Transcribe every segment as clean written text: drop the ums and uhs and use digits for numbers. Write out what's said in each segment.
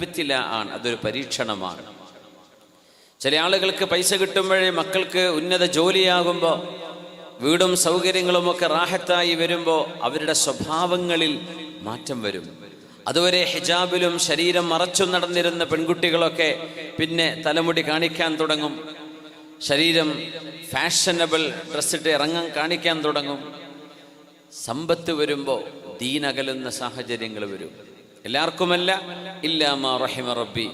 ഇബ്തിലാ ആണ്, അതൊരു പരീക്ഷണമാണ്. ചില ആളുകൾക്ക് പൈസ കിട്ടുമ്പോഴേ മക്കൾക്ക് ഉന്നത ജോലിയാകുമ്പോൾ വീടും സൗകര്യങ്ങളുമൊക്കെ റാഹത്തായി വരുമ്പോൾ അവരുടെ സ്വഭാവങ്ങളിൽ മാറ്റം വരും. അതുവരെ ഹിജാബിലും ശരീരം മറച്ചും നടന്നിരുന്ന പെൺകുട്ടികളൊക്കെ പിന്നെ തലമുടി കാണിക്കാൻ തുടങ്ങും, ശരീരം ഫാഷനബിൾ ഡ്രസ്സിട്ട് ഇറങ്ങാൻ കാണിക്കാൻ തുടങ്ങും. സമ്പത്ത് വരുമ്പോൾ ദീനകലുന്ന സാഹചര്യങ്ങൾ വരും. എല്ലാവർക്കുമല്ല, ഇല്ലാ മാ റഹിമ റബ്ബി,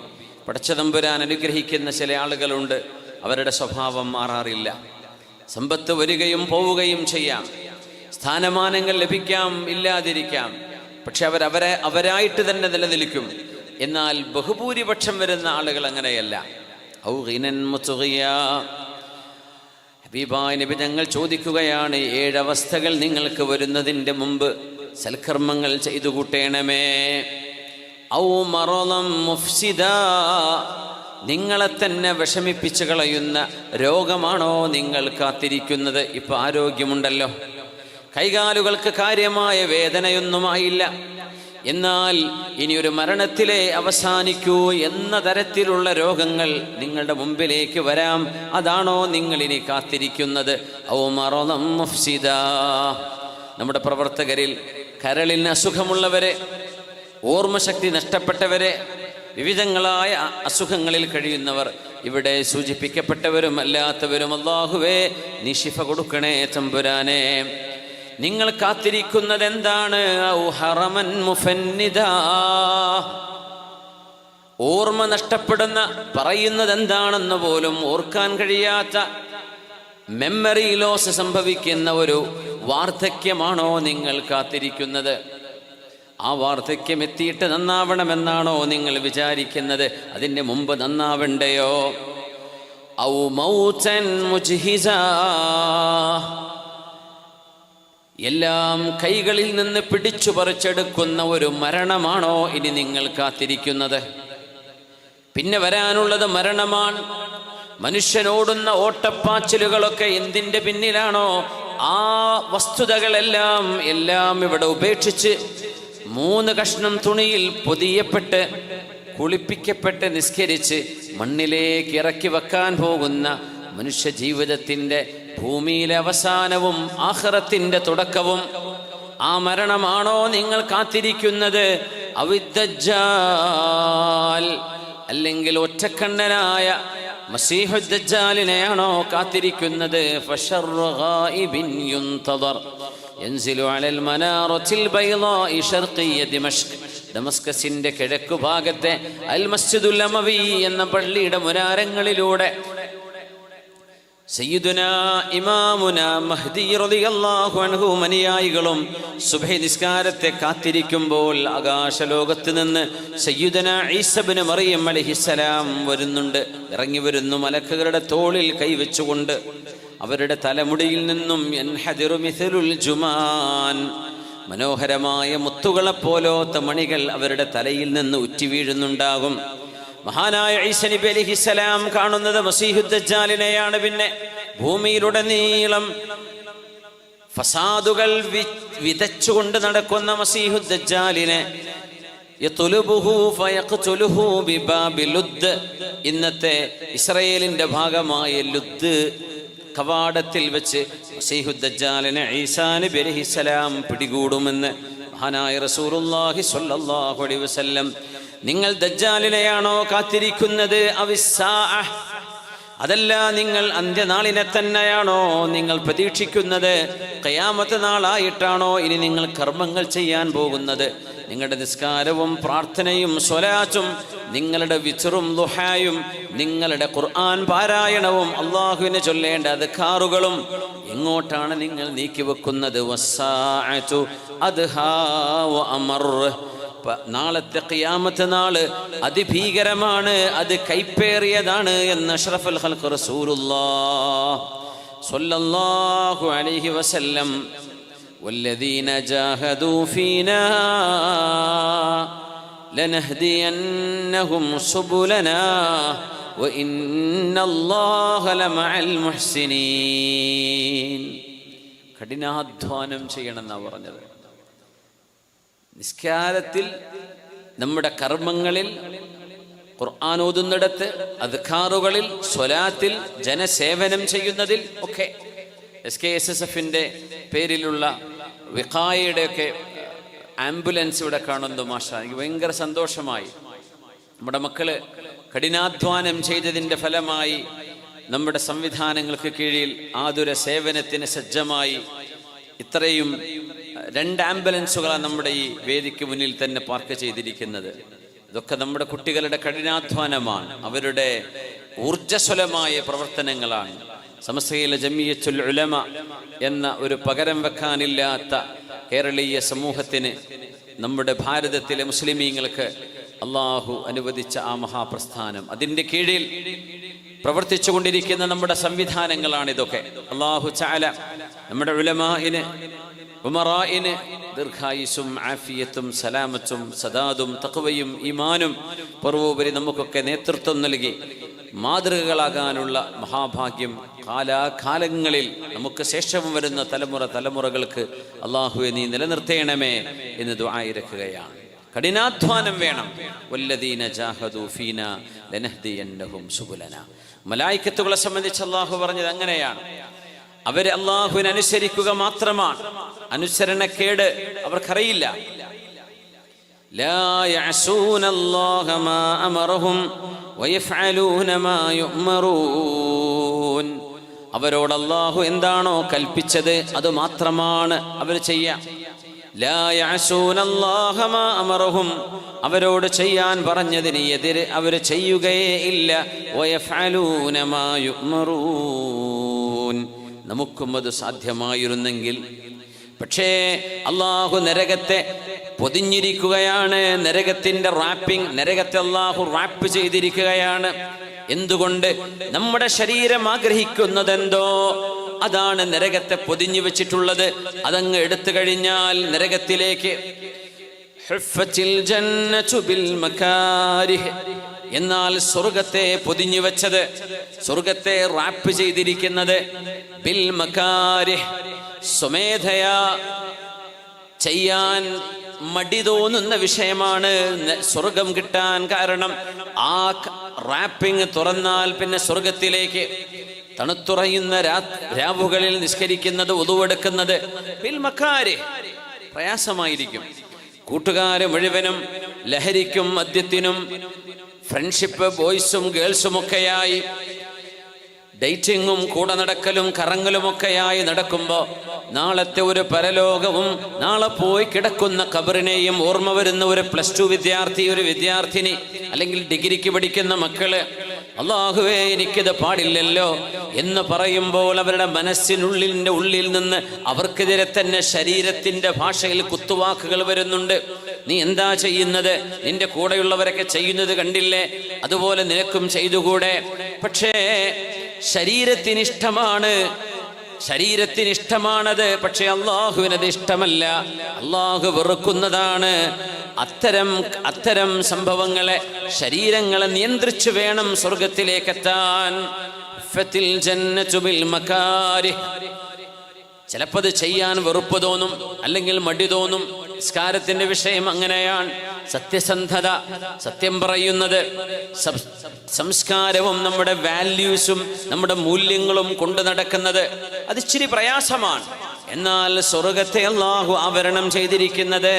പടച്ചതമ്പുരാൻ അനുഗ്രഹിക്കുന്ന ചില ആളുകളുണ്ട്, അവരുടെ സ്വഭാവം മാറാറില്ല. സമ്പത്ത് വരികയും പോവുകയും ചെയ്യാം, സ്ഥാനമാനങ്ങൾ ലഭിക്കാം, ഇല്ലാതിരിക്കാം, പക്ഷെ അവരായിട്ട് തന്നെ നിലനിൽക്കും. എന്നാൽ ബഹുഭൂരിപക്ഷം വരുന്ന ആളുകൾ അങ്ങനെയല്ല. ഹബീബായ നബി തങ്ങൾ ചോദിക്കുകയാണ്, 7 അവസ്ഥകൾ നിങ്ങൾക്ക് വരുന്നതിൻ്റെ മുമ്പ് സൽക്കർമ്മങ്ങൾ ചെയ്തു കൂട്ടേണമേ. ഔ മറളം മുഫ്സിദാ, നിങ്ങളെ തന്നെ വിഷമിപ്പിച്ചു കളയുന്ന രോഗമാണോ നിങ്ങൾ കാത്തിരിക്കുന്നത്? ഇപ്പൊ ആരോഗ്യമുണ്ടല്ലോ, കൈകാലുകൾക്ക് കാര്യമായ വേദനയൊന്നുമായില്ല, എന്നാൽ ഇനിയൊരു മരണത്തിലേ അവസാനിക്കൂ എന്ന തരത്തിലുള്ള രോഗങ്ങൾ നിങ്ങളുടെ മുമ്പിലേക്ക് വരാം. അതാണോ നിങ്ങൾ ഇനി കാത്തിരിക്കുന്നത്? ഔ മറളം മുഫ്സിദാ. നമ്മുടെ പ്രവർത്തകരിൽ കരളിന് അസുഖമുള്ളവരെ, ഓർമ്മശക്തി നഷ്ടപ്പെട്ടവരെ, വിവിധങ്ങളായ അസുഖങ്ങളിൽ കഴിയുന്നവർ, ഇവിടെ സൂചിപ്പിക്കപ്പെട്ടവരും അല്ലാത്തവരും, അല്ലാഹുവേ നീ ശിഫ കൊടുക്കണേ തമ്പുരാനെ. നിങ്ങൾ കാത്തിരിക്കുന്നത് എന്താണ്? ഔ ഹറമൻ മുഫന്നിദാ, ഓർമ്മ നഷ്ടപ്പെടുന്ന, പറയുന്നത് എന്താണെന്ന് പോലും ഓർക്കാൻ കഴിയാത്ത, മെമ്മറി ലോസ് സംഭവിക്കുന്ന ഒരു വാർദ്ധക്യമാണോ നിങ്ങൾ കാത്തിരിക്കുന്നത്? ആ വാർദ്ധക്യം എത്തിയിട്ട് നന്നാവണമെന്നാണോ നിങ്ങൾ വിചാരിക്കുന്നത്? അതിൻ്റെ മുമ്പ് നന്നാവണ്ടയോ? ഔ മൗതൻ മുജ്ഹിസാ, എല്ലാം കൈകളിൽ നിന്ന് പിടിച്ചു പറിച്ചെടുക്കുന്ന ഒരു മരണമാണോ ഇനി നിങ്ങൾ കാത്തിരിക്കുന്നത്? പിന്നെ വരാനുള്ളത് മരണമാണ്. മനുഷ്യനോടുന്ന ഓട്ടപ്പാച്ചിലുകളൊക്കെ എന്തിൻ്റെ പിന്നിലാണോ? ആ വസ്തുതകളെല്ലാം ഇവിടെ ഉപേക്ഷിച്ച് 3 കഷ്ണം തുണിയിൽ പൊതിയപ്പെട്ട് കുളിപ്പിക്കപ്പെട്ട് നിസ്കരിച്ച് മണ്ണിലേക്ക് ഇറക്കി വെക്കാൻ പോകുന്ന മനുഷ്യ ജീവിതത്തിൻ്റെ ഭൂമിയിലെ അവസാനവും ആഖിറത്തിന്റെ തുടക്കവും ആ മരണമാണോ നിങ്ങൾ കാത്തിരിക്കുന്നത്? അവിദ്ദജ്ജാൽ, അല്ലെങ്കിൽ ഒറ്റക്കണ്ണനായ മസീഹുദ് ദജ്ജാലിനെയാണോ കാത്തിരിക്കുന്നത്? ഫശർറു ഗായിബിൻ യുൻതദർ യൻസിലു അലൽ മനാറത്തിൽ ബൈളാഇ ശർഖിയ ദിമഷ്ക്, ദമസ്കസിന്റെ കിഴക്കു ഭാഗത്തെ അൽ മസ്ജിദുൽ അമവി എന്ന പള്ളിയുടെ മുനാരങ്ങളിലൂടെ സയ്യിദുനാ ഇമാമുനാ മഹ്ദി റളിയല്ലാഹു അൻഹു അനുയായികളും സുബ്ഹി നിസ്കാരത്തെ കാത്തിരിക്കുമ്പോൾ ആകാശലോകത്ത് നിന്ന് സയ്യിദുനാ ഈസ ഇബ്നു മറിയം അലൈഹിസ്സലാം വരുന്നുണ്ട്. ഇറങ്ങി വരുന്നു മലക്കുകളുടെ തോളിൽ കൈവച്ചുകൊണ്ട്. അവരുടെ തലമുടിയിൽ നിന്നും യൻഹദിറു മിഥലുൽ ജുമാൻ, മനോഹരമായ മുത്തുകളെപ്പോലത്തെ മണികൾ അവരുടെ തലയിൽ നിന്ന് ഉറ്റി വീഴുന്നുണ്ടാകും. മഹാനായ ഈസ നബി അലൈഹിസ്സലാം കാണുന്നത് മസീഹുദ് ദജ്ജാലിനെയാണ്. പിന്നെ ഭൂമിയിലുടനീളം ഫസാദുകൾ വിതച്ചുകൊണ്ട് നടക്കുന്ന മസീഹുദ് ദജ്ജാലിനെ യത്ലുബുഹു ഫയഖ്തുലുഹു ബിബാബി ലുദ്, ഇന്നത്തെ ഇസ്രായേലിന്റെ ഭാഗമായ ലുദ് കവാടത്തിൽ വെച്ച് മസീഹുദ് ദജ്ജാലിനെ ഈസാ നബി അലൈഹിസ്സലാം പിടികൂടുമെന്ന് മഹാനായ റസൂലുള്ളാഹി സ്വല്ലല്ലാഹു അലൈഹി വസല്ലം. നിങ്ങൾ ദജ്ജാലിനെയാണോ കാത്തിരിക്കുന്നത്? അവിസ്സാഅ, അതല്ല നിങ്ങൾ അന്ത്യനാളിനെ തന്നെയാണോ നിങ്ങൾ പ്രതീക്ഷിക്കുന്നത്? ഖിയാമത്ത് നാളായിട്ടാണോ ഇനി നിങ്ങൾ കർമ്മങ്ങൾ ചെയ്യാൻ പോകുന്നത്? നിങ്ങളുടെ നിസ്കാരവും പ്രാർത്ഥനയും സ്വലാത്തും നിങ്ങളുടെ വിത്റും ദുഹായും നിങ്ങളുടെ ഖുർആൻ പാരായണവും അല്ലാഹുവിനെ ചൊല്ലേണ്ട അദ്കാറുകളും എങ്ങോട്ടാണ് നിങ്ങൾ നീക്കിവെക്കുന്നത്? വസ്സാഅതു അദ്ഹാ വഅമർ, നാളത്തെ ഖിയാമത്ത് നാള് അതിഭീകരമാണ്, അത് കൈപ്പേറിയതാണ് എന്ന് അഷ്റഫുൽ ഖൽഖ് റസൂലുള്ളാഹി സ്വല്ലല്ലാഹു അലൈഹി വസല്ലം. വല്ലദീന ജാഹദൂ ഫീനാ ലനഹ്ദിയന്നഹും സുബുലനാ വഇന്നല്ലാഹ ലമഅൽ മുഹ്സിനീൻ. കഠിനാധ്വാനം ചെയ്യണമെന്നാണ് പറഞ്ഞത്. നിസ്കാരത്തിൽ, നമ്മുടെ കർമ്മങ്ങളിൽ ഖുർആൻ ഓതുന്നിടത്ത്, അദ്കാറുകളിൽ, സ്വലാത്തിൽ, ജനസേവനം ചെയ്യുന്നതിൽ ഒക്കെ. SKSSFന്റെ പേരിലുള്ള വിഖായയുടെയൊക്കെ ആംബുലൻസ് ഇവിടെ കാണുന്നു. മാഷാ, എനിക്ക് ഭയങ്കര സന്തോഷമായി. നമ്മുടെ മക്കള് കഠിനാധ്വാനം ചെയ്തതിൻ്റെ ഫലമായി നമ്മുടെ സംവിധാനങ്ങൾക്ക് കീഴിൽ ആതുര സേവനത്തിന് സജ്ജമായി ഇത്രയും 2 ആംബുലൻസുകളാണ് നമ്മുടെ ഈ വേദിക്ക് മുന്നിൽ തന്നെ പാർക്ക് ചെയ്തിരിക്കുന്നത്. ഇതൊക്കെ നമ്മുടെ കുട്ടികളുടെ കഠിനാധ്വാനമാണ്, അവരുടെ ഊർജ്ജസ്വലമായ പ്രവർത്തനങ്ങളാണ്. സമസ്തയിലെ ജമിയത്തുൽ ഉലമ എന്ന ഒരു പകരം വെക്കാനില്ലാത്ത കേരളീയ സമൂഹത്തിന്, നമ്മുടെ ഭാരതത്തിലെ മുസ്ലിമീങ്ങൾക്ക് അള്ളാഹു അനുവദിച്ച ആ മഹാപ്രസ്ഥാനം, അതിൻ്റെ കീഴിൽ പ്രവർത്തിച്ചു കൊണ്ടിരിക്കുന്ന നമ്മുടെ സംവിധാനങ്ങളാണിതൊക്കെ. അള്ളാഹു തആല നമ്മുടെ ഉലമാഇന്, ഉമറാഇന് ദീർഘായുസ്സും ആഫിയത്തും സലാമത്തും സദാദും തഖ്വയും ഈമാനും പർവോപരി നമുക്കൊക്കെ നേതൃത്വം നൽകി മാതൃകകളാകാനുള്ള മഹാഭാഗ്യം കാലാകാലങ്ങളിൽ നമുക്ക് ശേഷവും വരുന്ന തലമുറകൾക്ക് അള്ളാഹുവെ നീ നിലനിർത്തേണമേ എന്ന് ദുആയിരക്കുകയാണ്. കഠിനാധ്വാനം വേണം. വല്ലദീന ജാഹദു ഫീന ലനഹ്ദിയന്നഹും സുബുലന. മലായിക്കത്തുകളെ സംബന്ധിച്ച് അള്ളാഹു പറഞ്ഞത് അങ്ങനെയാണ്. അവര് അള്ളാഹുവിനെ അനുസരിക്കുക മാത്രമാണ്, അനുസരണക്കേട് അവർക്കറിയില്ല. ലാ യഅസൂന അല്ലാഹ മാ അമറഹും വയഫ്അലൂന മാ യുഅ്മറൂൻ. അവരോട് അള്ളാഹു എന്താണോ കൽപ്പിച്ചത് അത് മാത്രമാണ് അവർ ചെയ്യുക. ലാ യഅസൂന അല്ലാഹ മാ അമറഹും, അവരോട് ചെയ്യാൻ പറഞ്ഞതിന് എതിര് അവർ ചെയ്യുകയേ ഇല്ല. വയഫ്അലൂന മാ യുഅ്മറൂൻ. നമുക്കും അത് സാധ്യമായിരുന്നെങ്കിൽ. പക്ഷേ അള്ളാഹു നരകത്തെ പൊതിഞ്ഞിരിക്കുകയാണ്. നരകത്തിന്റെ റാപ്പിംഗ്, നരകത്തെ അള്ളാഹു റാപ്പ് ചെയ്തിരിക്കുകയാണ്. എന്തുകൊണ്ട്? നമ്മുടെ ശരീരം ആഗ്രഹിക്കുന്നതെന്തോ അതാണ് നരകത്തെ പൊതിഞ്ഞു വെച്ചിട്ടുള്ളത്. അതങ്ങ് എടുത്തു കഴിഞ്ഞാൽ നരകത്തിലേക്ക്. ഹുഫ്ഫത്തിൽ ജന്നതു ബിൽ മകാരിഹ്. എന്നാൽ സ്വർഗത്തെ പൊതിഞ്ഞു വെച്ചത്, സ്വർഗത്തെ റാപ്പ് ചെയ്തിരിക്കുന്നത് ബിൽ മകാരിഹ്, സ്വമേധയാ ചെയ്യാൻ മടി തോന്നുന്ന വിഷയമാണ് സ്വർഗം കിട്ടാൻ. കാരണം ആ റാപ്പിംഗ് തുറന്നാൽ പിന്നെ സ്വർഗത്തിലേക്ക് തണുത്തുറയുന്ന രാവുകളിൽ നിസ്കരിക്കുന്നത്, ഉദുവെടുക്കുന്നത് ബിൽ മകാരിഹ് പ്രയാസമായിരിക്കും. കൂട്ടുകാര് മുഴുവനും ലഹരിക്കും മദ്യത്തിനും ഫ്രണ്ട്ഷിപ്പ് ബോയ്സും ഗേൾസും ഒക്കെയായി ഡേറ്റിങ്ങും കൂടെ നടക്കലും കറങ്ങലുമൊക്കെയായി നടക്കുമ്പോൾ നാളത്തെ ഒരു പരലോകവും നാളെ പോയി കിടക്കുന്ന ഖബറിനെയും ഓർമ്മ വരുന്ന ഒരു +2 വിദ്യാർത്ഥി, ഒരു വിദ്യാർത്ഥിനി, അല്ലെങ്കിൽ ഡിഗ്രിക്ക് പഠിക്കുന്ന മക്കള് അല്ലാഹുവേ എനിക്കിത് പാടില്ലല്ലോ എന്ന് പറയുമ്പോൾ അവരുടെ മനസ്സിനുള്ളിൻ്റെ ഉള്ളിൽ നിന്ന് അവർക്കെതിരെ തന്നെ ശരീരത്തിൻ്റെ ഭാഷയിൽ കുത്തുവാക്കുകൾ വരുന്നുണ്ട്. നീ എന്താ ചെയ്യുന്നത്? നിന്റെ കൂടെയുള്ളവരൊക്കെ ചെയ്യുന്നത് കണ്ടില്ലേ, അതുപോലെ നിനക്കും ചെയ്തുകൂടെ? പക്ഷേ ശരീരത്തിനിഷ്ടമാണ്, ശരീരത്തിനിഷ്ടമാണത്. പക്ഷെ അള്ളാഹുവിനത് ഇഷ്ടമല്ല, അള്ളാഹു വെറുക്കുന്നതാണ്. അത്തരം സംഭവങ്ങളെ, ശരീരങ്ങളെ നിയന്ത്രിച്ചു വേണം സ്വർഗത്തിലേക്കെത്താൻ. ചിലപ്പോൾ അത് ചെയ്യാൻ വെറുപ്പ് തോന്നും, അല്ലെങ്കിൽ മടി തോന്നും. നിസ്കാരത്തിന്റെ വിഷയം അങ്ങനെയാണ്. സത്യസന്ധത, സത്യം പറയുന്നത്, സംസ്കാരവും നമ്മുടെ വാല്യൂസും നമ്മുടെ മൂല്യങ്ങളും കൊണ്ടു നടക്കുന്നത് അത് ഇച്ചിരി പ്രയാസമാണ്. എന്നാൽ സ്വർഗത്തെ അല്ലാഹു ആവരണം ചെയ്തിരിക്കുന്നത്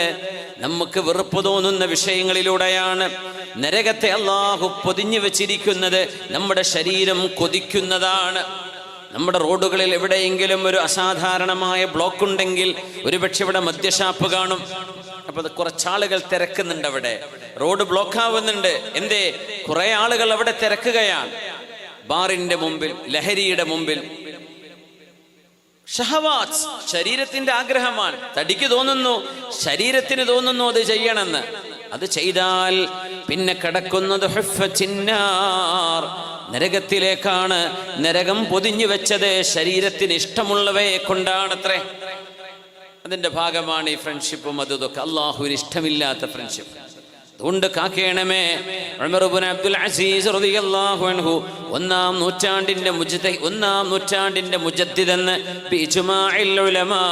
നമുക്ക് വെറുപ്പ് തോന്നുന്ന വിഷയങ്ങളിലൂടെയാണ്. നരകത്തെ അല്ലാഹു പൊതിഞ്ഞു വെച്ചിരിക്കുന്നത് നമ്മുടെ ശരീരം കൊതിക്കുന്നതാണ്. നമ്മുടെ റോഡുകളിൽ എവിടെയെങ്കിലും ഒരു അസാധാരണമായ ബ്ലോക്ക് ഉണ്ടെങ്കിൽ ഒരുപക്ഷെ ഇവിടെ മദ്യഷാപ്പ് കാണും. അപ്പൊ കുറച്ചാളുകൾ തിരക്കുന്നുണ്ട്, അവിടെ റോഡ് ബ്ലോക്ക് ആവുന്നുണ്ട്. എന്തേ? കുറെ ആളുകൾ അവിടെ തിരക്കുകയാണ്. ബാറിന്റെ മുമ്പിൽ, ലഹരിയുടെ മുമ്പിൽ. ഷഹവാത്ത്, ശരീരത്തിന്റെ ആഗ്രഹമാണ്. തടിക്ക് തോന്നുന്നു, ശരീരത്തിന് തോന്നുന്നു അത് ചെയ്യണമെന്ന്. അത് ചെയ്താൽ പിന്നെ കിടക്കുന്നത് ഹുഫ്ഫത്തിന്നാർ, നരകത്തിലേക്കാണ്. നരകം പൊതിഞ്ഞു വെച്ചത് ശരീരത്തിന് ഇഷ്ടമുള്ളവയെ കൊണ്ടാണത്രേ. അതിന്റെ ഭാഗമാണ് ഈ ഫ്രണ്ട്ഷിപ്പും അതൊക്കെ. അള്ളാഹുവിന് ഇഷ്ടമില്ലാത്ത ഫ്രണ്ട്ഷിപ്പ്. അതുകൊണ്ട് കാക്കേണമേ. ഉമർ ഇബ്നു അബ്ദുൽ അസീസ് റളിയല്ലാഹു അൻഹു ഒന്നാം നൂറ്റാണ്ടിന്റെ മുജദ്ദിദെന്ന് ബിഇജ്മാഇൽ ഉലമാ,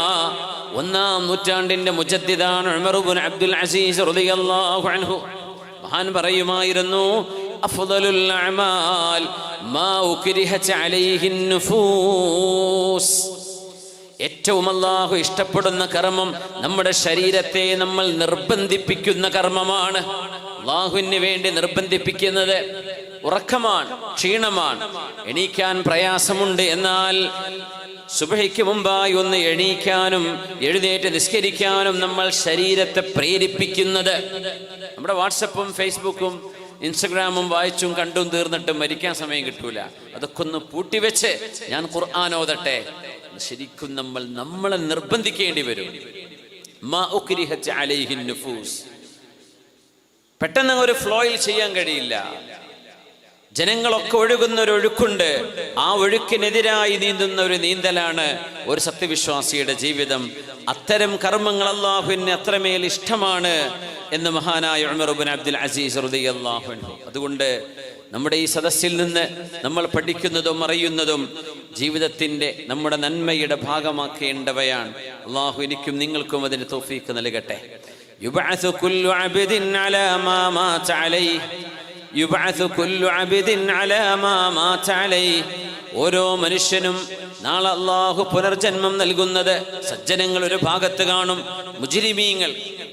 ഒന്നാം നൂറ്റാണ്ടിന്റെ മുജദ്ദിദാണ് ഉമർ ഇബ്നു അബ്ദുൽ അസീസ് റളിയല്ലാഹു അൻഹു. മഹാൻ പറയുമായിരുന്നു, അഫ്ദലുൽ അഅമാൽ മാ ഉക്രിഹത് അലൈഹിൻ നുഫൂസ്. ഏറ്റവും അല്ലാഹു ഇഷ്ടപ്പെടുന്ന കർമ്മം നമ്മുടെ ശരീരത്തെ നമ്മൾ നിർബന്ധിപ്പിക്കുന്ന കർമ്മമാണ്. അല്ലാഹുവിന് വേണ്ടി നിർബന്ധിപ്പിക്കുന്നത് ഉറക്കമാണ്, ക്ഷീണമാണ്, എണീക്കാൻ പ്രയാസമുണ്ട്. എന്നാൽ സുബഹിക്ക് മുമ്പായി ഒന്ന് എണീക്കാനും എഴുന്നേറ്റ് നിസ്കരിക്കാനും നമ്മൾ ശരീരത്തെ പ്രേരിപ്പിക്കുന്നത്. നമ്മുടെ വാട്സപ്പും ഫേസ്ബുക്കും ഇൻസ്റ്റഗ്രാമും വായിച്ചും കണ്ടും തീർന്നിട്ട് മരിക്കാൻ സമയം കിട്ടൂല. അതൊക്കെ ഒന്ന് പൂട്ടിവെച്ച് ഞാൻ ഖുർആൻ ഓതട്ടെ, ശരിക്കും നമ്മളെ നിർബന്ധിക്കേണ്ടി വരും. മാ ഉക്രിഹത് അലൈഹിൻ നുഫൂസ്. പെട്ടെന്ന് ഒരു ഫ്ലോയിൽ ചെയ്യാൻ കഴിയില്ല. ജനങ്ങളൊക്കെ ഒഴുകുന്ന ഒരു ഒഴുക്കുണ്ട്. ആ ഒഴുക്കിനെതിരായി നീന്തുന്ന ഒരു നീന്തലാണ് ഒരു സത്യവിശ്വാസിയുടെ ജീവിതം. അത്തരം കർമ്മങ്ങൾ അല്ലാഹുവിന് അത്രമേൽ ഇഷ്ടമാണ് എന്ന് മഹാനായ ഉമർ ഇബ്നു അബ്ദുൽ അസീസ് റളിയല്ലാഹു അൻഹു. അതുകൊണ്ട് നമ്മുടെ ഈ സദസ്സിൽ നിന്ന് നമ്മൾ പഠിക്കുന്നതും അറിയുന്നതും ജീവിതത്തിൻ്റെ നമ്മുടെ നന്മയുടെ ഭാഗമാക്കേണ്ടവയാണ്. അല്ലാഹു എനിക്കും നിങ്ങൾക്കും അതിന് തൗഫീഖ് നൽകട്ടെ. യുബഅസു കുല്ലു അബ്ദിൻ അലാ മാ മാത അലൈഹി, യുബഅസു കുല്ലു അബ്ദിൻ അലാ മാ മാത അലൈഹി. ഓരോ മനുഷ്യനും നാളെ അല്ലാഹു പുനർജന്മം നൽകുന്നത്. സജ്ജനങ്ങൾ ഒരു ഭാഗത്ത് കാണും, മുജ്രിമീങ്ങൾ,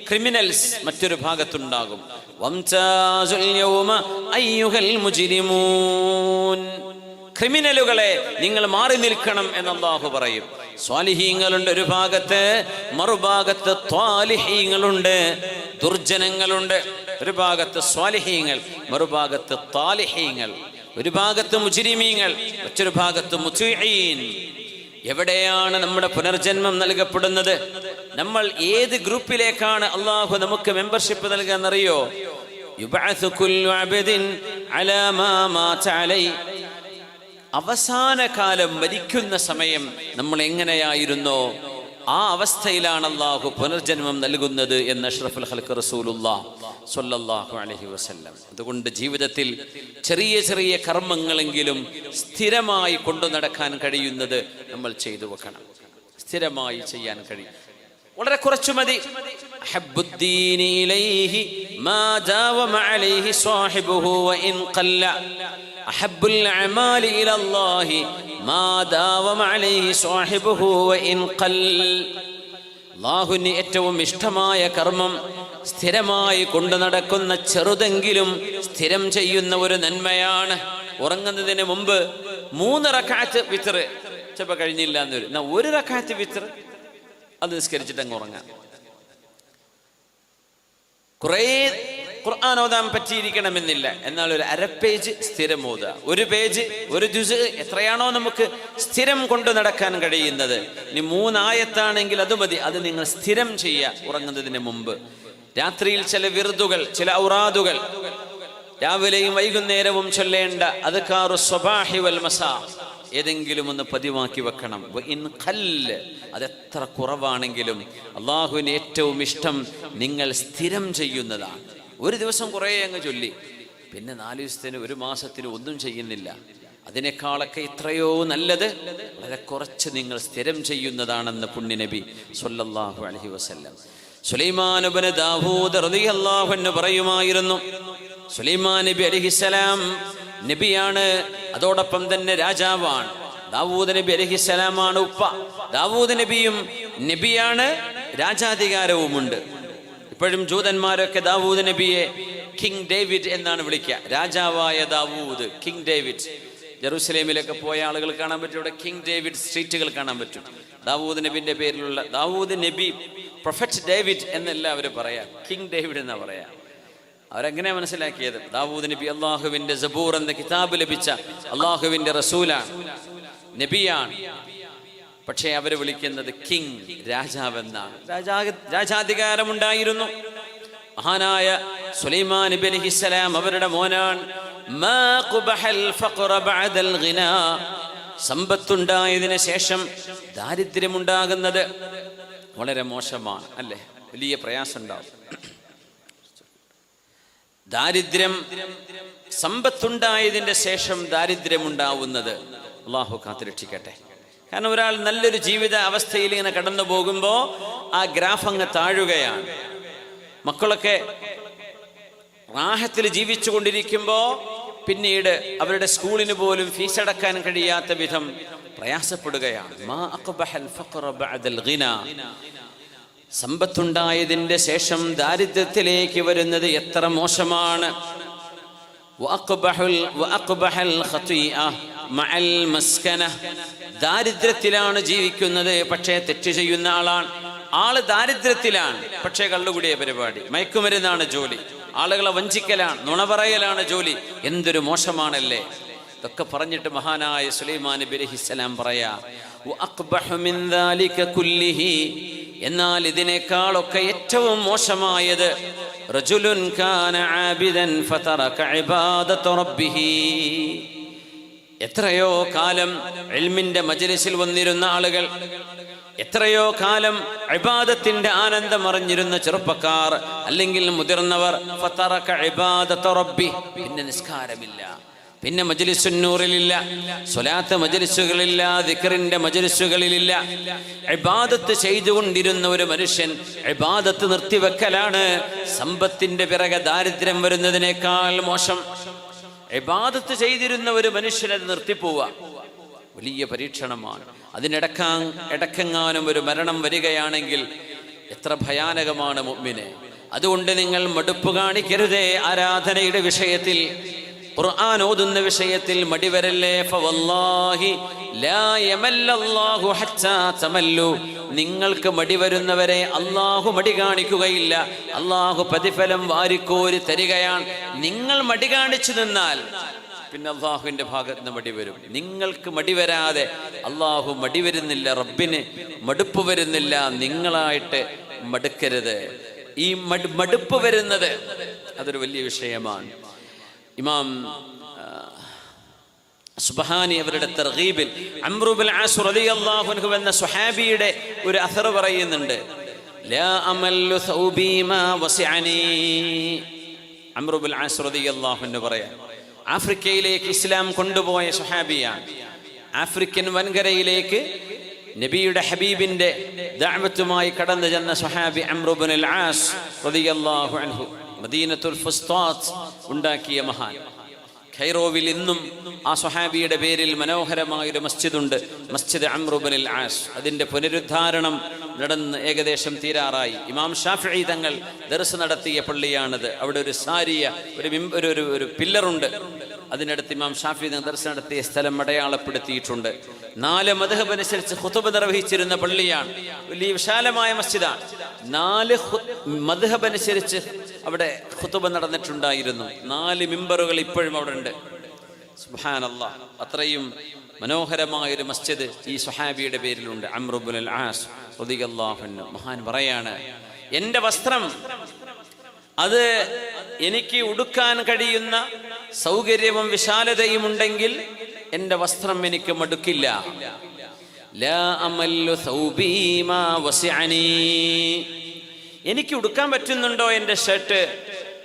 ക്രിമിനൽസ് മറ്റൊരു ഭാഗത്തുണ്ടാകും. വംതാസുൽ യൗമ അയ്യുഹൽ മുജ്രിമൂൻ. ക്രിമിനലുകളെ നിങ്ങൾ മാറി നിൽക്കണം എന്ന് അല്ലാഹു പറയും. സ്വാലിഹീങ്ങളുണ്ട് ഒരു ഭാഗത്ത്, മറുഭാഗത്ത് ത്വാലിഹീങ്ങളുണ്ട്, ദുർജനങ്ങളുണ്ട്. ഒരു ഭാഗത്ത് സ്വാലിഹീങ്ങൾ, മറുഭാഗത്ത് ത്വാലിഹീങ്ങൾ. ഒരു ഭാഗത്ത് മുജ്രിമീങ്ങൾ, മറ്റൊരു ഭാഗത്ത് മുത്വഈൻ. എവിടെയാണ് നമ്മുടെ പുനർജന്മം നൽകപ്പെടുന്നത്? നമ്മൾ ഏത് ഗ്രൂപ്പിലേക്കാണ് അല്ലാഹു നമുക്ക് മെമ്പർഷിപ്പ് നൽകാന്നറിയോ? യുബഅസു കുല്ലു അബ്ദിൻ അലാ മാ മാത അലൈഹി. അവസാന കാലം, മരിക്കുന്ന സമയം നമ്മൾ എങ്ങനെയായിരുന്നോ ആ അവസ്ഥയിലാണ് അല്ലാഹു പുനർജന്മം നൽകുന്നത് എന്ന് അഷ്റഫുൽ ഖൽഖ് റസൂലുള്ളാഹി സ്വല്ലല്ലാഹു അലൈഹി വസല്ലം. അതുകൊണ്ട് ജീവിതത്തിൽ ചെറിയ ചെറിയ കർമ്മങ്ങളെങ്കിലും സ്ഥിരമായി കൊണ്ടു നടക്കാൻ കഴിയുന്നത് നമ്മൾ ചെയ്തു വെക്കണം. സ്ഥിരമായി ചെയ്യാൻ കഴിയും. വളരെ കുറച്ചു മതി. അഹബ്ബുദ്ദീനി ഇലൈഹി മാ ദാവമ അലൈഹി സ്വാഹിബുഹു വഇൻ ഖല്ല. അഹബ്ബുൽ അഅമാലി ഇലല്ലാഹി മാ ദാവമ അലൈഹി സ്വാഹിബുഹു വഇൻ ഖല്ല. അല്ലാഹുവിന് ഏറ്റവും ഇഷ്ടമായ കർമ്മം സ്ഥിരമായി കൊണ്ടു നടക്കുന്ന, ചെറുതെങ്കിലും സ്ഥിരം ചെയ്യുന്ന ഒരു നന്മയാണ്. ഉറങ്ങുന്നതിന് മുമ്പ് 3 റക്അത്ത് വിത്ർ ചിലപ്പോൾ കഴിഞ്ഞില്ല എന്നൊരു, എന്നാൽ 1 റക്അത്ത് വിത്ർ അത് നിസ്കരിച്ചിട്ട് അങ്ങ് ഉറങ്ങാം. കുറേ ഖുർആൻ ഓതാൻ പറ്റിയിരിക്കണമെന്നില്ല, എന്നാൽ ഒരു 1/2 പേജ് സ്ഥിരം ഓതുക. 1 പേജ്, 1 ജുസ്, എത്രയാണോ നമുക്ക് സ്ഥിരം കൊണ്ടു നടക്കാൻ കഴിയുന്നത്. ഇനി 3 ആയത്താണെങ്കിൽ അത് മതി. അത് നിങ്ങൾ സ്ഥിരം ചെയ്യുക ഉറങ്ങുന്നതിന് മുമ്പ്. രാത്രിയിൽ ചില വിർദുകൾ, ചില ഔറാദുകൾ, രാവിലെയും വൈകുന്നേരവും ചൊല്ലേണ്ട അദ്കാറു സ്വബാഹി വൽ മസാ ഏതെങ്കിലും ഒന്ന് പതിവാക്കി വെക്കണം. അതെത്ര കുറവാണെങ്കിലും അള്ളാഹുവിന് ഏറ്റവും ഇഷ്ടം നിങ്ങൾ സ്ഥിരം ചെയ്യുന്നതാണ്. ഒരു ദിവസം കുറേ അങ്ങ് ചൊല്ലി, പിന്നെ 4 ദിവസത്തിന് 1 മാസത്തിന് ഒന്നും ചെയ്യുന്നില്ല. അതിനേക്കാളൊക്കെ എത്രയോ നല്ലത് വളരെ കുറച്ച് നിങ്ങൾ സ്ഥിരം ചെയ്യുന്നതാണെന്ന് പുണ്യനബി സ്വല്ലല്ലാഹു അലൈഹി വസല്ലം. സുലൈമാൻ ഇബ്നു ദാവൂദ് റളിയല്ലാഹു അൻഹു പറയുമായിരുന്നു. സുലൈമാൻ നബി അലൈഹിസ്സലാം നബിയാണ്, അതോടൊപ്പം തന്നെ രാജാവാണ്. ദാവൂദ് നബി അലൈഹിസ്സലാമാണ് ഉപ്പ. ദാവൂദ് നബിയും നബിയാണ്, രാജാധികാരവുമുണ്ട്. ഇപ്പോഴും ജൂതന്മാരൊക്കെ ദാവൂദ് നബിയെ കിങ് ഡേവിഡ് എന്നാണ് വിളിക്കുക. രാജാവായ ദാവൂദ്, കിങ് ഡേവിഡ്. ജെറൂസലേമിലൊക്കെ പോയ ആളുകൾ കാണാൻ പറ്റും, ഇവിടെ കിങ് ഡേവിഡ് സ്ട്രീറ്റുകൾ കാണാൻ പറ്റും. ദാവൂദ് നബിന്റെ പേരിലുള്ള, ദാവൂദ് നബി പ്രൊഫറ്റ് ഡേവിഡ് എന്നല്ല അവർ പറയാ, കിങ് ഡേവിഡ് എന്നാ പറയാ. അവരെങ്ങനെ മനസ്സിലാക്കിയത്? ദാവൂദ് നബി അള്ളാഹുവിന്റെ സബൂർ എന്ന കിതാബ് ലഭിച്ച അള്ളാഹുവിന്റെ റസൂലാണ്, നബിയാണ്. പക്ഷേ അവര് വിളിക്കുന്നത് കിങ്, രാജാവെന്നാണ്. രാജാധികാരമുണ്ടായിരുന്നു. മഹാനായ സുലൈമാൻ നബി അലൈഹിസ്സലാം അവരുടെ മോനാണ്. സമ്പത്തുണ്ടായതിനു ശേഷം ദാരിദ്ര്യമുണ്ടാകുന്നത് വളരെ മോശമാണ്, അല്ലേ? വലിയ പ്രയാസം ഉണ്ടാവും. ദാരിദ്ര്യം, സമ്പത്തുണ്ടായതിന്റെ ശേഷം ദാരിദ്ര്യമുണ്ടാവുന്നത് അള്ളാഹു കാത്തുരക്ഷിക്കട്ടെ. കാരണം ഒരാൾ നല്ലൊരു ജീവിത അവസ്ഥയിൽ ഇങ്ങനെ കടന്നു പോകുമ്പോൾ ആ ഗ്രാഫ് അങ്ങ് താഴുകയാണ്. മക്കളൊക്കെ റാഹത്തിൽ ജീവിച്ചു കൊണ്ടിരിക്കുമ്പോൾ പിന്നീട് അവരുടെ സ്കൂളിന് പോലും ഫീസ് അടക്കാൻ കഴിയാത്ത വിധം പ്രയാസപ്പെടുകയാണ്. മാ അഖ്ബഹൽ ഫഖ്റ ബഅദൽ ഗിനാ, സമ്പത്തുണ്ടായതിന്റെ ശേഷം ദാരിദ്ര്യത്തിലേക്ക് വരുന്നത് എത്ര മോശമാണ്. വഅഖ്ബഹൽ ഖതീഅ മഅൽ മസ്കന, ദാരിദ്ര്യത്തിലാണ് ജീവിക്കുന്നത് പക്ഷേ തെറ്റ് ചെയ്യുന്ന ആള് ദാരിദ്ര്യത്തിലാണ് പക്ഷേ കള്ളുകുടിയ പരിപാടി, മയക്കുമരുന്നാണ് ജോലി, ആളുകളെ വഞ്ചിക്കലാണ്, നുണ പറയലാണ് ജോലി. എന്തൊരു മോശമാണല്ലേ. ഇതൊക്കെ പറഞ്ഞിട്ട് മഹാനായ സുലൈമാൻ നബി അലൈഹിസ്സലാം പറയാ, വഅഖ്ബഹു മിൻ ദാലിക കുല്ലിഹി, എന്നാൽ ഇതിനേക്കാളൊക്കെ ഏറ്റവും മോശമായത് റജുലുൻ കാന ആബിദൻ ഫതറക ഇബാദത റബ്ബിഹി, എത്രയോ കാലം ഇൽമിന്റെ മജ്ലിസിൽ വന്നിരുന്ന ആളുകൾ, എത്രയോ കാലം ഇബാദത്തിന്റെ ആനന്ദം അറിഞ്ഞിരുന്ന ചെറുപ്പക്കാർ അല്ലെങ്കിൽ മുതിർന്നവർ, ഫതറക ഇബാദത റബ്ബി, പിന്നെ നിസ്കാരമില്ല, പിന്നെ മജ്ലിസുന്നൂറിലില്ല, സ്വലാത്ത് മജ്ലിസുകളില്ല, ദിക്റിന്റെ മജ്ലിസുകളിലില്ല. ഇബാദത്ത് ചെയ്തുകൊണ്ടിരുന്ന ഒരു മനുഷ്യൻ ഇബാദത്ത് നിർത്തിവെക്കലാണ് സമ്പത്തിന്റെ പിറകെ ദാരിദ്ര്യം വരുന്നതിനേക്കാൾ മോശം. ഇബാദത്ത് ചെയ്തിരുന്ന ഒരു മനുഷ്യനത് നിർത്തിപ്പോവുക വലിയ പരീക്ഷണമാണ്. ഇടക്കെങ്ങാനും ഒരു മരണം വരികയാണെങ്കിൽ എത്ര ഭയാനകമാണ് മുഅ്മിനെ. അതുകൊണ്ട് നിങ്ങൾ മടുപ്പ് കാണിക്കരുതേ ആരാധനയുടെ വിഷയത്തിൽ, ഖുർആൻ ഓതുന്ന വിഷയത്തിൽ മടിവരല്ലേ. ഫവല്ലാഹി ലാ യമല്ലല്ലാഹു ഹത്താ തമല്ലു, നിങ്ങൾക്ക് മടി വരുന്നവരെ അള്ളാഹു മടി കാണിക്കുകയില്ല, അള്ളാഹു പ്രതിഫലം വാരിക്കോരി തരികയാണ്. നിങ്ങൾ മടി കാണിച്ചു നിന്നാൽ പിന്നെ അള്ളാഹുവിന്റെ ഭാഗത്ത് നിന്ന് മടി വരും. നിങ്ങൾക്ക് മടി വരാതെ അള്ളാഹു മടി വരുന്നില്ല, റബ്ബിന് മടുപ്പ് വരുന്നില്ല. നിങ്ങളായിട്ട് മടുക്കരുത്. ഈ മടുപ്പ് വരുന്നത് അതൊരു വലിയ വിഷയമാണ്. ഇമാം സുബ്ഹാനി അവരുടെ തർഗീബിൽ അംറു ബിൻ ആസ് റളിയല്ലാഹു അൻഹു എന്ന സ്വഹാബിയുടെ ഒരു അഥർ പറയുന്നുണ്ട്, ലാ അമല്ലു സൗബി മാ വസിഅനി. അംറു ബിൻ ആസ് റളിയല്ലാഹു അൻഹു പറയാ, ആഫ്രിക്കയിലേക്ക് ഇസ്ലാം കൊണ്ടുപോയ സ്വഹാബിയാണ്. ആഫ്രിക്കൻ വൻകരയിലേക്ക് നബിയുടെ ഹബീബിന്റെ ദഅവത്തുമായി കടന്നു ചെന്ന സ്വഹാബി അംറു ബിൻ ആസ് റളിയല്ലാഹു അൻഹു, മദീനത്തുൽ ഫുസ്താത്ത് ഉണ്ടാക്കിയ മഹാൻ. ഖൈറോവിൽ ഇന്നും ആ സ്വഹാബിയുടെ പേരിൽ മനോഹരമായൊരു മസ്ജിദുണ്ട്, മസ്ജിദ് അംറു ബിൻ ആസ്. അതിന്റെ പുനരുദ്ധാരണം നടന്ന് ഏകദേശം തീരാറായി. ഇമാം ഷാഫിഈ തങ്ങൾ ദർസ് നടത്തിയ പള്ളിയാണത്. അവിടെ ഒരു സാരിയ ഒരു പില്ലറുണ്ട്, അതിനടുത്ത് ഇമാം ഷാഫിഈ തങ്ങൾ ദർസ് നടത്തിയ സ്ഥലം അടയാളപ്പെടുത്തിയിട്ടുണ്ട്. 4 മദ്ഹബ് അനുസരിച്ച് ഖുതുബ നിർവഹിച്ചിരുന്ന പള്ളിയാണ്, വലിയ വിശാലമായ മസ്ജിദാണ്. 4 മദ്ഹബ് അനുസരിച്ച് അവിടെ ഖുതുബ നടന്നിട്ടുണ്ടായിരുന്നു. 4 മിമ്പറുകൾ ഇപ്പോഴും അവിടെ ഉണ്ട്. സുബ്ഹാനല്ലാഹ്, അത്രയും മനോഹരമായൊരു മസ്ജിദ് ഈ സ്വഹാബിയുടെ പേരിലുണ്ട്, അംറു ബിൻ ആസ് റളിയല്ലാഹു അൻഹു. മഹാൻ പറയാണ്, എൻ്റെ വസ്ത്രം അത് എനിക്ക് ഉടുക്കാൻ കഴിയുന്ന സൗകര്യവും വിശാലതയും ഉണ്ടെങ്കിൽ എൻ്റെ വസ്ത്രം എനിക്ക് മടുക്കില്ല. ലാ അമല്ലു സൗബി മാ വസിഅനി, എനിക്ക് ഉടുക്കാൻ പറ്റുന്നുണ്ടോ എൻ്റെ ഷർട്ട്,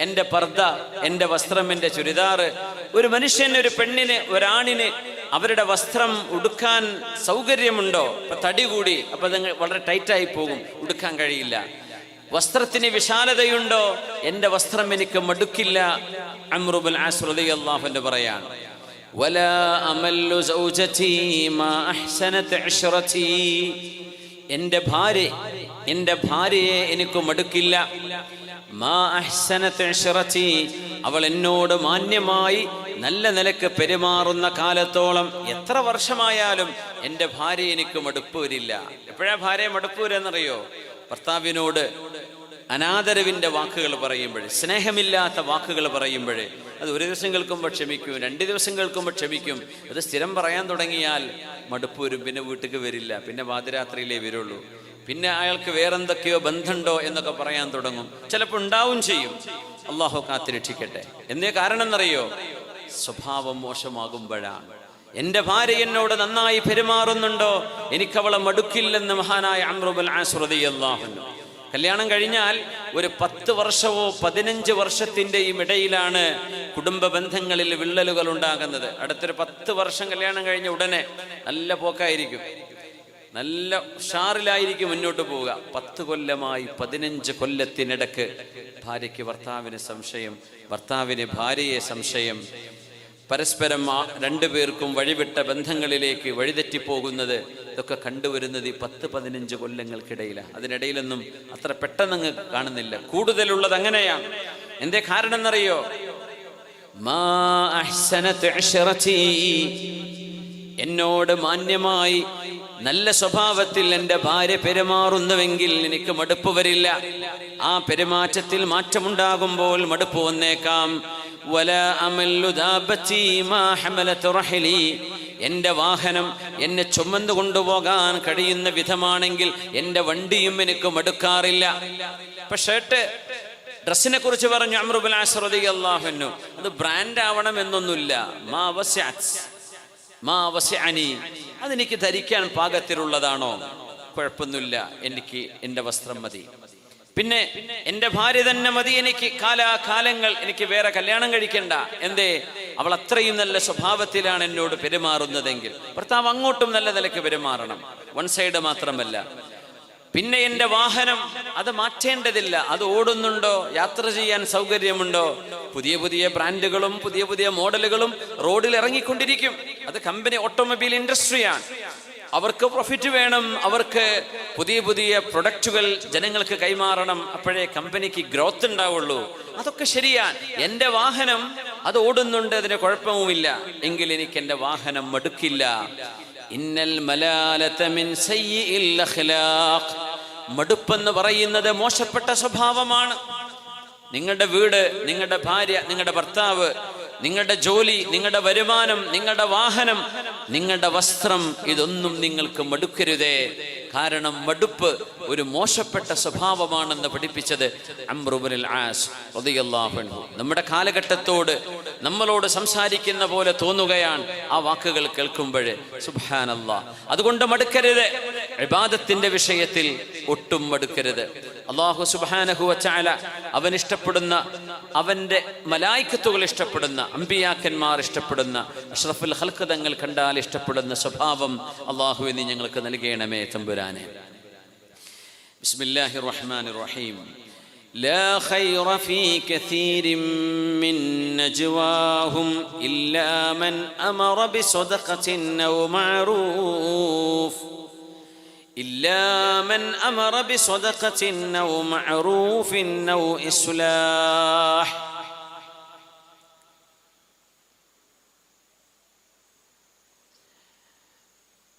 എൻ്റെ പർദ്ദ, എൻ്റെ വസ്ത്രം, എൻ്റെ ചുരിദാർ. ഒരു മനുഷ്യന്, ഒരു പെണ്ണിന്, ഒരാണിന് അവരുടെ വസ്ത്രം ഉടുക്കാൻ സൗകര്യമുണ്ടോ? ഇപ്പൊ തടി കൂടി, അപ്പൊ അത് വളരെ ടൈറ്റായി പോകും, ഉടുക്കാൻ കഴിയില്ല. വസ്ത്രത്തിന് വിശാലതയുണ്ടോ? എൻ്റെ വസ്ത്രം എനിക്ക് മടുക്കില്ല. അംറു ബിൻ ആസ് റളിയല്ലാഹു അൻഹു പറയാണ്, വലാ അമല്ലു സൗജതി മാ അഹ്സനത് ഇശ്റതി, എൻ്റെ ഭാര്യയെ എനിക്ക് മടുക്കില്ല. മാ അഹ്സനത് ഇശ്റതി, അവൾ എന്നോട് മാന്യമായി നല്ല നിലക്ക് പെരുമാറുന്ന കാലത്തോളം, എത്ര വർഷമായാലും എൻ്റെ ഭാര്യ എനിക്ക് മടുപ്പ് വരില്ല. എപ്പോഴാ ഭാര്യ മടുപ്പ് വരെന്നറിയോ? ഭർത്താവിനോട് അനാദരവിൻ്റെ വാക്കുകൾ പറയുമ്പോൾ, സ്നേഹമില്ലാത്ത വാക്കുകൾ പറയുമ്പോൾ, അത് ഒരു ദിവസം കേൾക്കുമ്പോൾ ക്ഷമിക്കും, 2 ദിവസം കേൾക്കുമ്പോൾ ക്ഷമിക്കും. അത് സ്ഥിരം പറയാൻ തുടങ്ങിയാൽ മടുപ്പ് വരും, പിന്നെ വീട്ടിലേക്ക് വരില്ല, പിന്നെ പാതിരാത്രിയിലേ വരുള്ളൂ, പിന്നെ അയാൾക്ക് വേറെന്തൊക്കെയോ ബന്ധമുണ്ടോ എന്നൊക്കെ പറയാൻ തുടങ്ങും. ചിലപ്പോൾ ഉണ്ടാവും ചെയ്യും. അള്ളാഹു കാത്തിരക്ഷിക്കട്ടെ. എന്തേ കാരണം എന്നറിയോ? സ്വഭാവം മോശമാകുമ്പോഴാണ്. എൻ്റെ ഭാര്യ എന്നോട് നന്നായി പെരുമാറുന്നുണ്ടോ, എനിക്കവളെ മടുക്കില്ലെന്ന് മഹാനായ അംറു ബിൻ ആസ് റളിയല്ലാഹു അൻഹു. കല്യാണം കഴിഞ്ഞാൽ ഒരു 10 വർഷമോ 15 വർഷത്തിൻ്റെയും ഇടയിലാണ് കുടുംബ ബന്ധങ്ങളിൽ വിള്ളലുകൾ ഉണ്ടാകുന്നത്. അടുത്തൊരു 10 വർഷം കല്യാണം കഴിഞ്ഞ ഉടനെ നല്ല പോക്കായിരിക്കും, നല്ല ഉഷാറിലായിരിക്കും മുന്നോട്ട് പോവുക. 10 കൊല്ലമായി 15 കൊല്ലത്തിനിടക്ക് ഭാര്യയ്ക്ക് ഭർത്താവിന് സംശയം, ഭർത്താവിന് ഭാര്യയെ സംശയം. പരസ്പരം രണ്ടുപേർക്കും വഴിവിട്ട ബന്ധങ്ങളിലേക്ക് വഴിതെറ്റിപ്പോകുന്നത് ഇതൊക്കെ കണ്ടുവരുന്നത് ഈ 10-15 കൊല്ലങ്ങൾക്കിടയിലാണ്. അതിനിടയിലൊന്നും അത്ര പെട്ടെന്നങ്ങ് കാണുന്നില്ല. കൂടുതലുള്ളത് അങ്ങനെയാണ്. എന്തേ കാരണം എന്നറിയോ? മാ അഹ്സനത് ഇശ്റതി, എന്നോട് മാന്യമായി നല്ല സ്വഭാവത്തിൽ എൻ്റെ ഭാര്യ പെരുമാറുന്നുവെങ്കിൽ എനിക്ക് മടുപ്പ് വരില്ല. ആ പെരുമാറ്റത്തിൽ മാറ്റമുണ്ടാകുമ്പോൾ മടുപ്പ് വന്നേക്കാം. വലാ അമല്ലു ദാബതി മാ ഹമലത് റഹ്ലി, എൻ്റെ വാഹനം എന്നെ ചുമന്നു കൊണ്ടുപോകാൻ കഴിയുന്ന വിധമാണെങ്കിൽ എൻ്റെ വണ്ടിയും എനിക്ക് മടുക്കാറില്ല. ഇപ്പൊ ഷർട്ട് ഡ്രസ്സിനെ കുറിച്ച് പറഞ്ഞു അംർ ഇബ്നു ആസ് റളിയല്ലാഹു അൻഹു, അത് ബ്രാൻഡ് ആവണം എന്നൊന്നുമില്ല. മാ വസിഅനി, അതെനിക്ക് ധരിക്കാൻ പാകത്തിലുള്ളതാണോ കുഴപ്പമൊന്നുമില്ല, എനിക്ക് എൻ്റെ വസ്ത്രം മതി. പിന്നെ എൻ്റെ ഭാര്യ തന്നെ മതി എനിക്ക്, കാലാകാലങ്ങൾ എനിക്ക് വേറെ കല്യാണം കഴിക്കണ്ട. എന്തേ? അവൾ അത്രയും നല്ല സ്വഭാവത്തിലാണ് എന്നോട് പെരുമാറുന്നതെങ്കിൽ ഭർത്താവ് അങ്ങോട്ടും നല്ല നിലയ്ക്ക് പെരുമാറണം, വൺ സൈഡ് മാത്രമല്ല. പിന്നെ എൻ്റെ വാഹനം അത് മാറ്റേണ്ടതില്ല, അത് ഓടുന്നുണ്ടോ, യാത്ര ചെയ്യാൻ സൗകര്യമുണ്ടോ. പുതിയ പുതിയ ബ്രാൻഡുകളും പുതിയ പുതിയ മോഡലുകളും റോഡിൽ ഇറങ്ങിക്കൊണ്ടിരിക്കും. അത് കമ്പനി ഓട്ടോമൊബൈൽ ഇൻഡസ്ട്രിയാണ്. അവർക്ക് പ്രോഫിറ്റ് വേണം, അവർക്ക് പുതിയ പുതിയ പ്രൊഡക്റ്റുകൾ ജനങ്ങൾക്ക് കൈമാറണം, അപ്പോഴേ കമ്പനിക്ക് ഗ്രോത്ത് ഉണ്ടാവുള്ളൂ. അതൊക്കെ ശരിയാണ്. എൻ്റെ വാഹനം അത് ഓടുന്നുണ്ട്, അതിന് കുഴപ്പവുമില്ല, എങ്കിൽ എനിക്ക് എൻ്റെ വാഹനം മടുക്കില്ല. ഇന്നൽ മലാലത മിൻ സയ്യിഇൽ അഖ്ലാഖ്, മടുപ്പെന്ന് പറയുന്നത് മോശപ്പെട്ട സ്വഭാവമാണ്. നിങ്ങളുടെ വീട്, നിങ്ങളുടെ ഭാര്യ, നിങ്ങളുടെ ഭർത്താവ്, നിങ്ങളുടെ ജോലി, നിങ്ങളുടെ വരുമാനം, നിങ്ങളുടെ വാഹനം, നിങ്ങളുടെ വസ്ത്രം, ഇതൊന്നും നിങ്ങൾക്ക് മടുക്കരുതേ. കാരണം മടുപ്പ് ഒരു മോശപ്പെട്ട സ്വഭാവമാണെന്ന് പഠിപ്പിച്ചത് അംർ ഇബ്നുൽ ആസ് റളിയല്ലാഹു അൻഹു. നമ്മുടെ കാലഘട്ടത്തോട് നമ്മളോട് സംസാരിക്കുന്ന പോലെ തോന്നുകയാണ് ആ വാക്കുകൾ കേൾക്കുമ്പോൾ. സുബ്ഹാനല്ലാഹ്. അതുകൊണ്ട് മടുക്കരുത്. ഇബാദത്തിന്റെ വിഷയത്തിൽ ഒട്ടും മടുക്കരുത്. അല്ലാഹു സുബ്ഹാനഹു വ തആല അവൻ ഇഷ്ടപ്പെടുന്ന, അവന്റെ മലായികത്തുകൾ ഇഷ്ടപ്പെടുന്ന, അമ്പിയാക്കന്മാർ ഇഷ്ടപ്പെടുന്ന, അഷ്റഫുൽ ഖൽഖ് തങ്ങൾ കണ്ടാൽ ഇഷ്ടപ്പെടുന്ന സ്വഭാവം അല്ലാഹുവേ നീ ഞങ്ങൾക്ക് നൽകണമേ തമ്പുരാനെ. ബിസ്മില്ലാഹിർ റഹ്മാനിർ റഹീം. ലാ ഖൈറ ഫീ കസീരിൻ മിൻ നജ്വാഹും ഇല്ലാ മൻ അമറ ബിസദഖത്തിൻ ഔ മഅറൂഫ് إلا من أمر بصدقة أو معروف أو إصلاح.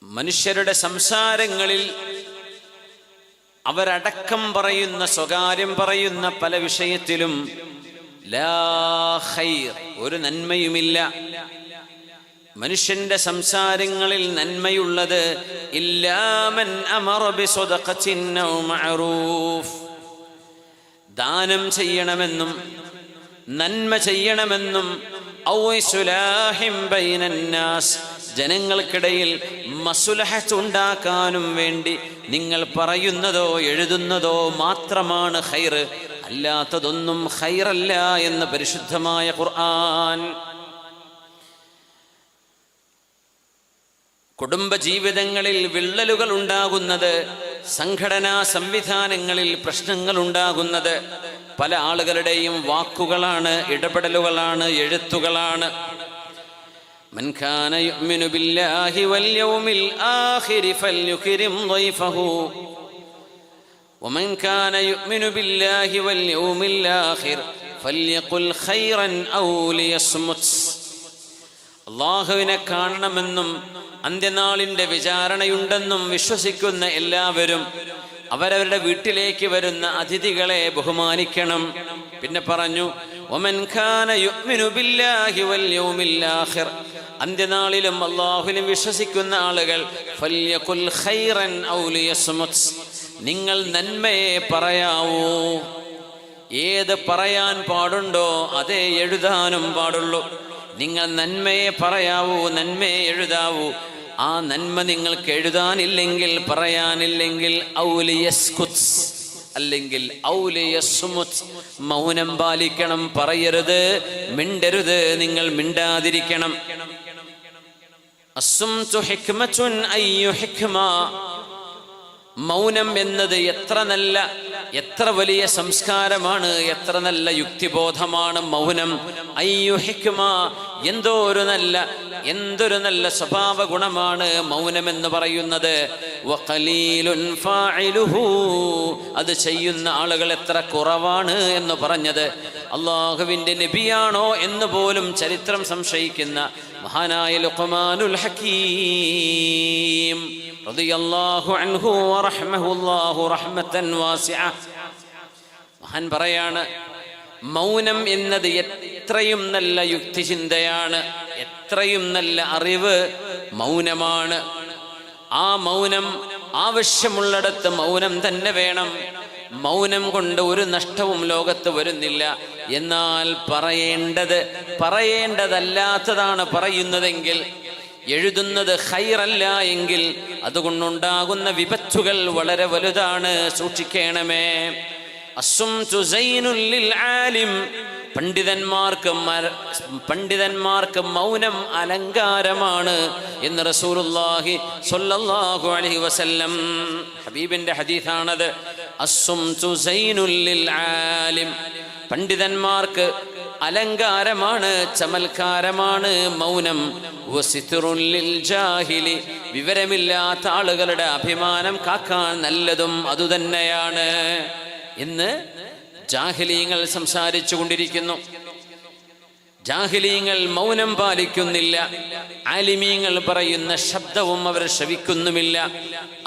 മനുഷ്യരുടെ സംസാരങ്ങളിൽ അവരടക്കം പറയുന്ന, സ്വകാര്യം പറയുന്ന പല വിഷയത്തിലും ലാ ഖൈർ, ഒരു നന്മയുമില്ല. മനുഷ്യന്റെ സംസാരങ്ങളിൽ നന്മയുള്ളത് ഇല്ലാ മൻ അമറ ബിസദഖത്തിൻ ഔ മഅറൂഫ്, ദാനം ചെയ്യണമെന്നും നന്മ ചെയ്യണമെന്നും, ഔ ഇസ്ലാഹിൻ ബൈനന്നാസ്, ജനങ്ങൾക്കിടയിൽ മസ്ലഹത്ത് ഉണ്ടാക്കാനും വേണ്ടി നിങ്ങൾ പറയുന്നതോ എഴുതുന്നതോ മാത്രമാണ് ഖൈർ, അല്ലാത്തതൊന്നും ഖൈറല്ല എന്ന് പരിശുദ്ധമായ ഖുർആൻ. കുടുംബജീവിതങ്ങളിൽ വിള്ളലുകൾ ഉണ്ടാകുന്നത്, സംഘടനാ സംവിധാനങ്ങളിൽ പ്രശ്നങ്ങൾ ഉണ്ടാകുന്നത് പല ആളുകളുടെയും വാക്കുകളാണ്, ഇടപെടലുകളാണ്, എഴുത്തുകളാണ്. മൻ കാന യുഅ്മിനു ബില്ലാഹി വൽ യൗമിൽ ആഖിരി ഫൽയുക്രിം ളൈഫഹു വമൻ കാന യുഅ്മിനു ബില്ലാഹി വൽ യൗമിൽ ആഖിർ ഫൽയഖുൽ ഖൈറൻ ഔ ലിയസ്മുത്. അല്ലാഹുവിനെ കാണണമെന്നും അന്ത്യനാളിന്റെ വിചാരണയുണ്ടെന്നും വിശ്വസിക്കുന്ന എല്ലാവരും അവരവരുടെ വീട്ടിലേക്ക് വരുന്ന അതിഥികളെ ബഹുമാനിക്കണം. പിന്നെ പറഞ്ഞു വമൻ കാന യുഅ്മിനു ബില്ലാഹി വൽ യൗമിൽ ആഖിർ, അന്ത്യനാളിലും അല്ലാഹുവിലും വിശ്വസിക്കുന്ന ആളുകൾ ഫൽയഖുൽ ഖൈറൻ ഔ ലിയസ്മുത്, നിങ്ങൾ നന്മയെ പറയാവൂ. ഏത് പറയാൻ പാടുണ്ടോ അതേ എഴുതാനും പാടുള്ളൂ. നിങ്ങൾ നന്മയെ പറയാവൂ, നന്മയെ എഴുതാവൂ. ആ നന്മ നിങ്ങൾക്ക് എഴുതാനില്ലെങ്കിൽ, പറയാനില്ലെങ്കിൽ ഔലിയസ്കുത്, അല്ലെങ്കിൽ ഔലിയസ്മുത്, മൗനം പാലിക്കണം, പറയരുത്, മിണ്ടരുത്, നിങ്ങൾ മിണ്ടാതിരിക്കണം. അസ്സുംതു ഹിക്മത്തുൻ അയ്യു ഹിക്മ, മൗനം എന്നത് എത്ര നല്ല എത്ര വലിയ സംസ്കാരമാണ്, എത്ര നല്ല യുക്തിബോധമാണ് മൗനം. അയ്യു ഹിക്മ, എന്തൊരു നല്ല സ്വഭാവ ഗുണമാണ് മൗനമെന്ന് പറയുന്നത്. വഖലീലുൻ ഫാഇലുഹു, അത് ചെയ്യുന്ന ആളുകൾ എത്ര കുറവാണ് എന്ന് പറഞ്ഞത്. അള്ളാഹുവിൻ്റെ നബിയാണോ എന്ന് പോലും ചരിത്രം സംശയിക്കുന്ന മഹാനായ ലുഖ്മാനുൽ ഹകീം റളിയല്ലാഹു അൻഹു വറഹ്മഹുല്ലാഹു റഹ്മത്തൻ വാസിഅ, മഹാൻ പറയാണ്, മൗനം എന്നത് എത്രയും നല്ല യുക്തിചിന്തയാണ്, എത്രയും നല്ല അറിവ് മൗനമാണ്. ആ മൗനം ആവശ്യമുള്ളിടത്ത് മൗനം തന്നെ വേണം. മൗനം കൊണ്ട് ഒരു നഷ്ടവും ലോകത്ത് വരുന്നില്ല. എന്നാൽ പറയേണ്ടതല്ലാത്തതാണ് പറയുന്നതെങ്കിൽ, എഴുതുന്നത് ഖൈറല്ല എങ്കിൽ അതുകൊണ്ടുണ്ടാകുന്ന വിപത്തുകൾ വളരെ വലുതാണ്. സൂക്ഷിക്കണമേ. അസ്സുംതു സൈനുൽ ലിൽ ആലിം, പണ്ഡിതന്മാർക്ക് മൗനം അലങ്കാരമാണ് എന്ന് റസൂലുള്ളാഹി സ്വല്ലല്ലാഹു അലൈഹി വസല്ലം, ഹബീബിന്റെ ഹദീസാണത്. അസ്സുംതു സൈനുൽ ലിൽ ആലിം, പണ്ഡിതന്മാർക്ക് അലങ്കാരമാണ്, ചമൽക്കാരമാണ് മൗനം. വസിത്റുൽ ലിൽ ജാഹിലി, വിവരമില്ലാത്ത ആളുകളുടെ അഭിമാനം കാക്കാൻ നല്ലതും അതുതന്നെയാണ് എന്ന് ജാഹിലീങ്ങൾ സംസാരിച്ചു കൊണ്ടിരിക്കുന്നു. ജാഹിലീങ്ങൾ മൗനം പാലിക്കുന്നില്ല. ആലിമീങ്ങൾ പറയുന്ന ശബ്ദവും അവർ ശ്രവിക്കുന്നുമില്ല.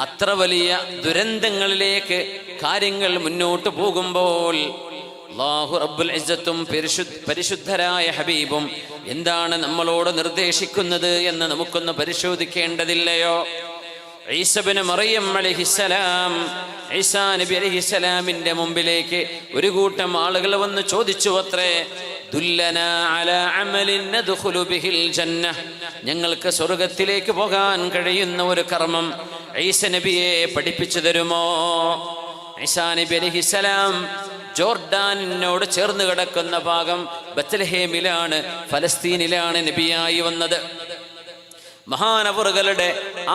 അത്ര വലിയ ദുരന്തങ്ങളിലേക്ക് കാര്യങ്ങൾ മുന്നോട്ട് പോകുമ്പോൾ അല്ലാഹു റബ്ബുൽ ഇസ്സത്തും പരിശുദ്ധരായ ഹബീബും എന്താണ് നമ്മളോട് നിർദ്ദേശിക്കുന്നത് എന്ന് നമുക്കൊന്ന് പരിശോധിക്കേണ്ടതില്ലയോ? ഈസാ ഇബ്നു മറിയം അലൈഹിസ്സലാം, ഈസാ നബി അലൈഹിസ്സലാമിന്റെ മുമ്പിലേക്ക് ഒരു കൂട്ടം ആളുകൾ വന്ന് ചോദിച്ചു അത്രേ, ദുല്ലനാ അലാ അമലിൻ നദ്ഖുലു ബിഹിൽ ജന്ന, ഞങ്ങൾക്ക് സ്വർഗ്ഗത്തിലേക്ക് പോകാൻ കഴിയുന്ന ഒരു കർമ്മം ഈസാ നബിയെ പഠിപ്പിച്ചു തരുമോ? ഈസാ നബി അലൈഹിസ്സലാം ജോർഡാനിനോട് ചേർന്ന് കിടക്കുന്ന ഭാഗം ബത്ലഹേമിലാണ്, ഫലസ്തീനിലാണ് നബിയായി വന്നത്. മഹാനവറുകളുടെ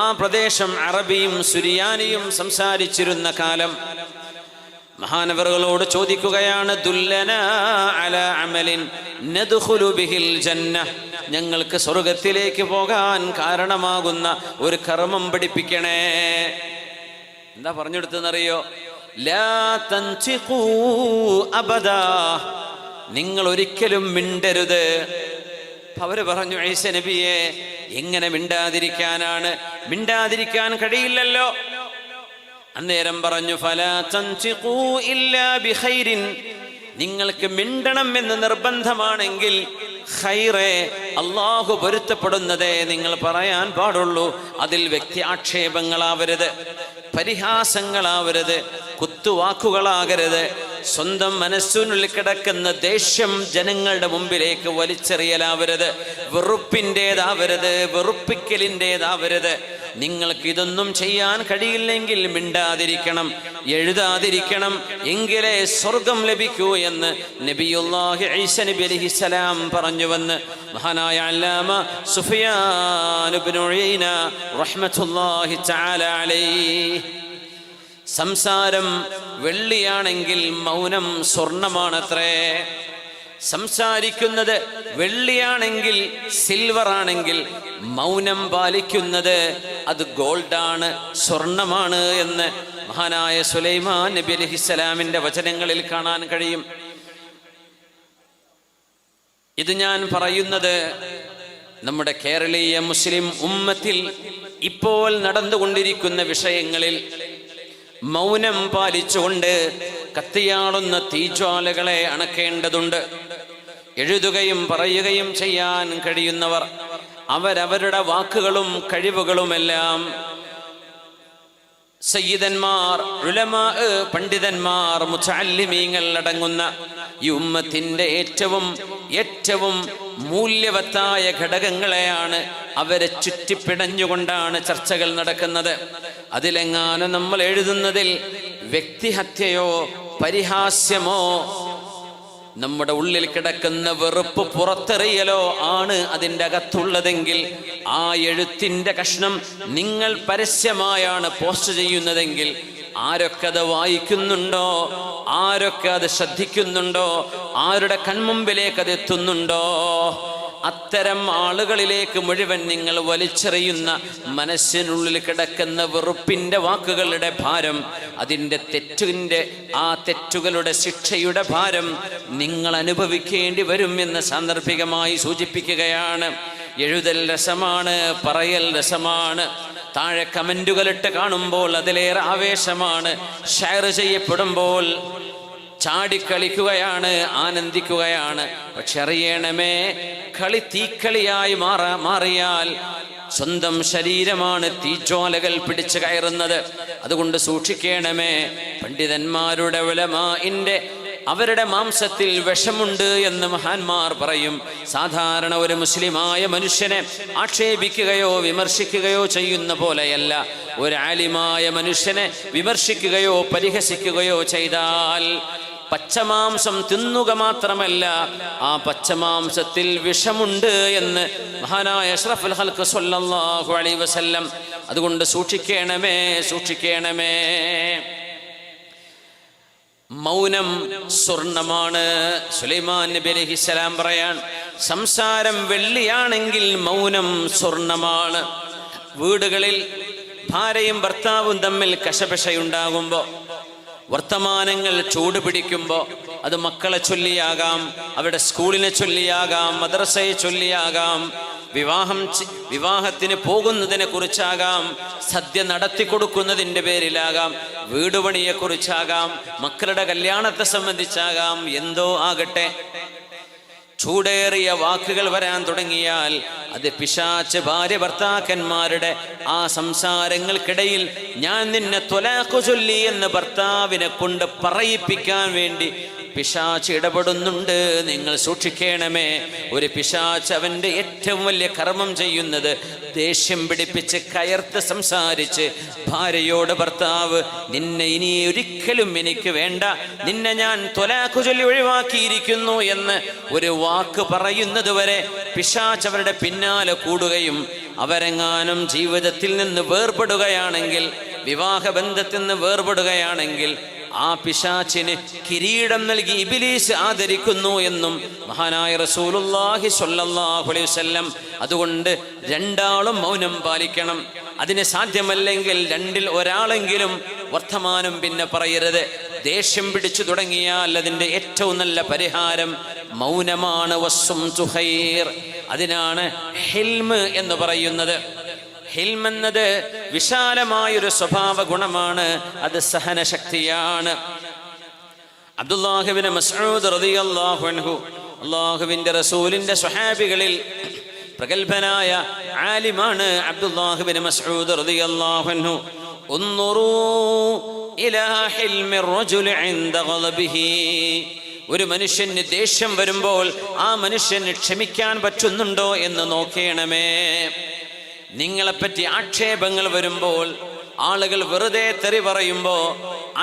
ആ പ്രദേശം അറബിയും സുരിയാനിയും സംസാരിച്ചിരുന്ന കാലം. മഹാനവറുകളോട് ചോദിക്കുകയാണ്, ദുല്ലനാ അലാ അമലിൻ നദ്ഖുലു ബിഹിൽ ജന്ന, ഞങ്ങൾക്ക് സ്വർഗ്ഗത്തിലേക്ക് പോകാൻ കാരണമാകുന്ന ഒരു കർമ്മം പഠിപ്പിക്കണേ. എന്താ പറഞ്ഞെടുത്തെന്നറിയോ? ലാ തൻതിഖൂ അബദാ, നിങ്ങൾ ഒരിക്കലും മിണ്ടരുത്. അവര് പറഞ്ഞു, ഈസാ നബിയെ എങ്ങനെ മിണ്ടാതിരിക്കാനാണ്? മിണ്ടാതിരിക്കാൻ കഴിയില്ലല്ലോ. അന്നേരം പറഞ്ഞു, ഫലാ തൻതിഖൂ ഇല്ലാ ബിഖൈരിൻ, നിങ്ങൾക്ക് മിണ്ടണം എന്ന് നിർബന്ധമാണെങ്കിൽ ഖൈറേ, അല്ലാഹു പൊരുത്തപ്പെടുന്നതേ നിങ്ങൾ പറയാൻ പാടുള്ളൂ. അതിൽ വ്യക്തി ആക്ഷേപങ്ങളാവരുത്, പരിഹാസങ്ങളാവരുത്, കുത്തുവാക്കുകളാകരുത്, സ്വന്തം മനസ്സിനുള്ളിൽ കിടക്കുന്ന ദേഷ്യം ജനങ്ങളുടെ മുമ്പിലേക്ക് വലിച്ചെറിയലാവരുത്, വെറുപ്പിൻ്റെതാവരുത്, വെറുപ്പിക്കലിൻ്റെതാവരുത്. നിങ്ങൾക്ക് ഇതൊന്നും ചെയ്യാൻ കഴിയില്ലെങ്കിൽ മിണ്ടാതിരിക്കണം, എഴുതാതിരിക്കണം, എങ്കിലേ സ്വർഗം ലഭിക്കൂ എന്ന് നബിയുല്ലാഹി ഈസാ നബി അലൈഹിസ്സലാം പറഞ്ഞുവെന്ന് മഹാനായ അല്ലാമ സുഫിയാൻ ഇബ്നു ഉയൈന റഹ്മത്തുള്ളാഹി തആല അലൈഹി. സംസാരം വെള്ളിയാണെങ്കിൽ മൗനം സ്വർണമാണത്രേ. സംസാരിക്കുന്നത് വെള്ളിയാണെങ്കിൽ, സിൽവർ ആണെങ്കിൽ മൗനം പാലിക്കുന്നത് അത് ഗോൾഡാണ്, സ്വർണമാണ് എന്ന് മഹാനായ സുലൈമാൻ നബി അലൈഹിസ്സലാമിന്റെ വചനങ്ങളിൽ കാണാൻ കഴിയും. ഇത് ഞാൻ പറയുന്നത് നമ്മുടെ കേരളീയ മുസ്ലിം ഉമ്മത്തിൽ ഇപ്പോൾ നടന്നുകൊണ്ടിരിക്കുന്ന വിഷയങ്ങളിൽ മൗനം പാലിച്ചുകൊണ്ട് കത്തിയാളുന്ന തീജ്വാലകളെ അണക്കേണ്ടതുണ്ട്. എഴുതുകയും പറയുകയും ചെയ്യാൻ കഴിയുന്നവർ അവരവരുടെ വാക്കുകളും കഴിവുകളുമെല്ലാം സയ്യിദന്മാർ, ഉലമാ, പണ്ഡിതന്മാർ, മുതഅല്ലിമീങ്ങൾ അടങ്ങുന്ന ഈ ഉമ്മത്തിന്റെ ഏറ്റവും മൂല്യവത്തായ ഘടകങ്ങളെയാണ് അവരെ ചുറ്റിപ്പിടഞ്ഞുകൊണ്ടാണ് ചർച്ചകൾ നടക്കുന്നത്. അതിലെങ്ങാനും നമ്മൾ എഴുതുന്നതിൽ വ്യക്തിഹത്യയോ പരിഹാസ്യമോ നമ്മുടെ ഉള്ളിൽ കിടക്കുന്ന വെറുപ്പ് പുറത്തെറിയലോ ആണ് അതിൻ്റെ അകത്തുള്ളതെങ്കിൽ, ആ എഴുത്തിൻ്റെ കഷ്ണം നിങ്ങൾ പരസ്യമായാണ് പോസ്റ്റ് ചെയ്യുന്നതെങ്കിൽ ആരൊക്കെ അത് വായിക്കുന്നുണ്ടോ, ആരൊക്കെ അത് ശ്രദ്ധിക്കുന്നുണ്ടോ, ആരുടെ കൺമുമ്പിലേക്ക് അത് എത്തുന്നുണ്ടോ, അത്തരം ആളുകളിലേക്ക് മുഴുവൻ നിങ്ങൾ വലിച്ചെറിയുന്ന മനസ്സിനുള്ളിൽ കിടക്കുന്ന വെറുപ്പിൻ്റെ വാക്കുകളുടെ ഭാരം, അതിൻ്റെ ആ തെറ്റുകളുടെ ശിക്ഷയുടെ ഭാരം നിങ്ങൾ അനുഭവിക്കേണ്ടി വരും എന്ന് സാന്ദർഭികമായി സൂചിപ്പിക്കുകയാണ്. എഴുതൽ രസമാണ്, പറയൽ രസമാണ്, താഴെ കമന്റുകളിട്ട് കാണുമ്പോൾ അതിലേറെ ആവേശമാണ്, ഷെയർ ചെയ്യപ്പെടുമ്പോൾ ചാടിക്കളിക്കുകയാണ്, ആനന്ദിക്കുകയാണ്. പക്ഷെ അറിയണമേ, കളി തീക്കളിയായി മാറിയാൽ സ്വന്തം ശരീരമാണ് തീജ്വാലകൾ പിടിച്ചു കയറുന്നത്. അതുകൊണ്ട് സൂക്ഷിക്കണമേ. പണ്ഡിതന്മാരുടെ ഉലമാഇന്റെ അവരുടെ മാംസത്തിൽ വിഷമുണ്ട് എന്ന് മഹാന്മാർ പറയും. സാധാരണ ഒരു മുസ്ലിമായ മനുഷ്യനെ ആക്ഷേപിക്കുകയോ വിമർശിക്കുകയോ ചെയ്യുന്ന പോലെയല്ല, ഒരു ആലിമായ മനുഷ്യനെ വിമർശിക്കുകയോ പരിഹസിക്കുകയോ ചെയ്താൽ പച്ചമാംസം തിന്നുക മാത്രമല്ല, ആ പച്ചമാംസത്തിൽ വിഷമുണ്ട് എന്ന് മഹാനായ അഷ്റഫുൽ ഖൽഖ് സ്വല്ലല്ലാഹു അലൈഹി വസല്ലം. അതുകൊണ്ട് സൂക്ഷിക്കണമേ, സൂക്ഷിക്കണമേ. മൗനം സ്വർണമാണ്. സുലൈമാൻ നബി അലൈഹിസ്സലാം പറയാൻ, സംസാരം വെള്ളിയാണെങ്കിൽ മൗനം സ്വർണമാണ്. വീടുകളിൽ ഭാര്യയും ഭർത്താവും തമ്മിൽ കശപശയുണ്ടാകുമ്പോൾ, വർത്തമാനങ്ങൾ ചൂട് പിടിക്കുമ്പോൾ, അത് മക്കളെ ചൊല്ലിയാകാം, അവരുടെ സ്കൂളിനെ ചൊല്ലിയാകാം, മദ്രസയെ ചൊല്ലിയാകാം, വിവാഹത്തിന് പോകുന്നതിനെ കുറിച്ചാകാം, സദ്യ നടത്തി കൊടുക്കുന്നതിൻ്റെ പേരിലാകാം, വീടുപണിയെ കുറിച്ചാകാം, മക്കളുടെ കല്യാണത്തെ സംബന്ധിച്ചാകാം, എന്തോ ആകട്ടെ, ചൂടേറിയ വാക്കുകൾ വരാൻ തുടങ്ങിയാൽ അത് പിശാച് ഭാര്യ ഭർത്താക്കന്മാരുടെ ആ സംസാരങ്ങൾക്കിടയിൽ ഞാൻ നിന്നെ ത്വലാഖ് ചൊല്ലി എന്ന് ഭർത്താവിനെ കൊണ്ട് പറയിപ്പിക്കാൻ വേണ്ടി പിശാച് ഇടപെടുന്നുണ്ട്. നിങ്ങൾ സൂക്ഷിക്കണമേ. ഒരു പിശാച് അവൻ്റെ ഏറ്റവും വലിയ കർമ്മം ചെയ്യുന്നത് ദേഷ്യം പിടിപ്പിച്ച് കയർത്ത് സംസാരിച്ച് ഭാര്യയോട്, ഭർത്താവ് നിന്നെ ഇനി ഒരിക്കലും എനിക്ക് വേണ്ട, നിന്നെ ഞാൻ ത്വലാഖ് ചൊല്ലി ഒഴിവാക്കിയിരിക്കുന്നു എന്ന് ഒരു വാക്ക് പറയുന്നത് വരെ പിശാച് അവരുടെ പിന്നാലെ കൂടുകയും അവരെങ്ങാനും ജീവിതത്തിൽ നിന്ന് വേർപെടുകയാണെങ്കിൽ, വിവാഹബന്ധത്തിൽ നിന്ന് വേർപെടുകയാണെങ്കിൽ ആ പിശാചിന് കിരീടം നൽകി ഇബ്ലീസ് ആദരിക്കുന്നു എന്നും മഹാനായ റസൂലുള്ളാഹി സ്വല്ലല്ലാഹു അലൈഹി വസല്ലം. അതുകൊണ്ട് രണ്ടാളും മൗനം പാലിക്കണം. അതിന് സാധ്യമല്ലെങ്കിൽ രണ്ടിൽ ഒരാളെങ്കിലും വർത്തമാനം പിന്നെ പറയരുത്. ദേഷ്യം പിടിച്ചു തുടങ്ങിയാൽ അതിൻ്റെ ഏറ്റവും നല്ല പരിഹാരം മൗനമാണ്. വസ്സുംതു ഖൈർ. അതിനാണ് ഹിൽമ് എന്ന് പറയുന്നത്. ഹിൽം എന്നത് വിശാലമായൊരു സ്വഭാവ ഗുണമാണ്, അത് സഹനശക്തിയാണ്. അബ്ദുല്ലാഹി ഇബ്നു മസ്ഊദ് റളിയല്ലാഹു അൻഹു, അല്ലാഹുവിൻ്റെ റസൂലിൻ്റെ സ്വഹാബികളിൽ പ്രഗൽഭനായ ആലിമാണ് അബ്ദുല്ലാഹി ഇബ്നു മസ്ഊദ് റളിയല്ലാഹു അൻഹു. ഉൻറുൂ ഇലാ ഹിൽമിർ റജുലി ഇൻദ ഗളബിഹി. ഒരു മനുഷ്യന് ദേഷ്യം വരുമ്പോൾ ആ മനുഷ്യന് ക്ഷമിക്കാൻ പറ്റുന്നുണ്ടോ എന്ന് നോക്കണമേ. നിങ്ങളെപ്പറ്റി ആക്ഷേപങ്ങൾ വരുമ്പോൾ, ആളുകൾ വെറുതെ തെറി പറയുമ്പോൾ,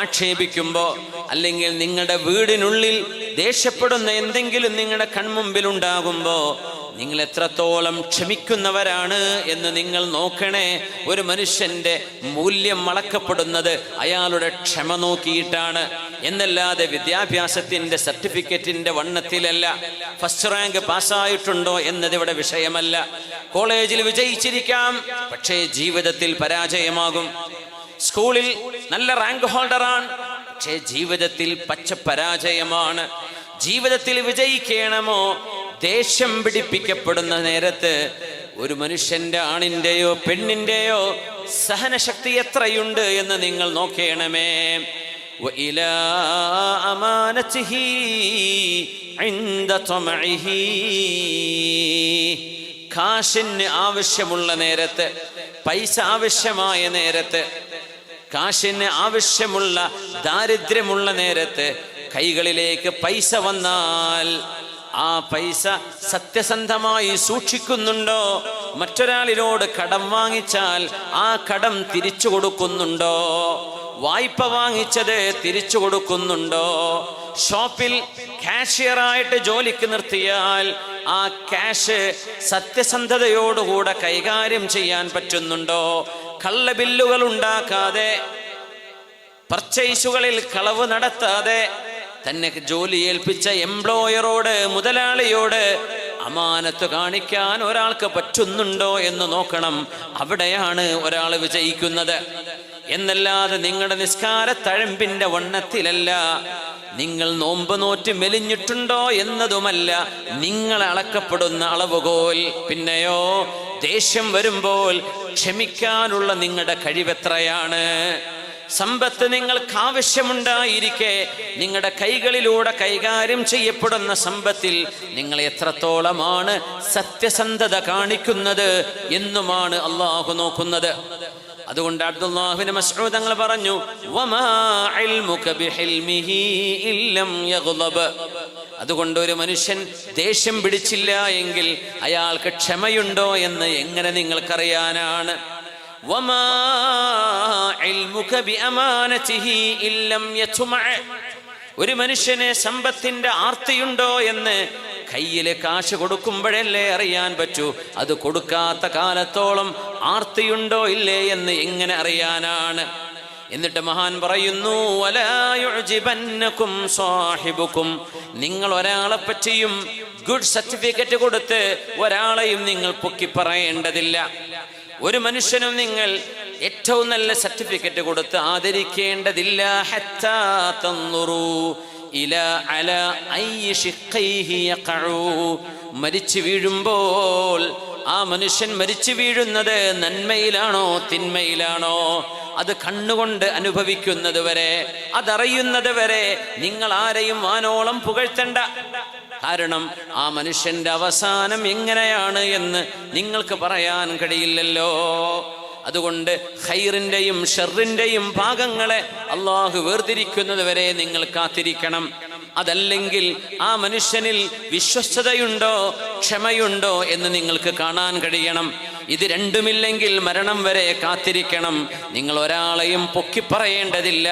ആക്ഷേപിക്കുമ്പോൾ, അല്ലെങ്കിൽ നിങ്ങളുടെ വീടിനുള്ളിൽ ദേഷ്യപ്പെടുന്ന എന്തെങ്കിലും നിങ്ങളുടെ കൺമുമ്പിൽ ഉണ്ടാകുമ്പോൾ നിങ്ങൾ എത്രത്തോളം ക്ഷമിക്കുന്നവരാണ് എന്ന് നിങ്ങൾ നോക്കണേ. ഒരു മനുഷ്യന്റെ മൂല്യം അളക്കപ്പെടുന്നത് അയാളുടെ ക്ഷമ നോക്കിയിട്ടാണ് എന്നല്ലാതെ വിദ്യാഭ്യാസത്തിന്റെ സർട്ടിഫിക്കറ്റിന്റെ വണ്ണത്തിലല്ല. ഫസ്റ്റ് റാങ്ക് പാസ്സായിട്ടുണ്ടോ എന്നതിവിടെ വിഷയമല്ല. കോളേജിൽ വിജയിച്ചിരിക്കാം, പക്ഷേ ജീവിതത്തിൽ പരാജയമാകും. സ്കൂളിൽ നല്ല റാങ്ക് ഹോൾഡറാണ്, പക്ഷേ ജീവിതത്തിൽ പച്ച പരാജയമാണ്. ജീവിതത്തിൽ വിജയിക്കണമോ, ദേഷ്യം പിടിപ്പിക്കപ്പെടുന്ന നേരത്ത് ഒരു മനുഷ്യന്റെ, ആണിന്റെയോ പെണ്ണിന്റെയോ സഹനശക്തി എത്രയുണ്ട് എന്ന് നിങ്ങൾ നോക്കണമേ. വഇലാ അമാനതിഹി ഇൻദ തമഇഹി. കാശിന് ആവശ്യമുള്ള നേരത്ത്, പൈസ ആവശ്യമായ നേരത്ത്, കാശിന് ആവശ്യമുള്ള ദാരിദ്ര്യമുള്ള നേരത്ത് കൈകളിലേക്ക് പൈസ വന്നാൽ ആ പൈസ സത്യസന്ധമായി സൂക്ഷിക്കുന്നുണ്ടോ? മറ്റൊരാളിനോട് കടം വാങ്ങിച്ചാൽ ആ കടം തിരിച്ചു കൊടുക്കുന്നുണ്ടോ? വായ്പ വാങ്ങിച്ചത് തിരിച്ചു കൊടുക്കുന്നുണ്ടോ? ഷോപ്പിൽ കാഷ്യറായിട്ട് ജോലിക്ക് നിർത്തിയാൽ ആ ക്യാഷ് സത്യസന്ധതയോടുകൂടെ കൈകാര്യം ചെയ്യാൻ പറ്റുന്നുണ്ടോ? കള്ളബില്ലുകൾ ഉണ്ടാക്കാതെ പർച്ചേസുകളിൽ കളവ് നടത്താതെ തന്നെ ജോലി ഏൽപ്പിച്ച എംപ്ലോയറോട്, മുതലാളിയോട് അമാനത്ത് കാണിക്കാൻ ഒരാൾക്ക് പറ്റുന്നുണ്ടോ എന്ന് നോക്കണം. അവിടെയാണ് ഒരാൾ വിജയിക്കുന്നത്. എന്നല്ലാതെ നിങ്ങളുടെ നിസ്കാര തഴമ്പിന്റെ വണ്ണത്തിലല്ല, നിങ്ങൾ നോമ്പ് നോറ്റ് മെലിഞ്ഞിട്ടുണ്ടോ എന്നതുമല്ല നിങ്ങൾ അളക്കപ്പെടുന്ന അളവുകോൽ. പിന്നെയോ ദേഷ്യം വരുമ്പോൾ ക്ഷമിക്കാനുള്ള നിങ്ങളുടെ കഴിവെത്രയാണ്? സമ്പത്ത് നിങ്ങൾക്ക് ആവശ്യമുണ്ടായിരിക്കെ നിങ്ങളുടെ കൈകളിലൂടെ കൈകാര്യം ചെയ്യപ്പെടുന്ന സമ്പത്തിൽ നിങ്ങൾ എത്രത്തോളമാണ് സത്യസന്ധത കാണിക്കുന്നത് എന്നുമാണ് അള്ളാഹു നോക്കുന്നത്. അതുകൊണ്ട് അബ്ദുല്ലാഹ് ഇബ്നു മസ്ഊദ് തങ്ങൾ പറഞ്ഞു, വമാ ഇൽമുക ബിഹിൽമിഹി ഇല്ലം യഗ്ളബ്. അതുകൊണ്ട് ഒരു മനുഷ്യൻ ദേഷ്യം പിടിച്ചില്ല എങ്കിൽ അയാൾക്ക് ക്ഷമയുണ്ടോ എന്ന് എങ്ങനെ നിങ്ങൾക്കറിയാനാണ്? വമാ ഇൽമുക ബിഅമാനതിഹി ഇല്ലം യത്മഅ. ഒരു മനുഷ്യന് സമ്പത്തിന്റെ ആർത്തിയുണ്ടോ എന്ന് കയ്യിലെ കാശ് കൊടുക്കുമ്പോഴല്ലേ അറിയാൻ പറ്റൂ. അത് കൊടുക്കാത്ത കാലത്തോളം ആർത്തിയുണ്ടോ ഇല്ലേ എന്ന് എങ്ങനെ അറിയാനാണ്? എന്നിട്ട് മഹാൻ പറയുന്നു, വലാ യുഅ്ജിബന്നകും സാഹിബുക്കും. നിങ്ങൾ ഒരാളെ പറ്റിയും ഗുഡ് സർട്ടിഫിക്കറ്റ് കൊടുത്ത് ഒരാളെയും നിങ്ങൾ പൊക്കി പറയേണ്ടതില്ല. ഒരു മനുഷ്യനും നിങ്ങൾ ഏറ്റവും നല്ല സർട്ടിഫിക്കറ്റ് കൊടുത്ത് ആദരിക്കേണ്ടതില്ല. ഹത്താ തൻദുറൂ ഇലാ അലാ അയ്യി ശിഖൈഹി യഖഉ. മരിച്ചു വീഴുമ്പോൾ ആ മനുഷ്യൻ മരിച്ചു വീഴുന്നത് നന്മയിലാണോ തിന്മയിലാണോ അത് കണ്ണുകൊണ്ട് അനുഭവിക്കുന്നത് വരെ, അതറിയുന്നത് വരെ നിങ്ങൾ ആരെയും വാനോളം പുകഴ്ത്തണ്ട. കാരണം ആ മനുഷ്യന്റെ അവസാനം എങ്ങനെയാണ് എന്ന് നിങ്ങൾക്ക് പറയാൻ കഴിയില്ലല്ലോ. അതുകൊണ്ട് ഖൈറിന്റെയും ഷർറിന്റെയും ഭാഗങ്ങളെ അള്ളാഹു വേർതിരിക്കുന്നത് വരെ നിങ്ങൾ കാത്തിരിക്കണം. അതല്ലെങ്കിൽ ആ മനുഷ്യനിൽ വിശ്വസ്തതയുണ്ടോ ക്ഷമയുണ്ടോ എന്ന് നിങ്ങൾക്ക് കാണാൻ കഴിയണം. ഇത് രണ്ടുമില്ലെങ്കിൽ മരണം വരെ കാത്തിരിക്കണം. നിങ്ങൾ ഒരാളെയും പൊക്കിപ്പറയേണ്ടതില്ല.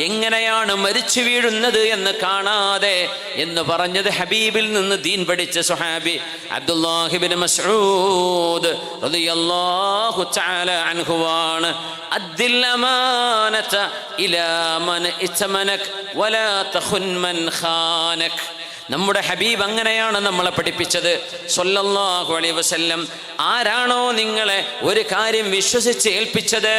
എങ്ങനെയാണ് മരിച്ചു വീഴുന്നത് എന്ന് കാണാതെ എന്ന് പറഞ്ഞത് ഹബീബിൽ നിന്ന് ദീൻ പഠിച്ച സ്വഹാബി അബ്ദുല്ലാഹ് ഇബ്നു മസ്ഊദ് റളിയല്ലാഹു തആല അൻഹുവാണ്. അദ്ദിൽ അമാനത ഇലാ മൻ ഇതമനക വലാ തഖുൻ മൻ ഖാനക. നമ്മുടെ ഹബീബ് അങ്ങനെയാണ് നമ്മളെ പഠിപ്പിച്ചത് സ്വല്ലല്ലാഹു അലൈഹി വസല്ലം. ആരാണോ നിങ്ങളെ ഒരു കാര്യം വിശ്വസിച്ച് ഏൽപ്പിച്ചത്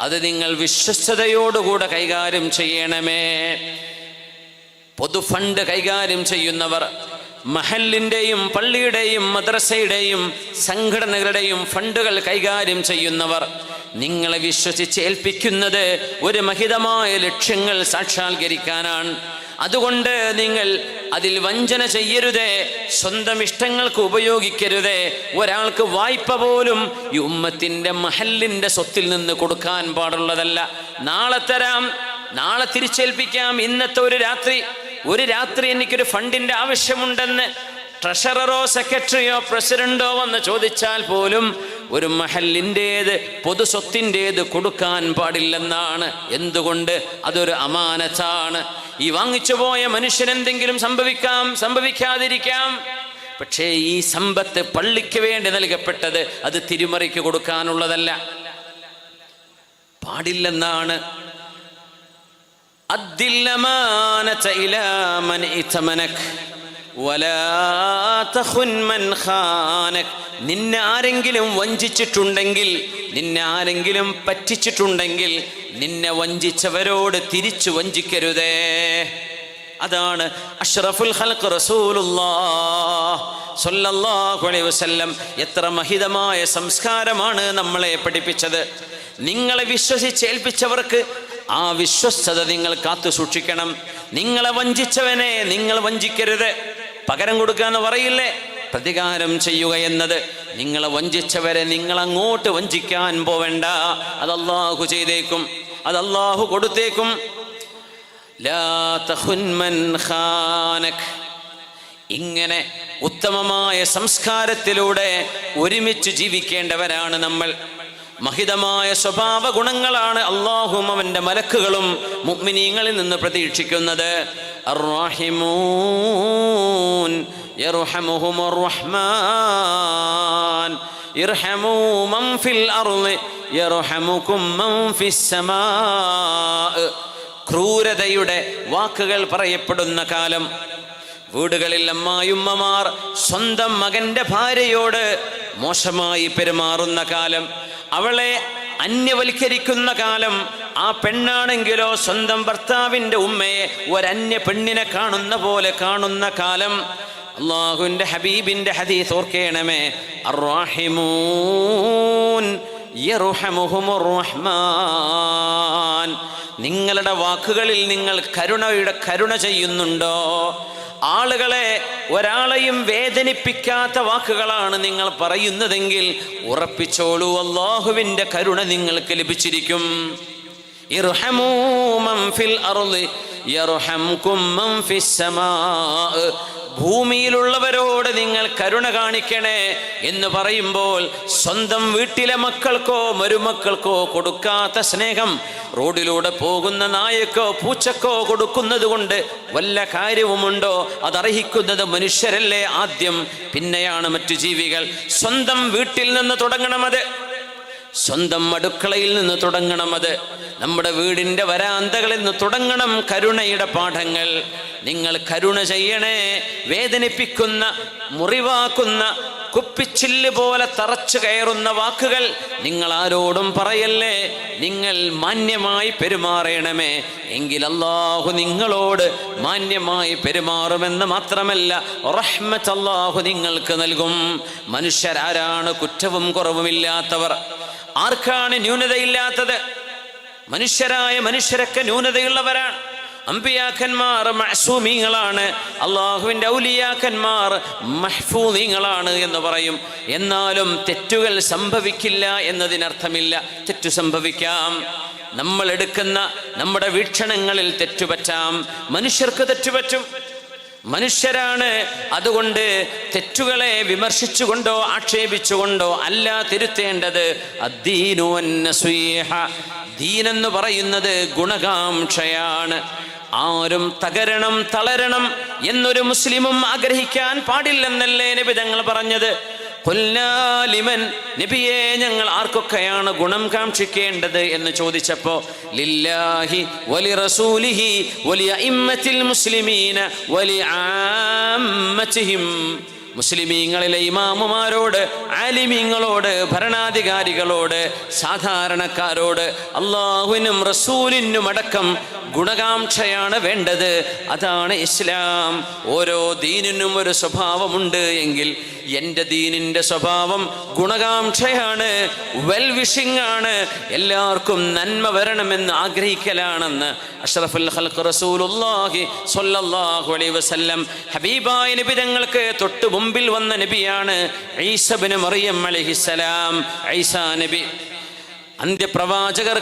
അത് നിങ്ങൾ വിശ്വസ്തയോടുകൂടെ കൈകാര്യം ചെയ്യണമേ. പൊതു ഫണ്ട് കൈകാര്യം ചെയ്യുന്നവർ, മഹല്ലിൻ്റെയും പള്ളിയുടെയും മദ്രസയുടെയും സംഘടനകളുടെയും ഫണ്ടുകൾ കൈകാര്യം ചെയ്യുന്നവർ, നിങ്ങളെ വിശ്വസിച്ച് ഏൽപ്പിക്കുന്നത് ഒരു മഹിതമായ ലക്ഷ്യങ്ങൾ സാക്ഷാത്കരിക്കാനാണ്. അതുകൊണ്ട് നിങ്ങൾ അതിൽ വഞ്ചന ചെയ്യരുതേ, സ്വന്തം ഇഷ്ടങ്ങൾക്ക് ഉപയോഗിക്കരുതേ. ഒരാൾക്ക് വായ്പ പോലും ഈ ഉമ്മത്തിൻ്റെ മഹല്ലിൻ്റെ സ്വത്തിൽ നിന്ന് കൊടുക്കാൻ പാടുള്ളതല്ല. നാളെ തരാം, നാളെ തിരിച്ചേൽപ്പിക്കാം, ഇന്നത്തെ ഒരു രാത്രി എനിക്കൊരു ഫണ്ടിൻ്റെ ആവശ്യമുണ്ടെന്ന് ട്രഷററോ സെക്രട്ടറിയോ പ്രസിഡന്റോ വന്ന് ചോദിച്ചാൽ പോലും ഒരു മഹല്ലിൻ്റേത് പൊതു സ്വത്തിൻ്റേത് കൊടുക്കാൻ പാടില്ലെന്നാണ്. എന്തുകൊണ്ട്? അതൊരു അമാനത്താണ്. ഈ വാങ്ങിച്ചു പോയ മനുഷ്യനെന്തെങ്കിലും സംഭവിക്കാതിരിക്കാം. പക്ഷേ ഈ സമ്പത്ത് പള്ളിക്ക് വേണ്ടി നൽകപ്പെട്ടത് അത് തിരുമറിക്ക് കൊടുക്കാനുള്ളതല്ല, പാടില്ലെന്നാണ്. അദ്ദിൽ അമാനത ഇലാ മൻ ഇതമനക വലാ തഖുൻ മൻ ഖാനക. നിന്നെ ആരെങ്കിലും വഞ്ചിച്ചിട്ടുണ്ടെങ്കിൽ, നിന്നെ ആരെങ്കിലും പറ്റിച്ചിട്ടുണ്ടെങ്കിൽ നിന്നെ വഞ്ചിച്ചവരോട് തിരിച്ചു വഞ്ചിക്കരുതേ. അതാണ് അഷ്റഫുൽ ഖൽഖ് റസൂലുള്ളാഹ് സ്വല്ലല്ലാഹു അലൈഹി വസല്ലം എത്ര മഹിതമായ സംസ്കാരമാണ് നമ്മളെ പഠിപ്പിച്ചത്. നിങ്ങളെ വിശ്വസിച്ചേൽപ്പിച്ചവർക്ക് ആ വിശ്വസ്തത നിങ്ങൾ കാത്തു സൂക്ഷിക്കണം. നിങ്ങളെ വഞ്ചിച്ചവനെ നിങ്ങൾ വഞ്ചിക്കരുത്. പകരം കൊടുക്കുക എന്ന് പറയില്ലേ, പ്രതികാരം ചെയ്യുക എന്നത്. നിങ്ങളെ വഞ്ചിച്ചവരെ നിങ്ങൾ അങ്ങോട്ട് വഞ്ചിക്കാൻ പോവേണ്ട. അത് അല്ലാഹു ചെയ്തേക്കും, അത് അല്ലാഹു കൊടുത്തേക്കും. ലാ തഖുൻ മൻ ഖാനക. ഇങ്ങനെ ഉത്തമമായ സംസ്കാരത്തിലൂടെ ഒരുമിച്ച് ജീവിക്കേണ്ടവരാണ് നമ്മൾ. മഹിതമായ സ്വഭാവ ഗുണങ്ങളാണ് അല്ലാഹുവും അവന്റെ മലക്കുകളും മുഅ്മിനീങ്ങളിൽ നിന്ന് പ്രതീക്ഷിക്കുന്നത്. അർറഹിമൂൻ യർഹമുഹുമുർ റഹ്മാൻ ഇർഹമൂ മൻ ഫിൽ അർളി യർഹമുകും മൻ ഫിസ്സമാ. ക്രൂരതയുടെ വാക്കുകൾ പറയപ്പെടുന്ന കാലം, വീടുകളിൽ അമ്മായിമ്മമാർ സ്വന്തം മകന്റെ ഭാര്യയോട് മോശമായി പെരുമാറുന്ന കാലം, അവളെ അന്യവൽക്കരിക്കുന്ന കാലം, ആ പെണ്ണാണെങ്കിലോ സ്വന്തം ഭർത്താവിൻ്റെ ഉമ്മയെ ഒരന്യ പെണ്ണിനെ കാണുന്ന പോലെ കാണുന്ന കാലം. അല്ലാഹുവിൻ്റെ ഹബീബിൻ്റെ ഹദീസ് ഓർക്കേണമേ, അർറാഹിമൂൻ യർഹമുഹുമുർ റഹ്മാൻ. നിങ്ങളുടെ വാക്കുകളിൽ നിങ്ങൾ കരുണ ചെയ്യുന്നുണ്ടോ? ആളുകളെ, ഒരാളെയും വേദനിപ്പിക്കാത്ത വാക്കുകളാണ് നിങ്ങൾ പറയുന്നതെങ്കിൽ ഉറപ്പിച്ചോളൂ, അല്ലാഹുവിൻ്റെ കരുണ നിങ്ങൾക്ക് ലഭിച്ചിരിക്കും. ഇർഹമൂ മൻ ഫിൽ അർളി യർഹംകും മൻ ഫിസ്സമാ. ഭൂമിയിലുള്ളവരോട് നിങ്ങൾ കരുണ കാണിക്കണേ എന്ന് പറയുമ്പോൾ സ്വന്തം വീട്ടിലെ മക്കൾക്കോ മരുമക്കൾക്കോ കൊടുക്കാത്ത സ്നേഹം റോഡിലൂടെ പോകുന്ന നായക്കോ പൂച്ചക്കോ കൊടുക്കുന്നത് കൊണ്ട് വല്ല കാര്യവുമുണ്ടോ? അതർഹിക്കുന്നത് മനുഷ്യരല്ലേ ആദ്യം, പിന്നെയാണ് മറ്റു ജീവികൾ. സ്വന്തം വീട്ടിൽ നിന്ന് തുടങ്ങണമത്, സ്വന്തം അടുക്കളയിൽ നിന്ന് തുടങ്ങണമത്, നമ്മുടെ വീടിൻ്റെ വരാന്തകളിൽ നിന്ന് തുടങ്ങണം കരുണയുടെ പാഠങ്ങൾ. നിങ്ങൾ കരുണ ചെയ്യണേ. വേദനിപ്പിക്കുന്ന, മുറിവാക്കുന്ന, കുപ്പിച്ചില്ല് പോലെ തറച്ചു കയറുന്ന വാക്കുകൾ നിങ്ങൾ ആരോടും പറയല്ലേ. നിങ്ങൾ മാന്യമായി പെരുമാറണമേ, എങ്കിൽ അല്ലാഹു നിങ്ങളോട് മാന്യമായി പെരുമാറുമെന്ന് മാത്രമല്ല റഹ്മത്ത് അല്ലാഹു നിങ്ങൾക്ക് നൽകും. മനുഷ്യരാരാണ് കുറ്റവും കുറവുമില്ലാത്തവർ? ആർക്കാണ് ന്യൂനതയില്ലാത്തത്? മനുഷ്യരായ മനുഷ്യരൊക്കെ ന്യൂനതയുള്ളവരാണ്. അമ്പിയാക്കന്മാർ മഅ്സൂമീങ്ങളാണ്, അള്ളാഹുവിൻ്റെ ഔലിയാക്കന്മാർ മഹ്ഫൂദീങ്ങളാണ് എന്ന് പറയും. എന്നാലും തെറ്റുകൾ സംഭവിക്കില്ല എന്നതിനർത്ഥമില്ല. തെറ്റു സംഭവിക്കാം. നമ്മൾ എടുക്കുന്ന നമ്മുടെ വീക്ഷണങ്ങളിൽ തെറ്റുപറ്റാം. മനുഷ്യർക്ക് തെറ്റുപറ്റും, മനുഷ്യരാണ്. അതുകൊണ്ട് തെറ്റുകളെ വിമർശിച്ചുകൊണ്ടോ ആക്ഷേപിച്ചുകൊണ്ടോ അല്ല തിരുത്തേണ്ടത്. അദ്ദീനു വന്നസീഹ. ദീനെന്ന് പറയുന്നത് ഗുണകാംക്ഷയാണ്. ആരും തകരണം തളരണം എന്നൊരു മുസ്ലിമും ആഗ്രഹിക്കാൻ പാടില്ലെന്നല്ലേ നബി തങ്ങൾ പറഞ്ഞത്. ലിമൻ, നബിയെ ഞങ്ങൾ ആർക്കൊക്കെയാണ് ഗുണം കാക്ഷിക്കേണ്ടത് എന്ന് ചോദിച്ചപ്പോ ലില്ലാഹി വലി റസൂലിഹി വലി അഇമ്മത്തിൽ മുസ്ലിമീന വലി ആമ്മതിഹിം. മുസ്ലിമീങ്ങളിലെ ഇമാമുമാരോട്, ആലിമീങ്ങളോട്, ഭരണാധികാരികളോട്, സാധാരണക്കാരോട്, അള്ളാഹുവിനും റസൂലിനും അടക്കം ഗുണകാംക്ഷയാണ് വേണ്ടത്. അതാണ് ഇസ്ലാം. ഓരോ ദീനിനും ഒരു സ്വഭാവമുണ്ട് എങ്കിൽ എൻ്റെ ദീനിൻ്റെ സ്വഭാവം ഗുണകാംക്ഷയാണ്, വെൽവിഷിംഗ് ആണ്, എല്ലാവർക്കും നന്മ വരണമെന്ന് ആഗ്രഹിക്കലാണെന്ന് അഷ്റഫുൽ ഖൽഖ് റസൂലുള്ളാഹി സ്വല്ലല്ലാഹു അലൈഹി വസല്ലം ഹബീബായ നബി തങ്ങൾക്ക് തൊട്ട് മുമ്പിൽ വന്ന നബിയാണ് ഈസ ഇബ്നു മറിയം അലൈഹിസ്സലാം. ഈസാ നബി അന്ത്യപ്രവാചകർ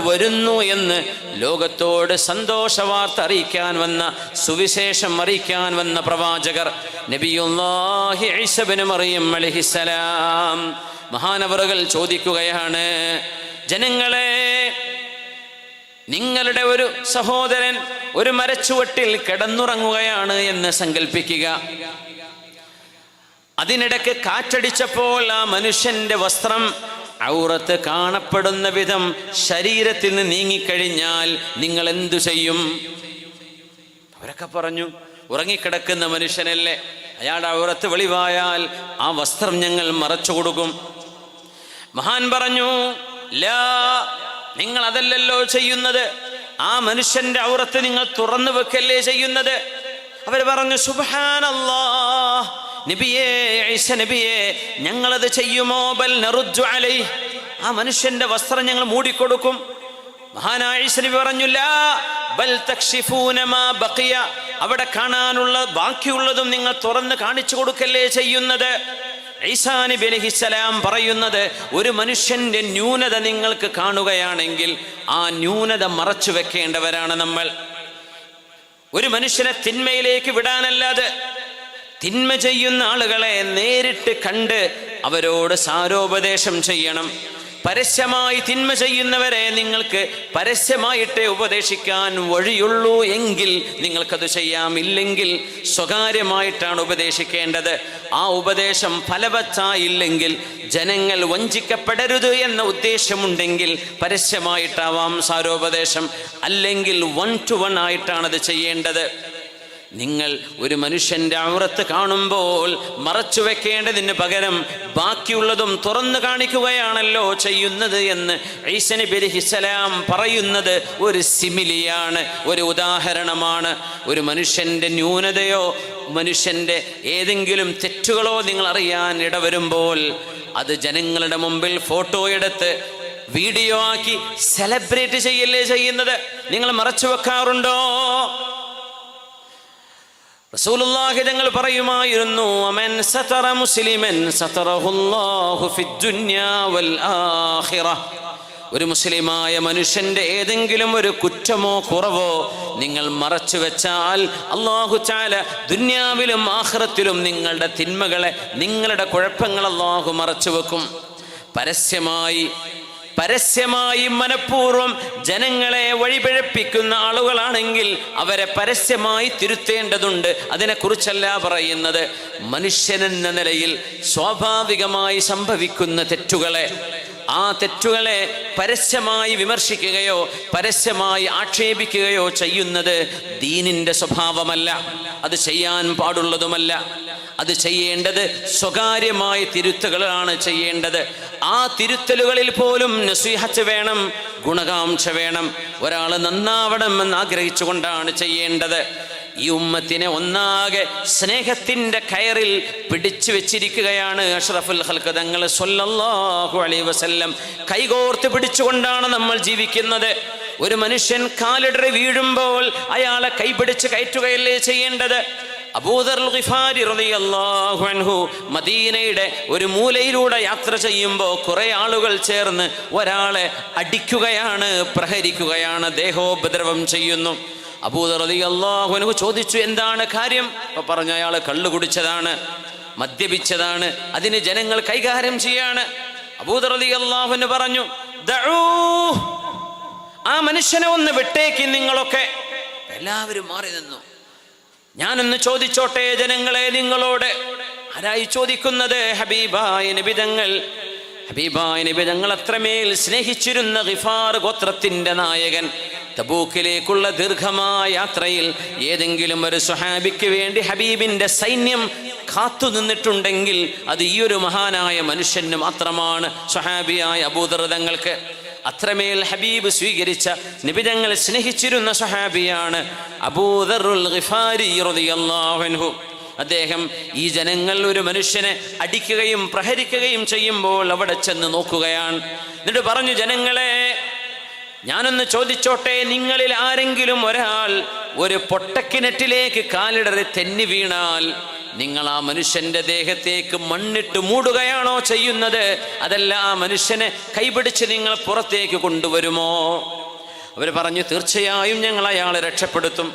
വരുന്നു എന്ന് ലോകത്തോട് സന്തോഷ വാർത്ത അറിയിക്കാൻ വന്ന, സുവിശേഷം അറിയിക്കാൻ വന്ന പ്രവാചകർ നബിയുല്ലാഹി ഈസ ഇബ്നു മറിയം അലൈഹിസ്സലാം. മഹാനവറുകൾ ചോദിക്കുകയാണ്, ജനങ്ങളെ, നിങ്ങളുടെ ഒരു സഹോദരൻ ഒരു മരച്ചുവട്ടിൽ കിടന്നുറങ്ങുകയാണ് എന്ന് സങ്കല്പിക്കുക. അതിനിടയ്ക്ക് കാറ്റടിച്ചപ്പോൾ ആ മനുഷ്യന്റെ വസ്ത്രം ഔറത്ത് കാണപ്പെടുന്ന വിധം ശരീരത്തിൽ നിന്ന് നീങ്ങിക്കഴിഞ്ഞാൽ നിങ്ങൾ എന്തു ചെയ്യും? അവരൊക്കെ പറഞ്ഞു, ഉറങ്ങിക്കിടക്കുന്ന മനുഷ്യനല്ലേ, അയാളുടെ ഔറത്ത് വെളിവായാൽ ആ വസ്ത്രം ഞങ്ങൾ മറച്ചു കൊടുക്കും. മഹാൻ പറഞ്ഞു, ലാ, നിങ്ങൾ അതല്ലല്ലോ ചെയ്യുന്നത്. ആ മനുഷ്യന്റെ ഔറത്ത് നിങ്ങൾ തുറന്നു വെക്കല്ലേ ചെയ്യുന്നത്. അവർ പറഞ്ഞു, സുബ്ഹാനല്ലാഹ്, നബിയേ, ഈസ നബിയേ, ഞങ്ങളത് ചെയ്യുമോ? ബൽ നറുദ്ദു അലൈഹി, ആ മനുഷ്യന്റെ വസ്ത്രം ഞങ്ങൾ മൂടിക്കൊടുക്കും. മഹാനായ ഈസ നബി പറഞ്ഞു, ലാ ബൽ തക്ഷിഫൂന മാ ബഖിയ, അവിടെ കാണാനുള്ള ബാക്കിയുള്ളതും നിങ്ങൾ തുറന്ന് കാണിച്ചു കൊടുക്കല്ലേ ചെയ്യുന്നത്. ഈസാ നബി അലൈഹിസ്സലാം പറയുന്നത്, ഒരു മനുഷ്യന്റെ ന്യൂനത നിങ്ങൾക്ക് കാണുകയാണെങ്കിൽ ആ ന്യൂനത മറച്ചു വെക്കേണ്ടവരാണ് നമ്മൾ. ഒരു മനുഷ്യനെ തിന്മയിലേക്ക് വിടാനല്ലാതെ തിന്മ ചെയ്യുന്ന ആളുകളെ നേരിട്ട് കണ്ട് അവരോട് സാരോപദേശം ചെയ്യണം. പരസ്യമായി തിന്മ ചെയ്യുന്നവരെ നിങ്ങൾക്ക് പരസ്യമായിട്ടേ ഉപദേശിക്കാൻ വഴിയുള്ളൂ എങ്കിൽ നിങ്ങൾക്കത് ചെയ്യാം. ഇല്ലെങ്കിൽ സ്വകാര്യമായിട്ടാണ് ഉപദേശിക്കേണ്ടത്. ആ ഉപദേശം ഫലവത്തായില്ലെങ്കിൽ, ജനങ്ങൾ വഞ്ചിക്കപ്പെടരുത് എന്ന ഉദ്ദേശമുണ്ടെങ്കിൽ പരസ്യമായിട്ടാവാം സാരോപദേശം, അല്ലെങ്കിൽ 1-to-1 ആയിട്ടാണത് ചെയ്യേണ്ടത്. നിങ്ങൾ ഒരു മനുഷ്യൻ്റെ ഔറത്ത് കാണുമ്പോൾ മറച്ചു വെക്കേണ്ടതിന് പകരം ബാക്കിയുള്ളതും തുറന്നു കാണിക്കുകയാണല്ലോ ചെയ്യുന്നത് എന്ന് ഈസാ നബി അലൈഹിസ്സലാം പറയുന്നത് ഒരു സിമിലിയാണ്, ഒരു ഉദാഹരണമാണ്. ഒരു മനുഷ്യൻ്റെ ന്യൂനതയോ മനുഷ്യൻ്റെ ഏതെങ്കിലും തെറ്റുകളോ നിങ്ങൾ അറിയാൻ ഇടവരുമ്പോൾ അത് ജനങ്ങളുടെ മുമ്പിൽ ഫോട്ടോ എടുത്ത് വീഡിയോ ആക്കി സെലിബ്രേറ്റ് ചെയ്യല്ലേ ചെയ്യുന്നത്? നിങ്ങൾ മറച്ചു വെക്കാറുണ്ടോ? റസൂലുള്ളാഹി തങ്ങൾ പറയുമായിരുന്നു, അമൻ സതറ മുസ്ലിമൻ സതറഹുല്ലാഹു ഫിദ്ദുനിയാ വൽ ആഖിറ. ഒരു മുസ്ലിമായ മനുഷ്യന്റെ ഏതെങ്കിലും ഒരു കുറ്റമോ കുറവോ നിങ്ങൾ മറച്ചു വെച്ചാൽ അല്ലാഹു തആല ദുനിയാവിലും ആഖിറത്തിലും നിങ്ങളുടെ തിന്മകളെ, നിങ്ങളുടെ കുഴപ്പങ്ങൾ അല്ലാഹു മറച്ചു വെക്കും. പരസ്യമായി മനഃപൂർവ്വം ജനങ്ങളെ വഴിപിഴപ്പിക്കുന്ന ആളുകളാണെങ്കിൽ അവരെ പരസ്യമായി തിരുത്തേണ്ടതുണ്ട്. അതിനെക്കുറിച്ചല്ല പറയുന്നത്. മനുഷ്യനെന്ന നിലയിൽ സ്വാഭാവികമായി സംഭവിക്കുന്ന തെറ്റുകളെ, ആ തെറ്റുകളെ പരസ്യമായി വിമർശിക്കുകയോ പരസ്യമായി ആക്ഷേപിക്കുകയോ ചെയ്യുന്നത് ദീനിന്റെ സ്വഭാവമല്ല. അത് ചെയ്യാൻ പാടുള്ളതുമല്ല. അത് ചെയ്യേണ്ടത് സ്വകാര്യമായ തിരുത്തലുകളാണ് ചെയ്യേണ്ടത്. ആ തിരുത്തലുകളിൽ പോലും നസീഹത്ത് വേണം, ഗുണകാംക്ഷ വേണം. ഒരാൾ നന്നാവണമെന്ന് ആഗ്രഹിച്ചുകൊണ്ടാണ് ചെയ്യേണ്ടത്. ഈ ഉമ്മത്തിനെ ഒന്നാകെ സ്നേഹത്തിന്റെ കയറിൽ പിടിച്ചു വെച്ചിരിക്കുകയാണ് അഷ്റഫുൽ ഖൽഖ് തങ്ങൾ സ്വല്ലല്ലാഹു അലൈഹി വസല്ലം. കൈകോർത്ത് പിടിച്ചുകൊണ്ടാണ് നമ്മൾ ജീവിക്കുന്നത്. ഒരു മനുഷ്യൻ കാലിടറി വീഴുമ്പോൾ അയാളെ കൈപിടിച്ച് കയറ്റുകയല്ലേ ചെയ്യേണ്ടത്? അബൂദർ ഗിഫാരി റളിയല്ലാഹു അൻഹു മദീനയുടെ ഒരു മൂലയിലൂടെ യാത്ര ചെയ്യുമ്പോൾ കുറെ ആളുകൾ ചേർന്ന് ഒരാളെ അടിക്കുകയാണ്, പ്രഹരിക്കുകയാണ്, ദേഹോപദ്രവം ചെയ്യുന്നു. അബൂദർ റളിയല്ലാഹു അൻഹു ചോദിച്ചു, എന്താണ് കാര്യം? അപ്പോൾ പറഞ്ഞു, അയാൾ കള്ളു കുടിച്ചതാണ്, മദ്യപിച്ചതാണ്, അതിന് ജനങ്ങൾ കൈകാര്യം ചെയ്യാണ്. അബൂദർ റളിയല്ലാഹു അൻഹു പറഞ്ഞു, ദഊ, ആ മനുഷ്യനെ ഒന്ന് വിട്ടേക്ക് നിങ്ങളൊക്കെ. എല്ലാവരും മാറി നിന്നു. ഞാനൊന്ന് ചോദിച്ചോട്ടെ ജനങ്ങളെ നിങ്ങളോട്. ആരായി ചോദിക്കുന്നത്? ഹബീബായ നബി തങ്ങൾ. ഹബീബായ നബി തങ്ങൾ അത്രമേൽ സ്നേഹിച്ചിരുന്ന ഗിഫാർ ഗോത്രത്തിന്റെ നായകൻ. തബൂക്കിലേക്കുള്ള ദീർഘമായ യാത്രയിൽ ഏതെങ്കിലും ഒരു സ്വഹാബിക്ക് വേണ്ടി ഹബീബിന്റെ സൈന്യം കാത്തു നിന്നിട്ടുണ്ടെങ്കിൽ അത് ഈ ഒരു മഹാനായ മനുഷ്യന് മാത്രമാണ്, സ്വഹാബിയായ അബൂദർ തങ്ങൾക്ക്. അത്രമേൽ ഹബീബ് സ്വീകരിച്ച, നബി തങ്ങൾ സ്നേഹിച്ചിരുന്ന സ്വഹാബിയാണ് അബൂദറുൽ ഗിഫാരി റളിയല്ലാഹു അൻഹു. അദ്ദേഹം ഈ ജനങ്ങൾ ഒരു മനുഷ്യനെ അടിക്കുകയും പ്രഹരിക്കുകയും ചെയ്യുമ്പോൾ അവിടെ ചെന്ന് നോക്കുകയാണ്. എന്നിട്ട് പറഞ്ഞു, ജനങ്ങളെ, ഞാനൊന്ന് ചോദിച്ചോട്ടെ, നിങ്ങളിൽ ആരെങ്കിലും ഒരാൾ ഒരു പൊട്ടക്കിണറ്റിലേക്ക് കാലിടറി തെന്നി വീണാൽ നിങ്ങൾ ആ മനുഷ്യന്റെ ദേഹത്തേക്ക് മണ്ണിട്ട് മൂടുകയാണോ ചെയ്യുന്നത്? അതല്ല ആ മനുഷ്യനെ കൈപിടിച്ച് നിങ്ങൾ പുറത്തേക്ക് കൊണ്ടുവരുമോ? അവർ പറഞ്ഞു, തീർച്ചയായും ഞങ്ങൾ അയാളെ രക്ഷപ്പെടുത്തും.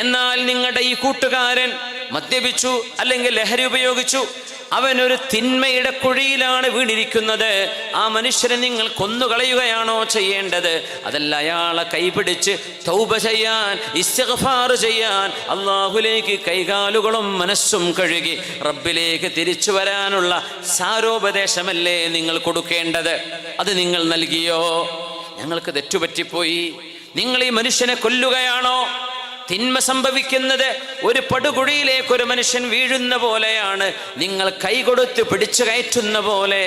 എന്നാൽ നിങ്ങളുടെ ഈ കൂട്ടുകാരൻ മദ്യപിച്ചു അല്ലെങ്കിൽ ലഹരി ഉപയോഗിച്ചു, അവനൊരു തിന്മയുടെ കുഴിയിലാണ് വീണിരിക്കുന്നത്, ആ മനുഷ്യനെ നിങ്ങൾ കൊന്നുകളയുകയാണോ ചെയ്യേണ്ടത്? അതല്ല അയാളെ കൈപിടിച്ച് തൗബ ചെയ്യാൻ, ഇസ്തിഗ്ഫാർ ചെയ്യാൻ, അള്ളാഹുലേക്ക് കൈകാലുകളും മനസ്സും കഴുകി റബ്ബിലേക്ക് തിരിച്ചു വരാനുള്ള സാരോപദേശമല്ലേ നിങ്ങൾ കൊടുക്കേണ്ടത്? അത് നിങ്ങൾ നൽകിയോ? ഞങ്ങൾക്ക് തെറ്റുപറ്റിപ്പോയി. നിങ്ങൾ ഈ മനുഷ്യനെ കൊല്ലുകയാണോ? തിന്മ സംഭവിക്കുന്നത് ഒരു പടുകുഴിയിലേക്ക് ഒരു മനുഷ്യൻ വീഴുന്ന പോലെയാണ്. നിങ്ങൾ കൈകൊടുത്ത് പിടിച്ചു കയറ്റുന്ന പോലെ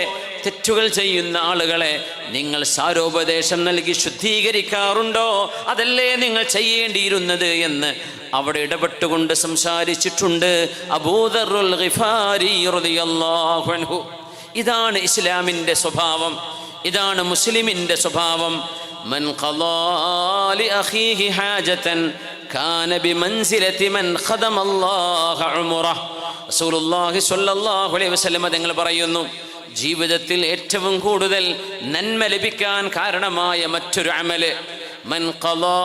തെറ്റുകൾ ചെയ്യുന്ന ആളുകളെ നിങ്ങൾ സാരോപദേശം നൽകി ശുദ്ധീകരിക്കാറുണ്ടോ? അതല്ലേ നിങ്ങൾ ചെയ്യേണ്ടിയിരുന്നത് എന്ന് അവിടെ ഇടപെട്ടുകൊണ്ട് സംസാരിച്ചിട്ടുണ്ട് അബൂദറുൽ ഗിഫാരി റളിയല്ലാഹു അൻഹു. ഇതാണ് ഇസ്ലാമിൻ്റെ സ്വഭാവം, ഇതാണ് മുസ്ലിമിൻ്റെ സ്വഭാവം. മൻ ഖളാ ലി അഖീഹി ഹാജതൻ കാന ബിമൻസിലതി മൻ ഖദമല്ലാഹ ഉംറഹ. റസൂലുള്ളാഹി സ്വല്ലല്ലാഹു അലൈഹി വസല്ലം തങ്ങൾ പറയുന്നു, ജീവിതത്തിൽ ഏറ്റവും കൂടുതൽ നന്മ ലഭിക്കാൻ കാരണമായ മറ്റൊരു അമല്, മൻ ഖളാ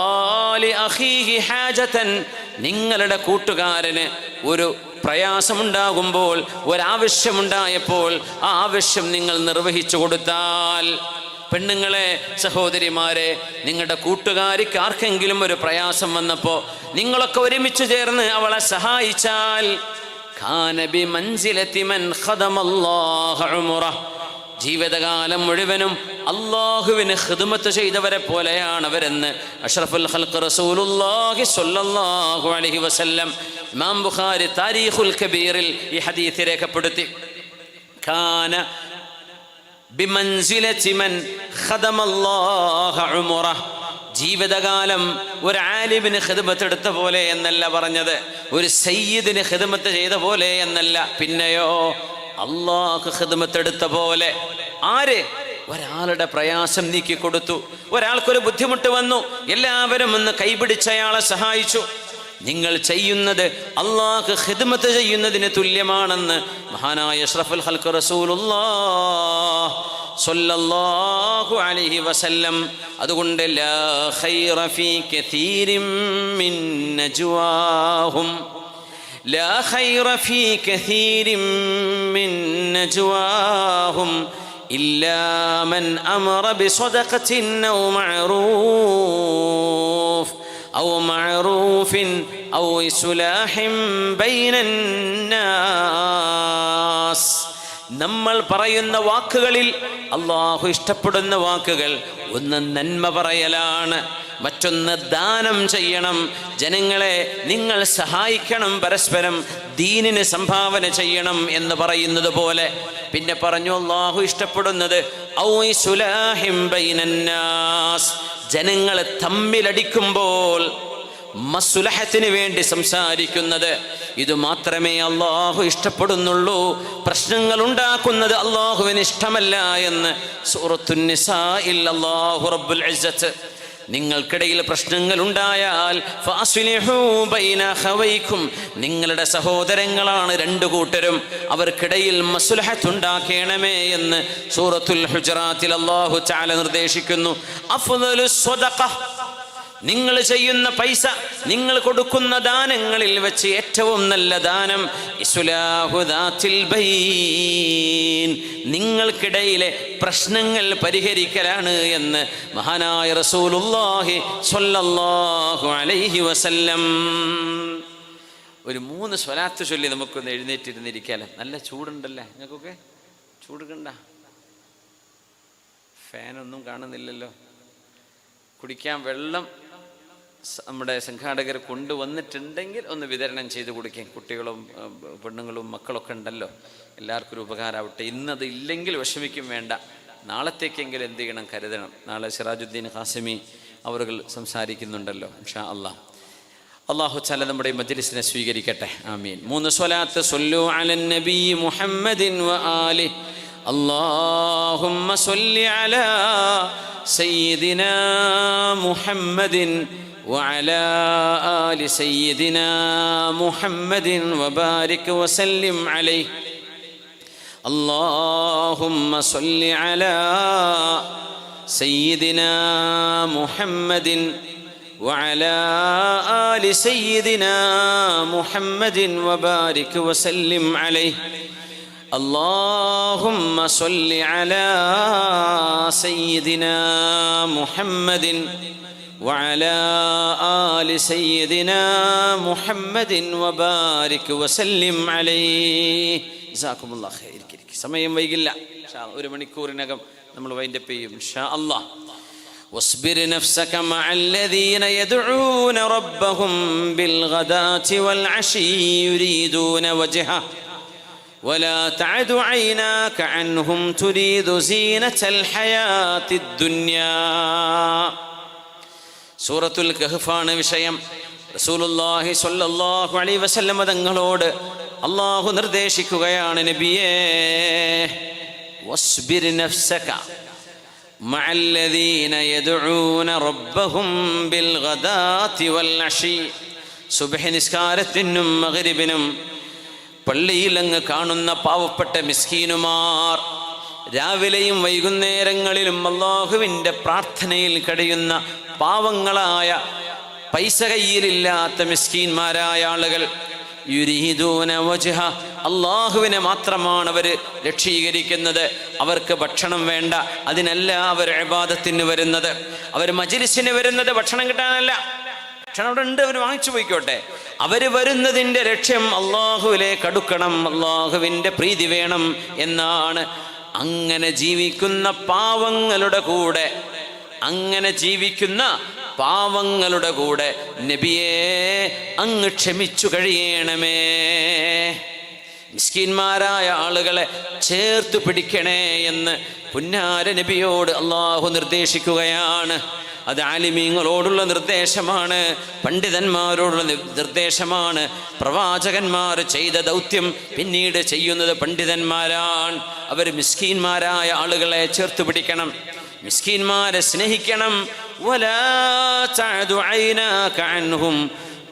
ലി അഖീഹി ഹാജതൻ, നിങ്ങളുടെ കൂട്ടുകാരന് ഒരു പ്രയാസമുണ്ടാകുമ്പോൾ, ഒരാവശ്യമുണ്ടായപ്പോൾ ആ ആവശ്യം നിങ്ങൾ നിർവഹിച്ചു കൊടുത്താൽ, പെണ്ണുങ്ങളെ, സഹോദരിമാരെ, നിങ്ങളുടെ കൂട്ടുകാരിക്ക് ആർക്കെങ്കിലും ഒരു പ്രയാസം വന്നപ്പോൾ നിങ്ങളൊക്കെ ഒരുമിച്ച് ചേർന്ന് അവളെ സഹായിച്ചാൽ, കാന ബിമൻസിലതി മൻ ഖദമല്ലാഹ ഉംറഹ, ജീവിതകാലം മുഴുവനും അല്ലാഹുവിന് ഖിദ്മത്ത് ചെയ്തവരെ പോലെയാണ് അവരെന്ന് അഷ്റഫുൽ ഖൽഖ് റസൂലുള്ളാഹി സ്വല്ലല്ലാഹു അലൈഹി വസല്ലം ഇമാം ബുഖാരി താരീഖുൽ കബീറിൽ ഈ ഹദീസ് രേഖപ്പെടുത്തി. കാന ബിമൻസിലതി മൻ ഖദമല്ലാഹ ഉംറഹ, ജീവിതകാലം ഒരു ആലിമിന് ഖിദ്മത്ത് എടുത്ത പോലെ എന്നല്ല പറഞ്ഞത്, ഒരു സയ്യിദിന് ഖിദ്മത്ത് ചെയ്ത പോലെ എന്നല്ല, പിന്നെയോ അല്ലാഹു ഖിദ്മത്ത് എടുത്ത പോലെ. ആര്? ഒരാളുടെ പ്രയാസം നീക്കി കൊടുത്തു, ഒരാൾക്കൊരു ബുദ്ധിമുട്ട് വന്നു, എല്ലാവരും ഒന്ന് കൈപിടിച്ചയാളെ സഹായിച്ചു. നിങ്ങൾ ചെയ്യുന്നത് അല്ലാഹു ഖിദ്മത്ത് ചെയ്യുന്നതിന് തുല്യമാണെന്ന് മഹാനായ അഷ്റഫുൽ ഖൽഖ് റസൂലുള്ളാഹി സ്വല്ലല്ലാഹു അലൈഹി വസല്ലം. അതുകൊണ്ട് ലാ ഖൈറ ഫീ കസീരിൻ മിൻ നജ്വാഹും, ലാ ഖൈറ ഫീ കസീരിൻ മിൻ നജ്വാഹും ഇല്ലാ മൻ അമറ ബിസദഖത്തിൻ ഔ മഅറൂഫ് ഔ മഅറൂഫിൻ ഔ ഇസ്ലാഹിൻ ബൈനന്നാസ്. നമ്മൾ പറയുന്ന വാക്കുകളിൽ അല്ലാഹു ഇഷ്ടപ്പെടുന്ന വാക്കുകൾ ഒന്ന് നന്മ പറയലാണ്, മറ്റൊന്ന് ദാനം ചെയ്യണം. ജനങ്ങളെ നിങ്ങൾ സഹായിക്കണം, പരസ്പരം ദീനിന് സംഭാവന ചെയ്യണം എന്ന് പറയുന്നത് പോലെ. പിന്നെ പറഞ്ഞു അല്ലാഹു ഇഷ്ടപ്പെടുന്നത് ഔ ഇസ്ലാഹിൻ ബൈനന്നാസ്, ജനങ്ങൾ തമ്മിലടിക്കുമ്പോൾ മസ്ലഹത്തിന് വേണ്ടി സംസാരിക്കുന്നത്. ഇത് മാത്രമേ അല്ലാഹു ഇഷ്ടപ്പെടുന്നുള്ളൂ. പ്രശ്നങ്ങൾ ഉണ്ടാക്കുന്നത് അല്ലാഹുവിന് ഇഷ്ടമല്ല എന്ന് സൂറത്തുൻ നിസാഇൽ അല്ലാഹു റബ്ബുൽ ഇസ്സത്ത്, നിങ്ങൾക്കിടയിൽ പ്രശ്നങ്ങൾ ഉണ്ടായാൽ ഫഅസ്ലിഹൂ ബൈന അഖവൈക്കും, നിങ്ങളുടെ സഹോദരങ്ങളാണ് രണ്ടു കൂട്ടരും, അവർക്കിടയിൽ മസ്ലഹത്ത് ഉണ്ടാക്കണമേ എന്ന് സൂറത്തുൽ ഹുജറാത്തിൽ അല്ലാഹു തആല നിർദ്ദേശിക്കുന്നു. അഫ്ദലുസ് സ്വദഖ, നിങ്ങൾ ചെയ്യുന്ന പൈസ, നിങ്ങൾ കൊടുക്കുന്ന ദാനങ്ങളിൽ വെച്ച് ഏറ്റവും നല്ല ദാനം ഇസ്ലാഹു ദാത്തിൽ ബൈൻ, നിങ്ങൾക്കിടയിലെ പ്രശ്നങ്ങൾ പരിഹരിക്കലാണ് എന്ന് മഹാനായ റസൂലുള്ളാഹി സ്വല്ലല്ലാഹു അലൈഹി വസല്ലം. ഒരു 3 സ്വലാത്ത് ചൊല്ലി നമുക്കൊന്ന് എഴുന്നേറ്റിരുന്നിരിക്കാലോ. നല്ല ചൂടുണ്ടല്ലേ നിങ്ങൾക്കൊക്കെ? ചൂട് കണ്ട? ഫാനൊന്നും കാണുന്നില്ലല്ലോ. കുടിക്കാൻ വെള്ളം നമ്മുടെ സംഘാടകർ കൊണ്ടുവന്നിട്ടുണ്ടെങ്കിൽ ഒന്ന് വിതരണം ചെയ്ത് കൊടുക്കും. കുട്ടികളും പെണ്ണുങ്ങളും മക്കളൊക്കെ ഉണ്ടല്ലോ, എല്ലാവർക്കും ഒരു ഉപകാരമാവട്ടെ. ഇന്നത് ഇല്ലെങ്കിൽ വിഷമിക്കും വേണ്ട, നാളത്തേക്കെങ്കിലും എന്ത് ചെയ്യണം, കരുതണം. നാളെ സിറാജുദ്ദീൻ ഖാസിമി അവர்கள் സംസാരിക്കുന്നുണ്ടല്ലോ ഇൻഷാ അല്ലാഹ്. അല്ലാഹു തആല നമ്മുടെ മജ്ലിസിനെ സ്വീകരിക്കട്ടെ, ആമീൻ. 3 സ്വലാത്ത് സ്വല്ലു അലൻ നബി മുഹമ്മദിൻ വ ആലിഹി. അല്ലാഹുമ്മ സ്വല്ലി അലാ സയ്യിദിനാ മുഹമ്മദിൻ وعلى آل سيدنا محمد وبارك وسلم عليه. اللهم صل على سيدنا محمد وعلى آل سيدنا محمد وبارك وسلم عليه. اللهم صل على سيدنا محمد وعلى آل سيدنا محمد وبارك وسلم عليه. جزاكم الله خير. സമയം വൈകില്ല, 1 മണിക്കൂറിനകം നമ്മൾ വൈൻഡപ്പ് ചെയ്യും ഇൻഷാ അല്ലാഹ്. واصبر نفسك مع الذين يدعون ربهم بالغداة والعشي يريدون وجهه ولا تعد عيناك عنهم تريد زينة الحياة الدنيا. സൂറത്തുൽ കഹ്ഫാണ് വിഷയം. റസൂലുള്ളാഹി സ്വല്ലല്ലാഹു അലൈഹി വസല്ലം തങ്ങളോട് അല്ലാഹു നിർദ്ദേശിക്കുകയാണ്, നബിയേ, വസ്ബിർ നഫ്സക മഅല്ലദീന യദ്ഊന റബ്ബഹും ബിൽ ഗദാതി വൽ അശി. സുബ്ഹി നിസ്കാരത്തിനും മഗ്രിബിനും പള്ളിയിൽ അങ്ങ് കാണുന്ന പാവപ്പെട്ട മിസ്കീനുമാർ, രാവിലെയും വൈകുന്നേരങ്ങളിലും അല്ലാഹുവിൻ്റെ പ്രാർത്ഥനയിൽ കഴിയുന്ന പാവങ്ങളായ പൈസ കയ്യിലില്ലാത്ത മിസ്കീന്മാരായ ആളുകൾ, യുരീദൂന വജ്ഹ, അള്ളാഹുവിനെ മാത്രമാണ് അവർ ലക്ഷീകരിക്കുന്നത്. അവർക്ക് ഭക്ഷണം വേണ്ട, അതിനല്ല അവർ ഇബാദത്തിന് വരുന്നത്. അവർ മജ്ലിസിന് വരുന്നത് ഭക്ഷണം കിട്ടാനല്ല. ഭക്ഷണം അവിടെ ഉണ്ട്, അവർ വാങ്ങിച്ചു പോയിക്കോട്ടെ. അവർ വരുന്നതിൻ്റെ ലക്ഷ്യം അള്ളാഹുവിലേക്ക് അടുക്കണം, അള്ളാഹുവിൻ്റെ പ്രീതി വേണം എന്നാണ്. അങ്ങനെ ജീവിക്കുന്ന പാവങ്ങളുടെ കൂടെ, അങ്ങനെ ജീവിക്കുന്ന പാവങ്ങളുടെ കൂടെ നബിയെ അങ്ങ് ക്ഷമിച്ചു കഴിയണമേ. മിസ്കീന്മാരായ ആളുകളെ ചേർത്ത് പിടിക്കണേ എന്ന് പുന്നാര നബിയോട് അള്ളാഹു നിർദ്ദേശിക്കുകയാണ്. അത് ആലിമീങ്ങളോടുള്ള നിർദ്ദേശമാണ്, പണ്ഡിതന്മാരോടുള്ള നിർദ്ദേശമാണ്. പ്രവാചകന്മാർ ചെയ്ത ദൗത്യം പിന്നീട് ചെയ്യുന്നത് പണ്ഡിതന്മാരാണ്. അവർ മിസ്കീന്മാരായ ആളുകളെ ചേർത്ത് പിടിക്കണം, മിസ്കീന്മാരെ സ്നേഹിക്കണം. വലാ തഅദു ഐനാക അൻഹും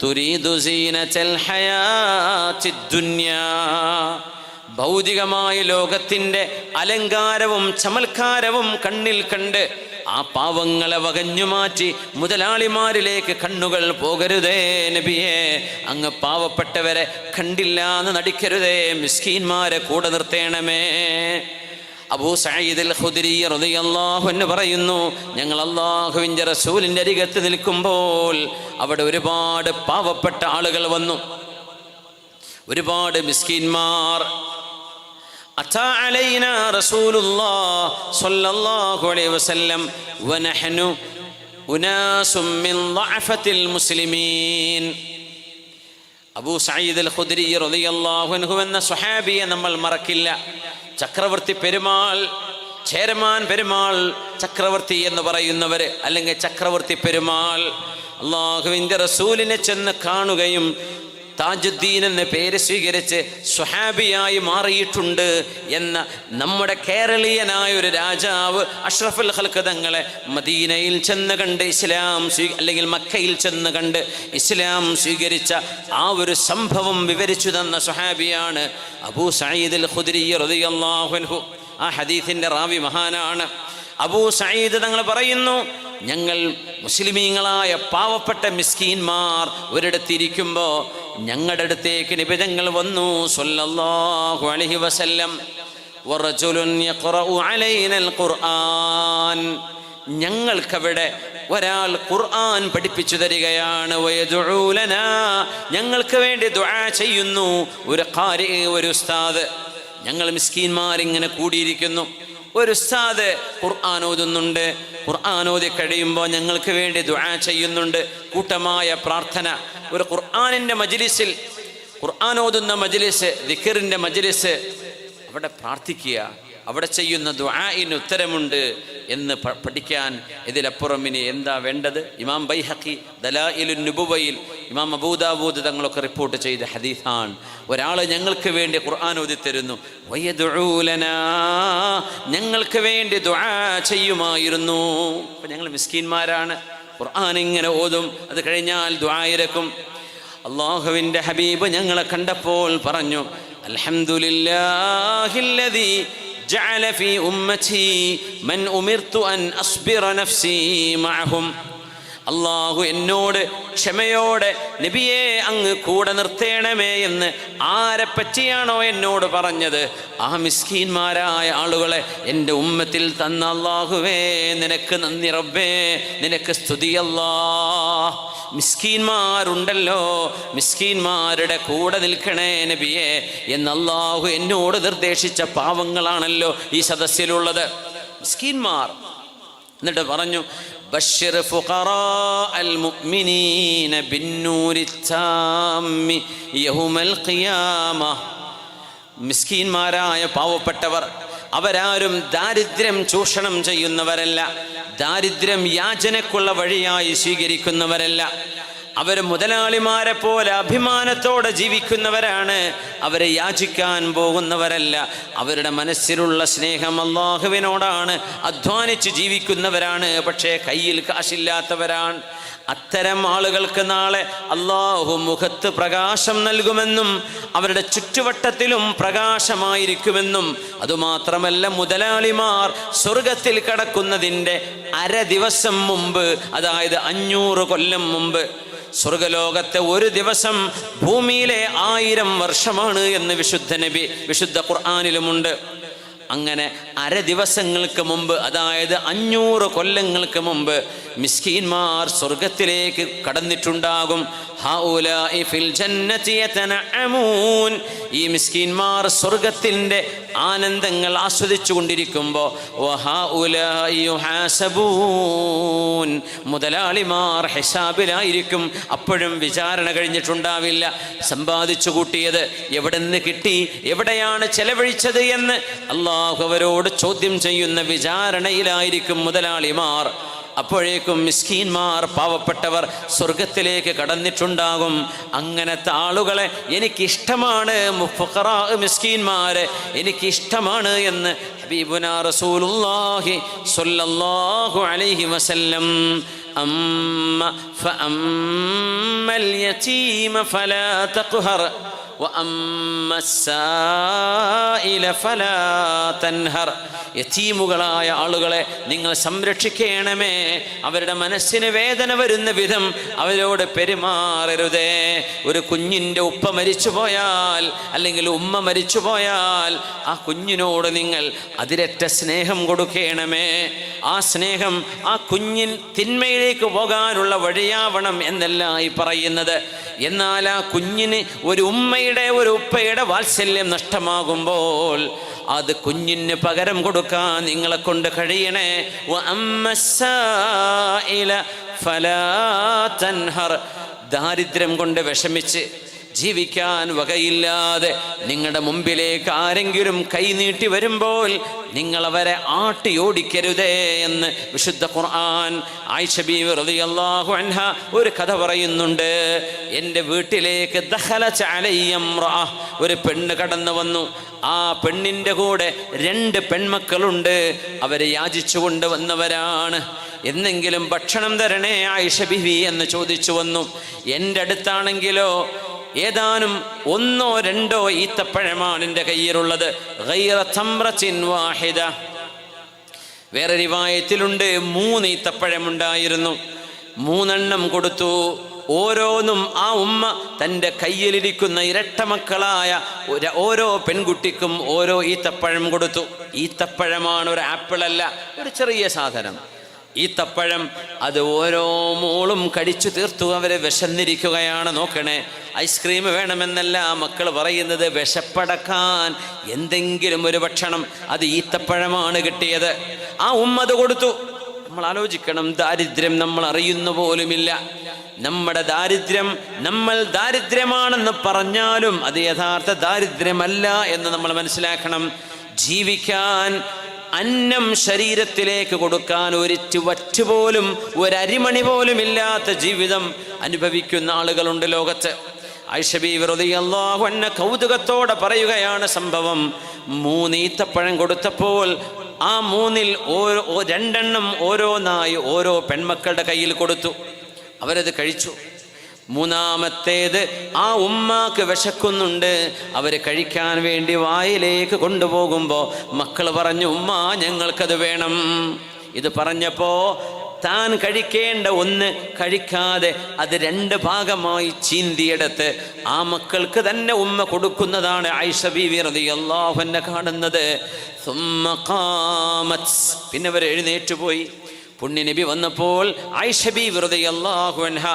തുരീദു സീനത്തൽ ഹയാത്തിദ് ദുനിയാ. ഭൗതികമായ ലോകത്തിൻ്റെ അലങ്കാരവും ചമൽക്കാരവും കണ്ണിൽ കണ്ട് ആ പാവങ്ങളെ വകഞ്ഞു മാറ്റി മുതലാളിമാരിലേക്ക് കണ്ണുകൾ പോകരുതേ നബിയെ. അങ്ങ് പാവപ്പെട്ടവരെ കണ്ടില്ല എന്ന് നടിക്കരുതേ, മിസ്കീന്മാരെ കൂടെ നിർത്തേണമേ. അബൂ സഈദ് അൽ ഖുദ്രി റളിയല്ലാഹു അൻഹു പറയുന്നു, ഞങ്ങൾ അല്ലാഹുവിൻ്റെ റസൂലിൻ്റെ അരികത്ത് നിൽക്കുമ്പോൾ അവിടെ ഒരുപാട് പാവപ്പെട്ട ആളുകൾ വന്നു, ഒരുപാട് മിസ്കീന്മാർ. അതാ അലൈനാ റസൂലുള്ളാഹി സ്വല്ലല്ലാഹു അലൈഹി വസല്ലം വനഹ്നു ഉനാസും മിൻ ളഅഫത്തിൽ മുസ്ലിമീൻ. അബൂ സഈദ് അൽ ഖുദ്രി റളിയല്ലാഹു അൻഹു എന്ന സ്വഹാബിയെ നമ്മൾ മറക്കില്ല. ചക്രവർത്തി പെരുമാൾ, ചേരമാൻ പെരുമാൾ ചക്രവർത്തി എന്ന് പറയുന്നവർ, അല്ലെങ്കിൽ ചക്രവർത്തി പെരുമാൾ അള്ളാഹുവിൻ്റെ റസൂലിനെ ചെന്ന് കാണുകയും താജുദ്ദീൻ എന്ന പേര് സ്വീകരിച്ച് സ്വഹാബിയായി മാറിയിട്ടുണ്ട് എന്ന നമ്മുടെ കേരളീയനായ ഒരു രാജാവ് അഷ്റഫുൽ ഖൽഖ് തങ്ങളെ മദീനയിൽ ചെന്ന് കണ്ട് ഇസ്ലാം അല്ലെങ്കിൽ മക്കയിൽ ചെന്ന് കണ്ട് ഇസ്ലാം സ്വീകരിച്ച ആ ഒരു സംഭവം വിവരിച്ചു തന്ന സ്വഹാബിയാണ് അബൂ സഈദ് അൽ ഖുദ്രി റളിയല്ലാഹു അൻഹു. ആ ഹദീസിൻ്റെ റാവി മഹാനാണ്. അബൂ സഈദ് തങ്ങൾ പറയുന്നു, ഞങ്ങൾ മുസ്ലിമീങ്ങളായ പാവപ്പെട്ട മിസ്കീന്മാർ ഒരിടത്തിരിക്കുമ്പോൾ ഞങ്ങളുടെ അടുത്തേക്ക് നബി തങ്ങൾ വന്നു സ്വല്ലല്ലാഹു അലൈഹി വസല്ലം. വറജുലുൻ യഖറഉ അലൈനൽ ഖുർആൻ, ഞങ്ങൾക്കവിടെ ഒരാൾ ഖുർആൻ പഠിപ്പിച്ചു തരികയാണ്. വയദുഉ ലനാ, ഞങ്ങൾക്ക് വേണ്ടി ദുആ ചെയ്യുന്നു. ഒരു ഖാരി, ഒരു ഉസ്താദ്. ഞങ്ങൾ മിസ്കീന്മാരിങ്ങനെ കൂടിയിരിക്കുന്നു, ഒരു ഉസ്താദ് ഖുർആൻ ഓതുന്നുണ്ട്. ഖുർആൻ ഓതി കഴിയുമ്പോൾ ഞങ്ങൾക്ക് വേണ്ടി ദുആ ചെയ്യുന്നുണ്ട്. കൂട്ടമായ പ്രാർത്ഥന. ഒരു ഖുർആനിൻ്റെ മജ്ലിസിൽ, ഖുർആൻ ഓതുന്ന മജ്ലിസ്, ദിക്റിൻ്റെ മജ്ലിസ്, അവിടെ പ്രാർത്ഥിക്കുക, അവിടെ ചെയ്യുന്ന ദുആഇന് ഉത്തരമുണ്ട് എന്ന് പഠിക്കാൻ ഇതിലപ്പുറം ഇനി എന്താ വേണ്ടത്? ഇമാം ബൈഹഖി ദലായിലുൻ നുബുവയിൽ, ഇമാം അബൂ ദാവൂദ് തങ്ങളൊക്കെ റിപ്പോർട്ട് ചെയ്ത ഹദീസാണ്. ഒരാൾ ഞങ്ങൾക്ക് വേണ്ടി ഖുർആൻ ഓതി തരുന്നു. വയദുഉ ലനാ, ഞങ്ങൾക്ക് വേണ്ടി ദുആ ചെയ്യുമായിരുന്നു. അപ്പം ഞങ്ങൾ മിസ്കീന്മാരാണ്, ഖുർആൻ ഇങ്ങനെ ഓതും, അത് കഴിഞ്ഞാൽ ദുആ ഇരക്കും. അല്ലാഹുവിൻ്റെ ഹബീബ് ഞങ്ങളെ കണ്ടപ്പോൾ പറഞ്ഞു, അൽഹംദുലില്ലാഹില്ലദീ ജഅല ഫീ ഉമ്മത്തി മൻ ഉമിർതു അൻ അസ്ബിറ നഫ്സി മഅഹും. അള്ളാഹു എന്നോട് ക്ഷമയോടെ നബിയെ അങ്ങ് കൂടെ നിർത്തേണമേ എന്ന് ആരെപ്പറ്റിയാണോ എന്നോട് പറഞ്ഞത്, ആ മിസ്കീന്മാരായ ആളുകളെ എൻ്റെ ഉമ്മത്തിൽ തന്ന അള്ളാഹുവേ നിനക്ക് നന്ദി റബ്ബേ, നിനക്ക് സ്തുതി അല്ലാഹ്. മിസ്കീന്മാരുണ്ടല്ലോ, മിസ്കീന്മാരുടെ കൂടെ നിൽക്കണേ നബിയെ എന്ന് അള്ളാഹു എന്നോട് നിർദ്ദേശിച്ച പാവങ്ങളാണല്ലോ ഈ സദസ്സിലുള്ളത്, മിസ്കീന്മാർ. എന്നിട്ട് പറഞ്ഞു, ബശ്ശിർ ഫുഖറാഅൽ മുഅ്മിനീന ബിന്നൂരി താമ്മി യൗമൽ ഖിയാമ. മിസ്കീന്മാരായ പാവപ്പെട്ടവർ അവരാരും ദാരിദ്ര്യം ചൂഷണം ചെയ്യുന്നവരല്ല, ദാരിദ്ര്യം യാചനക്കുള്ള വഴിയായി സ്വീകരിക്കുന്നവരല്ല. അവർ മുതലാളിമാരെ പോലെ അഭിമാനത്തോടെ ജീവിക്കുന്നവരാണ്, അവരെ യാചിക്കാൻ പോകുന്നവരല്ല. അവരുടെ മനസ്സിലുള്ള സ്നേഹം അല്ലാഹുവിനോടാണ്, അധ്വാനിച്ച് ജീവിക്കുന്നവരാണ്, പക്ഷേ കയ്യിൽ കാശില്ലാത്തവരാണ്. അത്തരം ആളുകൾക്ക് നാളെ അല്ലാഹു മുഖത്ത് പ്രകാശം നൽകുമെന്നും അവരുടെ ചുറ്റുവട്ടത്തിലും പ്രകാശമായിരിക്കുമെന്നും, അതുമാത്രമല്ല മുതലാളിമാർ സ്വർഗത്തിൽ കടക്കുന്നതിൻ്റെ അര ദിവസം മുമ്പ്, അതായത് 500 കൊല്ലം മുമ്പ് സ്വർഗലോകത്തെ ഒരു ദിവസം ഭൂമിയിലെ 1000 വർഷമാണ് എന്ന് വിശുദ്ധ ഖുർആനിലുമുണ്ട്. അങ്ങനെ അര ദിവസങ്ങൾക്ക് മുമ്പ്, അതായത് 500 കൊല്ലങ്ങൾക്ക് മുമ്പ് മിസ്കീന്മാർ സ്വർഗത്തിലേക്ക് കടന്നിട്ടുണ്ടാകും. ഹൗലാഇ ഫിൽ ജന്നതി യതനഅമൂൻ. ഈ മിസ്കീന്മാർ സ്വർഗത്തിൻ്റെ ആനന്ദങ്ങൾ ആസ്വദിച്ചു കൊണ്ടിരിക്കുമ്പോൾ വഹൗലാഇ യുഹാസബൂൻ, മുതലാളിമാർ ഹിസാബിലായിരിക്കും. അപ്പോഴും വിചാരണ കഴിഞ്ഞിട്ടുണ്ടാവില്ല. സമ്പാദിച്ചു കൂട്ടിയത് എവിടെ നിന്ന് കിട്ടി, എവിടെയാണ് ചെലവഴിച്ചത് എന്ന് അള്ളാഹു അവരോട് ചോദ്യം ചെയ്യുന്ന വിചാരണയിലായിരിക്കും മുതലാളിമാർ. അപ്പോഴേക്കും മിസ്കീന്മാർ, പാവപ്പെട്ടവർ സ്വർഗത്തിലേക്ക് കടന്നിട്ടുണ്ടാകും. അങ്ങനത്തെ ആളുകളെ എനിക്കിഷ്ടമാണ്, ഫുഖറാ മിസ്കീന്മാരെ എനിക്കിഷ്ടമാണ് എന്ന് ഹബീബുനാ റസൂലുള്ളാഹി സ്വല്ലല്ലാഹു അലൈഹി വസല്ലം. ഫഅമ്മൽ യതീമ ഫലാ തഖ്ഹർ വഅമ്മ السائل فلا تنهر. യതീമുകളായ ആളുകളെ നിങ്ങൾ സംരക്ഷിക്കണമേ. അവരുടെ മനസ്സിന് വേദന വരുന്ന വിധം അവരോട് പെരുമാറരുതേ. ഒരു കുഞ്ഞിൻ്റെ ഉപ്പ മരിച്ചു പോയാൽ അല്ലെങ്കിൽ ഉമ്മ മരിച്ചു പോയാൽ ആ കുഞ്ഞിനോട് നിങ്ങൾ അതിരറ്റ സ്നേഹം കൊടുക്കണമേ. ആ സ്നേഹം ആ കുഞ്ഞിൻ തിന്മയിലേക്ക് പോകാനുള്ള വഴിയാവണം എന്നല്ല ഈ പറയുന്നത്. എന്നാൽ ആ കുഞ്ഞിന് ഒരു ഉമ്മയുടെ ഒരു ഉപ്പയുടെ വാത്സല്യം നഷ്ടമാകുമ്പോൾ അത് കുഞ്ഞിന് പകരം കൊടുക്കാൻ നിങ്ങളെ കൊണ്ട് കഴിയണേ. ദാരിദ്ര്യം കൊണ്ട് വിഷമിച്ച് ജീവിക്കാൻ വകയില്ലാതെ നിങ്ങളുടെ മുമ്പിലേക്ക് ആരെങ്കിലും കൈനീട്ടി വരുമ്പോൾ നിങ്ങൾ അവരെ ആട്ടിയോടിക്കരുതേ എന്ന് വിശുദ്ധ ഖുർആൻ. ആയിഷ ബീവി റളിയല്ലാഹു അൻഹ ഒരു കഥ പറയുന്നുണ്ട്. എൻ്റെ വീട്ടിലേക്ക് ദഖലത അലയ്യ ഇംറഅ, ഒരു പെണ്ണ് കടന്നു വന്നു. ആ പെണ്ണിൻ്റെ കൂടെ 2 പെൺമക്കളുണ്ട്. അവരെ യാചിച്ചു കൊണ്ട് വന്നവരാണ്. എന്നെങ്കിലും ഭക്ഷണം തരണേ ആയിഷ ബീവി എന്ന് ചോദിച്ചു വന്നു. എൻ്റെ അടുത്താണെങ്കിലോ ഏതാനും 1 or 2 ഈത്തപ്പഴമാണ് എൻ്റെ കയ്യിലുള്ളത്. ഗൈറ തംറത്തിൻ വാഹിദ. വേറെ റിവായത്തിലുണ്ട് 3 ഈത്തപ്പഴമുണ്ടായിരുന്നു. 3 എണ്ണം കൊടുത്തു. ഓരോന്നും ആ ഉമ്മ തൻ്റെ കയ്യിലിരിക്കുന്ന ഇരട്ടമക്കളായ ഓരോ പെൺകുട്ടിക്കും ഓരോ ഈത്തപ്പഴം കൊടുത്തു. ഈത്തപ്പഴമാണ്, ഒരു ആപ്പിളല്ല, ഒരു ചെറിയ സാധനം. ഈത്തപ്പഴം അത് ഓരോ മോളും കടിച്ചു തീർത്തു. അവരെ വിശന്നിരിക്കുകയാണ്. നോക്കണേ, ഐസ്ക്രീം വേണമെന്നല്ല മക്കൾ പറയുന്നത്, വിശപ്പടക്കാൻ എന്തെങ്കിലും ഒരു ഭക്ഷണം. അത് ഈത്തപ്പഴമാണ് കിട്ടിയത്. ആ ഉമ്മ അത് കൊടുത്തു. നമ്മൾ ആലോചിക്കണം, ദാരിദ്ര്യം നമ്മൾ അറിയുന്ന പോലുമില്ല. നമ്മുടെ ദാരിദ്ര്യം, നമ്മൾ ദാരിദ്ര്യമാണെന്ന് പറഞ്ഞാലും അത് യഥാർത്ഥ ദാരിദ്ര്യമല്ല എന്ന് നമ്മൾ മനസ്സിലാക്കണം. ജീവിക്കാൻ അന്നം ശരീരത്തിലേക്ക് കൊടുക്കാൻ ഒരിറ്റു വറ്റ് പോലും, ഒരരിമണി പോലും ഇല്ലാത്ത ജീവിതം അനുഭവിക്കുന്ന ആളുകളുണ്ട് ലോകത്ത്. ആയിഷ ബീവി റളിയല്ലാഹു അൻഹ കൗതുകത്തോടെ പറയുകയാണ് സംഭവം. 3 ഈത്തപ്പഴം കൊടുത്തപ്പോൾ ആ 3-ൽ 2 എണ്ണം ഓരോന്നായി ഓരോ പെൺമക്കളുടെ കയ്യിൽ കൊടുത്തു. അവരത് കഴിച്ചു. 3-ാമത്തേത് ആ ഉമ്മാക്ക് വിശക്കുന്നുണ്ട്. അവർ കഴിക്കാൻ വേണ്ടി വായിലേക്ക് കൊണ്ടുപോകുമ്പോൾ മക്കൾ പറഞ്ഞു, ഉമ്മ ഞങ്ങൾക്കത് വേണം. ഇത് പറഞ്ഞപ്പോൾ താൻ കഴിക്കേണ്ട 1 കഴിക്കാതെ അത് 2 ഭാഗമായി ചീന്തിയെടുത്ത് ആ മക്കൾക്ക് തന്നെ ഉമ്മ കൊടുക്കുന്നതാണ് ആയിഷ ബീവി റളിയല്ലാഹു അൻഹ കാണുന്നത്. പിന്നെ അവർ എഴുന്നേറ്റ് പോയി. പുണ്യ നബി വന്നപ്പോൾ ആയിഷ ബീവി റളിയല്ലാഹു അൻഹ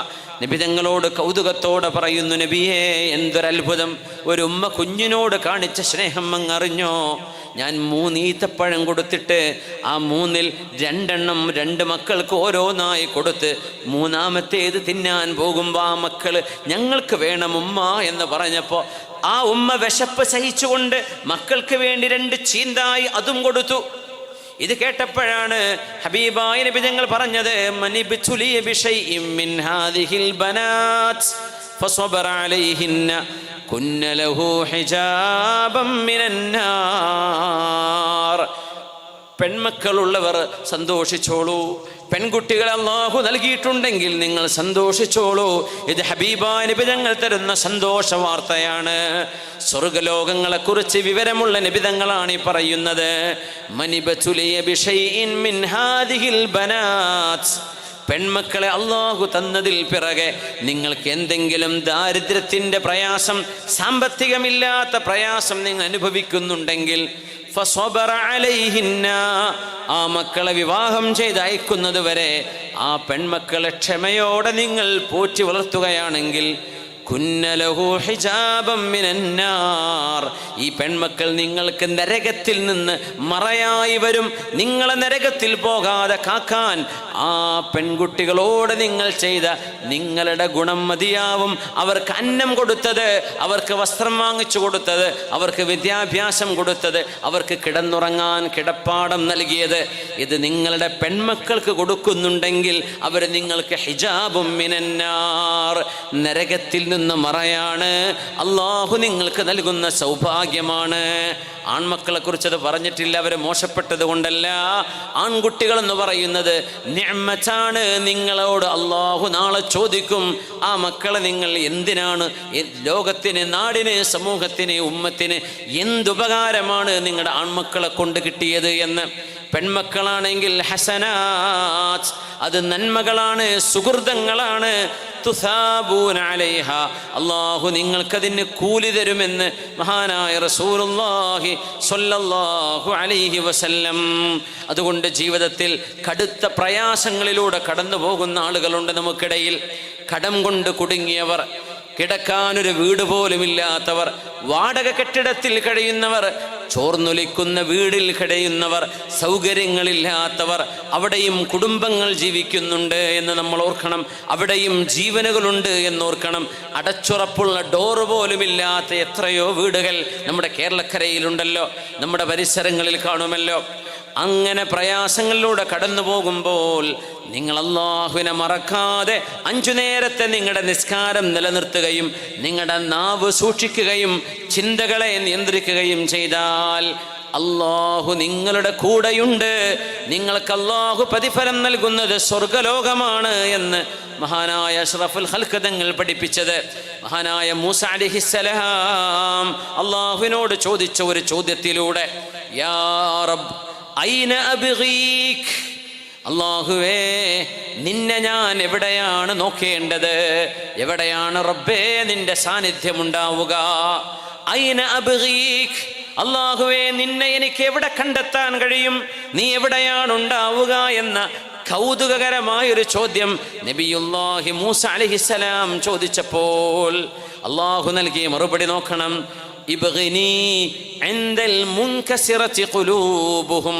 നബി തങ്ങളോട് കൗതുകത്തോടെ പറയുന്നു, നബിയേ, എന്തൊരത്ഭുതം! ഒരു ഉമ്മ കുഞ്ഞിനോട് കാണിച്ച സ്നേഹം അങ്ങറിഞ്ഞോ? ഞാൻ 3 ഈത്തപ്പഴം കൊടുത്തിട്ട് ആ 3-ൽ 2 എണ്ണം 2 മക്കൾക്ക് ഓരോന്നായി കൊടുത്ത് 3-ാമത്തേത് തിന്നാൻ പോകുമ്പോൾ ആ മക്കൾ ഞങ്ങൾക്ക് വേണം ഉമ്മ എന്ന് പറഞ്ഞപ്പോൾ ആ ഉമ്മ വിശപ്പ് സഹിച്ചുകൊണ്ട് മക്കൾക്ക് വേണ്ടി 2 ചീന്തായി അതും കൊടുത്തു. ഇത് കേട്ടപ്പോഴാണ് ഹബീബായ നബി തങ്ങൾ പറഞ്ഞത്, മനിബ്തുലിയ ബിശൈഇൻ മിൻ ഹാദിഹിൽ ബനാത് ഫസബറ അലൈഹിന്ന കുന്ന ലഹു ഹിജാബൻ മിനന്നാർ. പെൺമക്കളുള്ളവർ സന്തോഷിച്ചോളൂ. പെൺകുട്ടികളെ അല്ലാഹു നൽകിയിട്ടുണ്ടെങ്കിൽ നിങ്ങൾ സന്തോഷിച്ചോളൂ. ഇത് ഹബീബായ നബി തങ്ങൾ തരുന്ന സന്തോഷ വാർത്തയാണ്. സ്വർഗലോകങ്ങളെക്കുറിച്ച് വിവരമുള്ള നബിതങ്ങളാണ് ഈ പറയുന്നത്. മനിബ്തുലിയ ബിശൈഇൻ മിൻ ഹാദിഹിൽ ബനാത്. പെൺമക്കളെ അള്ളാഹു തന്നതിൽ പിറകെ നിങ്ങൾക്ക് എന്തെങ്കിലും ദാരിദ്ര്യത്തിൻ്റെ പ്രയാസം, സാമ്പത്തികമില്ലാത്ത പ്രയാസം നിങ്ങൾ അനുഭവിക്കുന്നുണ്ടെങ്കിൽ ഫസ്വബറ അലൈഹിന്ന, ആ മക്കളെ വിവാഹം ചെയ്ത് അയക്കുന്നത് വരെ ആ പെൺമക്കളെ ക്ഷമയോടെ നിങ്ങൾ പോറ്റി വളർത്തുകയാണെങ്കിൽ കുന്നലഹു ഹിജാബം മിനന്നാർ, ഈ പെൺമക്കൾ നിങ്ങൾക്ക് നരകത്തിൽ നിന്ന് മറയായി വരും. നിങ്ങളെ നരകത്തിൽ പോകാതെ കാക്കാൻ ആ പെൺകുട്ടികളോട് നിങ്ങൾ ചെയ്ത നിങ്ങളുടെ ഗുണം മതിയാവും. അവർക്ക് അന്നം കൊടുത്തത്, അവർക്ക് വസ്ത്രം വാങ്ങിച്ചു കൊടുത്തത്, അവർക്ക് വിദ്യാഭ്യാസം കൊടുത്തത്, അവർക്ക് കിടന്നുറങ്ങാൻ കിടപ്പാടം നൽകിയത്, ഇത് നിങ്ങളുടെ പെൺമക്കൾക്ക് കൊടുക്കുന്നുണ്ടെങ്കിൽ അവർ നിങ്ങൾക്ക് ഹിജാബും മിനന്നാർ, നരകത്തിൽ നിന്ന് മറയാണ്. അള്ളാഹു നിങ്ങൾക്ക് നൽകുന്ന സൗഭാഗ്യമാണ്. ആൺമക്കളെ കുറിച്ചത് പറഞ്ഞിട്ടില്ല, അവർ മോശപ്പെട്ടത് കൊണ്ടല്ല. ആൺകുട്ടികൾ എന്ന് പറയുന്നത് നിഅ്മത്താണ്. നിങ്ങളോട് അള്ളാഹു നാളെ ചോദിക്കും, ആ മക്കളെ നിങ്ങൾ എന്തിനാണ്, ലോകത്തിന്, നാടിന്, സമൂഹത്തിന്, ഉമ്മത്തിന് എന്തുപകാരമാണ് നിങ്ങളുടെ ആൺമക്കളെ കൊണ്ട് കിട്ടിയത് എന്ന്. പെൺമക്കളാണെങ്കിൽ ഹസനാത്ത്, അത് നന്മകളാണ്, സുഹൃതങ്ങളാണ്. തുസാബൂന അലൈഹ, അള്ളാഹു നിങ്ങൾക്കതിന് കൂലി തരുമെന്ന് മഹാനായ റസൂലുള്ളാഹി സ്വല്ലല്ലാഹു അലൈഹി വസല്ലം. അതുകൊണ്ട് ജീവിതത്തിൽ കടുത്ത പ്രയാസങ്ങളിലൂടെ കടന്നു പോകുന്ന ആളുകളുണ്ട് നമുക്കിടയിൽ. കടം കൊണ്ട് കുടുങ്ങിയവർ, കിടക്കാനൊരു വീട് പോലുമില്ലാത്തവർ, വാടക കെട്ടിടത്തിൽ കഴിയുന്നവർ, ചോർന്നൊലിക്കുന്ന വീടിൽ കഴിയുന്നവർ, സൗകര്യങ്ങളില്ലാത്തവർ, അവിടെയും കുടുംബങ്ങൾ ജീവിക്കുന്നുണ്ട് എന്ന് നമ്മൾ ഓർക്കണം. അവിടെയും ജീവനുകളുണ്ട് എന്നോർക്കണം. അടച്ചുറപ്പുള്ള ഡോറ് പോലുമില്ലാത്ത എത്രയോ വീടുകൾ നമ്മുടെ കേരളക്കരയിലുണ്ടല്ലോ, നമ്മുടെ പരിസരങ്ങളിൽ കാണുമല്ലോ. അങ്ങനെ പ്രയാസങ്ങളിലൂടെ കടന്നു പോകുമ്പോൾ നിങ്ങൾ അല്ലാഹുവിനെ മറക്കാതെ 5 നേരത്തെ നിങ്ങളുടെ നിസ്കാരം നിലനിർത്തുകയും നിങ്ങളുടെ നാവ് സൂക്ഷിക്കുകയും ചിന്തകളെ നിയന്ത്രിക്കുകയും ചെയ്താൽ അല്ലാഹു നിങ്ങളുടെ കൂടെയുണ്ട്. നിങ്ങൾക്ക് അല്ലാഹു പ്രതിഫലം നൽകുന്നത് സ്വർഗലോകമാണ് എന്ന് മഹാനായ അഷ്റഫുൽ ഖൽഖ് തങ്ങൾ പഠിപ്പിച്ചത്. മഹാനായ മൂസ അലൈഹിസ്സലാം അല്ലാഹുവിനോട് ചോദിച്ച ഒരു ചോദ്യത്തിലൂടെ, യാ റബ്ബ് ഐന അബ്ഗീക്, അല്ലാഹുവേ നിന്നെ ഞാൻ എവിടെയാണ് നോക്കേണ്ടത്, എവിടെയാണ് റബ്ബേ നിന്റെ സാന്നിധ്യം ഉണ്ടാവുക? ഐന അബ്ഗീക്, അല്ലാഹുവേ നിന്നെ എനിക്ക് എവിടെ കണ്ടെത്താൻ കഴിയും, നീ എവിടെയാണ് ഉണ്ടാവുക എന്ന കൗതുകകരമായൊരു ചോദ്യം നബിയുല്ലാഹി മൂസ അലൈഹിസ്സലാം ചോദിച്ചപ്പോൾ അല്ലാഹു നൽകിയ മറുപടി നോക്കണം. ഇബ്ഗിനി ഇൻദൽ മുൻകസിറതി ഖുലൂബുഹും,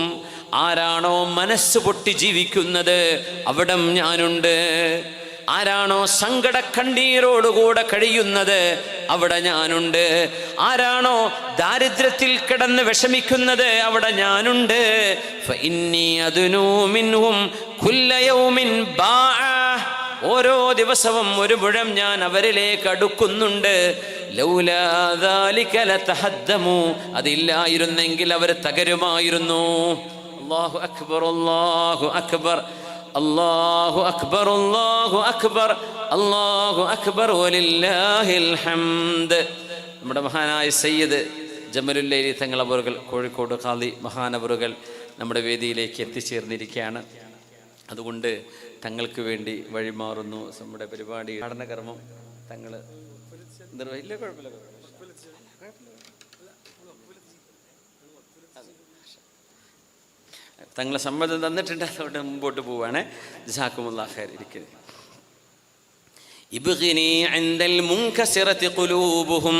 ആരാണോ മനസ്സ് പൊട്ടി ജീവിക്കുന്നത് അവിടം ഞാനുണ്ട്. ആരാണോ സങ്കട കണ്ണീരോടുകൂടെ കഴിയുന്നത് അവിടെ ഞാനുണ്ട്. ആരാണോ ദാരിദ്ര്യത്തിൽ കിടന്ന് വിഷമിക്കുന്നത് അവിടെ ഞാനുണ്ട്. ഫഇന്നി അദ്നൂ മിൻഹും കുല്ല യൗമിൻ ബാഅ, ഓരോ ദിവസവും ഒരു മുഴം ഞാൻ അവരിലേക്ക് അടുക്കുന്നുണ്ട്. ലൗലാ ദാലിക ലതഹദ്ദമു, അതില്ലായിരുന്നെങ്കിൽ അവർ തകരുമായിരുന്നു. അല്ലാഹു അക്ബർ, അല്ലാഹു അക്ബർ, അല്ലാഹു അക്ബർ, അല്ലാഹു അക്ബർ, അല്ലാഹു അക്ബർ വലില്ലാഹിൽ ഹംദ്. നമ്മുടെ മഹാനായ സയ്യിദ് ജമലുല്ലൈലി തങ്ങൾ അവറുകൾ, കോഴിക്കോട് ഖാദി മഹാനവറുകൾ നമ്മുടെ വേദിയിലേക്ക് എത്തിച്ചേർന്നിരിക്കുകയാണ്. അതുകൊണ്ട് തങ്ങൾക്ക് വേണ്ടി വഴിമാറുന്നു. നമ്മുടെ പരിപാടി പഠനകർമ്മം തങ്ങൾ നിർവഹിക്കില്ല. കുഴപ്പമില്ല, തങ്ങളെ സമ്മതം തന്നിട്ടുണ്ട്. അതുകൊണ്ട് മുമ്പോട്ട് പോവാണ്. ജസാക്കുമുല്ലാഹ് ഖൈർ. ഇരിക്കുന്നത് ഇബ്ഗിനി ഇൻദൽ മുൻകസിറതി ഖുലൂബുഹും,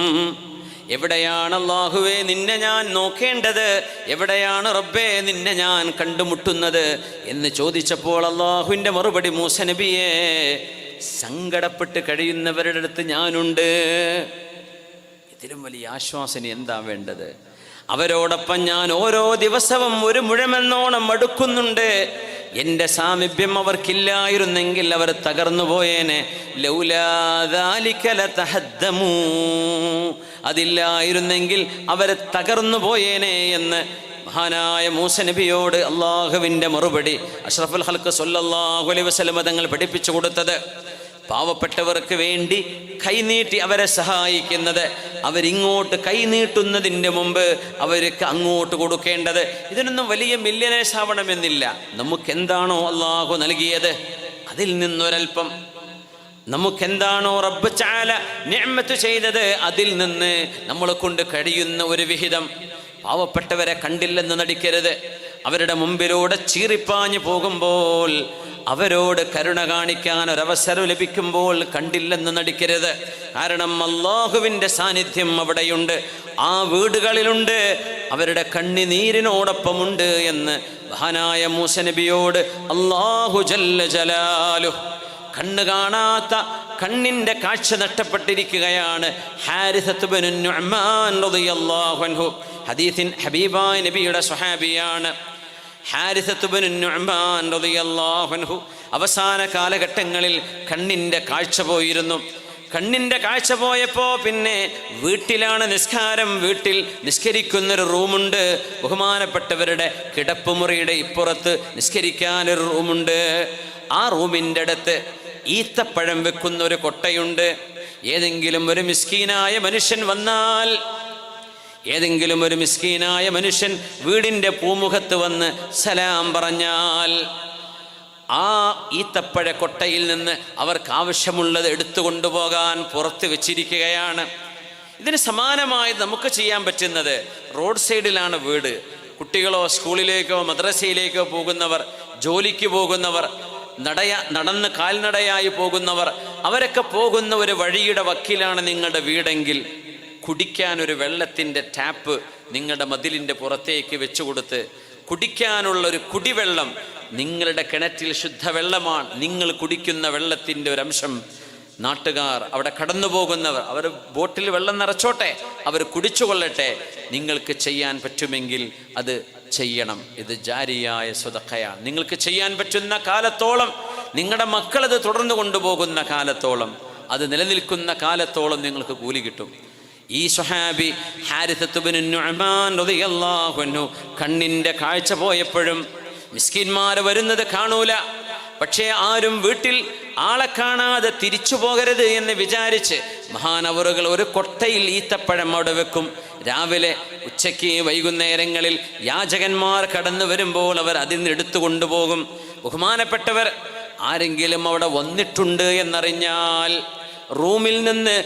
എവിടെയാണ് അല്ലാഹുവേ നിന്നെ ഞാൻ നോക്കേണ്ടത്, എവിടെയാണ് റബ്ബേ നിന്നെ ഞാൻ കണ്ടുമുട്ടുന്നത് എന്ന് ചോദിച്ചപ്പോൾ അല്ലാഹുവിൻ്റെ മറുപടി, മൂസ നബിയെ സങ്കടപ്പെട്ട് കഴിയുന്നവരുടെ അടുത്ത് ഞാനുണ്ട്. ഇതിലും വലിയ ആശ്വാസന എന്താ വേണ്ടത്? അവരോടൊപ്പം ഞാൻ ഓരോ ദിവസവും ഒരു മുഴമെന്നോണം അടുക്കുന്നുണ്ട്. എൻ്റെ സാമീപ്യം അവർക്കില്ലായിരുന്നെങ്കിൽ അവർ തകർന്നു പോയേനെ. ലൗലാ ദാലിക ലതഹദ്ദമൂ, അതില്ലായിരുന്നെങ്കിൽ അവർ തകർന്നു പോയേനെ എന്ന് മഹാനായ മൂസ നബിയോട് അള്ളാഹുവിൻ്റെ മറുപടി അഷ്റഫുൽ ഖൽഖ് സ്വല്ലല്ലാഹു അലൈഹി വസല്ലം തങ്ങൾ പഠിപ്പിച്ചു കൊടുത്തത്. പാവപ്പെട്ടവർക്ക് വേണ്ടി കൈനീട്ടി അവരെ സഹായിക്കുന്നത്, അവരിങ്ങോട്ട് കൈനീട്ടുന്നതിൻ്റെ മുമ്പ് അവർക്ക് അങ്ങോട്ട് കൊടുക്കേണ്ടത്. ഇതിനൊന്നും വലിയ മില്യനേഴ്സ് ആവണമെന്നില്ല. നമുക്കെന്താണോ അള്ളാഹു നൽകിയത് അതിൽ നിന്നൊരൽപ്പം നമുക്കെന്താണോ റബ്ബ് തആല നിഅമത്ത് ചെയ്തത് അതിൽ നിന്ന് നമ്മളെ കൊണ്ട് കഴിയുന്ന ഒരു വിഹിതം. പാവപ്പെട്ടവരെ കണ്ടില്ലെന്ന് നടിക്കരുത്. അവരുടെ മുമ്പിലൂടെ ചീറിപ്പാഞ്ഞു പോകുമ്പോൾ, അവരോട് കരുണ കാണിക്കാൻ ഒരവസരം ലഭിക്കുമ്പോൾ കണ്ടില്ലെന്ന് നടിക്കരുത്. കാരണം അല്ലാഹുവിൻ്റെ സാന്നിധ്യം അവിടെയുണ്ട്, ആ വീടുകളിലുണ്ട്, അവരുടെ കണ്ണുനീരിനോടൊപ്പമുണ്ട് എന്ന് മഹാനായ മൂസ നബിയോട് അല്ലാഹു ജല്ല ജലാലുഹു. കണ്ണ് കാണാത്ത, കണ്ണിൻ്റെ കാഴ്ച നഷ്ടപ്പെട്ടിരിക്കുകയാണ് ഹാരിസത്ത് ബിനു നുഅ്മാൻ റളിയല്ലാഹു അൻഹു. ഹദീസിൻ ഹബീബായ നബിയുടെ സ്വഹാബിയാണ് ഹാരിസത്ത് ബിനു നുഅ്മാൻ റളിയല്ലാഹു അൻഹു. അവസാന കാലഘട്ടങ്ങളിൽ കണ്ണിൻ്റെ കാഴ്ച പോയിരുന്നു. കണ്ണിൻ്റെ കാഴ്ച പോയപ്പോൾ പിന്നെ വീട്ടിലാണ് നിസ്കാരം. വീട്ടിൽ നിസ്കരിക്കുന്നൊരു റൂമുണ്ട്. ബഹുമാനപ്പെട്ടവരുടെ കിടപ്പുമുറിയുടെ ഇപ്പുറത്ത് നിസ്കരിക്കാനൊരു റൂമുണ്ട്. ആ റൂമിൻ്റെ അടുത്ത് ഈത്തപ്പഴം വെക്കുന്ന ഒരു കൊട്ടയുണ്ട്. ഏതെങ്കിലും ഒരു മിസ്കീനായ മനുഷ്യൻ വന്നാൽ, ഏതെങ്കിലും ഒരു മിസ്കീനായ മനുഷ്യൻ വീടിൻ്റെ പൂമുഖത്ത് വന്ന് സലാം പറഞ്ഞാൽ ആ ഈത്തപ്പഴ കൊട്ടയിൽ നിന്ന് അവർക്ക് ആവശ്യമുള്ളത് എടുത്തു കൊണ്ടുപോകാൻ പുറത്ത് വെച്ചിരിക്കുകയാണ്. ഇതിന് സമാനമായി നമുക്ക് ചെയ്യാൻ പറ്റുന്നത്, റോഡ് സൈഡിലാണ് വീട്. കുട്ടികളോ സ്കൂളിലേക്കോ മദ്രസയിലേക്കോ പോകുന്നവർ, ജോലിക്ക് പോകുന്നവർ, നടന്ന് കാൽനടയായി പോകുന്നവർ, അവരൊക്കെ പോകുന്ന ഒരു വഴിയുടെ വക്കിലാണ് നിങ്ങളുടെ വീടെങ്കിൽ, കുടിക്കാനൊരു വെള്ളത്തിൻ്റെ ടാപ്പ് നിങ്ങളുടെ മതിലിൻ്റെ പുറത്തേക്ക് വെച്ചുകൊടുത്ത് കുടിക്കാനുള്ളൊരു കുടിവെള്ളം, നിങ്ങളുടെ കിണറ്റിൽ ശുദ്ധവെള്ളമാണ്, നിങ്ങൾ കുടിക്കുന്ന വെള്ളത്തിൻ്റെ ഒരംശം നാട്ടുകാർ, അവിടെ കടന്നു പോകുന്നവർ, അവർ ബോട്ടിൽ വെള്ളം നിറച്ചോട്ടെ, അവർ കുടിച്ചുകൊള്ളട്ടെ, നിങ്ങൾക്ക് ചെയ്യാൻ പറ്റുമെങ്കിൽ അത് ചെയ്യണം. ഇത് ജാരിയായ സ്വതക്കയാണ്. നിങ്ങൾക്ക് ചെയ്യാൻ പറ്റുന്ന കാലത്തോളം, നിങ്ങളുടെ മക്കളത് തുടർന്നു കൊണ്ടുപോകുന്ന കാലത്തോളം, അത് നിലനിൽക്കുന്ന കാലത്തോളം നിങ്ങൾക്ക് കൂലി കിട്ടും. ഈ സ്വഹാബി ഹാരിസത്ത് ബിനു നുഅ്മാൻ റളിയല്ലാഹു അൻഹു കണ്ണിൻ്റെ കാഴ്ച പോയപ്പോഴും മിസ്കിന്മാർ വരുന്നത് കാണൂല. പക്ഷേ ആരും വീട്ടിൽ ആളെ കാണാതെ തിരിച്ചു പോകരുത് എന്ന് വിചാരിച്ച് മഹാനവറുകൾ ഒരു കൊട്ടയിൽ ഈത്തപ്പഴം അവിടെ വെക്കും. രാവിലെ, ഉച്ചയ്ക്ക്, വൈകുന്നേരങ്ങളിൽ യാചകന്മാർ കടന്നു വരുമ്പോൾ അവർ അതിൽ നിന്ന് എടുത്തു കൊണ്ടുപോകും. ബഹുമാനപ്പെട്ടവർ, ആരെങ്കിലും അവിടെ വന്നിട്ടുണ്ട് എന്നറിഞ്ഞാൽ റൂമിൽ നിന്ന്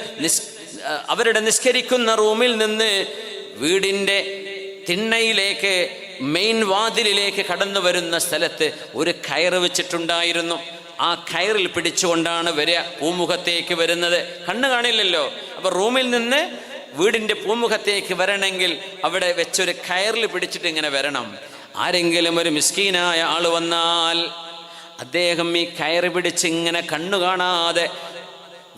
അവരുടെ നിസ്കരിക്കുന്ന റൂമിൽ നിന്ന് വീടിൻ്റെ തിണ്ണയിലേക്ക്, മെയിൻ വാതിലിലേക്ക് കടന്നു വരുന്ന സ്ഥലത്ത് ഒരു കയറ് വെച്ചിട്ടുണ്ടായിരുന്നു. ആ കയറിൽ പിടിച്ചുകൊണ്ടാണ് വരിക, പൂമുഖത്തേക്ക് വരുന്നത്. കണ്ണ് കാണില്ലല്ലോ. അപ്പോൾ റൂമിൽ നിന്ന് വീടിൻ്റെ പൂമുഖത്തേക്ക് വരണമെങ്കിൽ അവിടെ വെച്ചൊരു കയറിൽ പിടിച്ചിട്ട് ഇങ്ങനെ വരണം. ആരെങ്കിലും ഒരു മിസ്കീനായ ആൾ വന്നാൽ അദ്ദേഹം ഈ കയറ് പിടിച്ച് ഇങ്ങനെ കണ്ണു കാണാതെ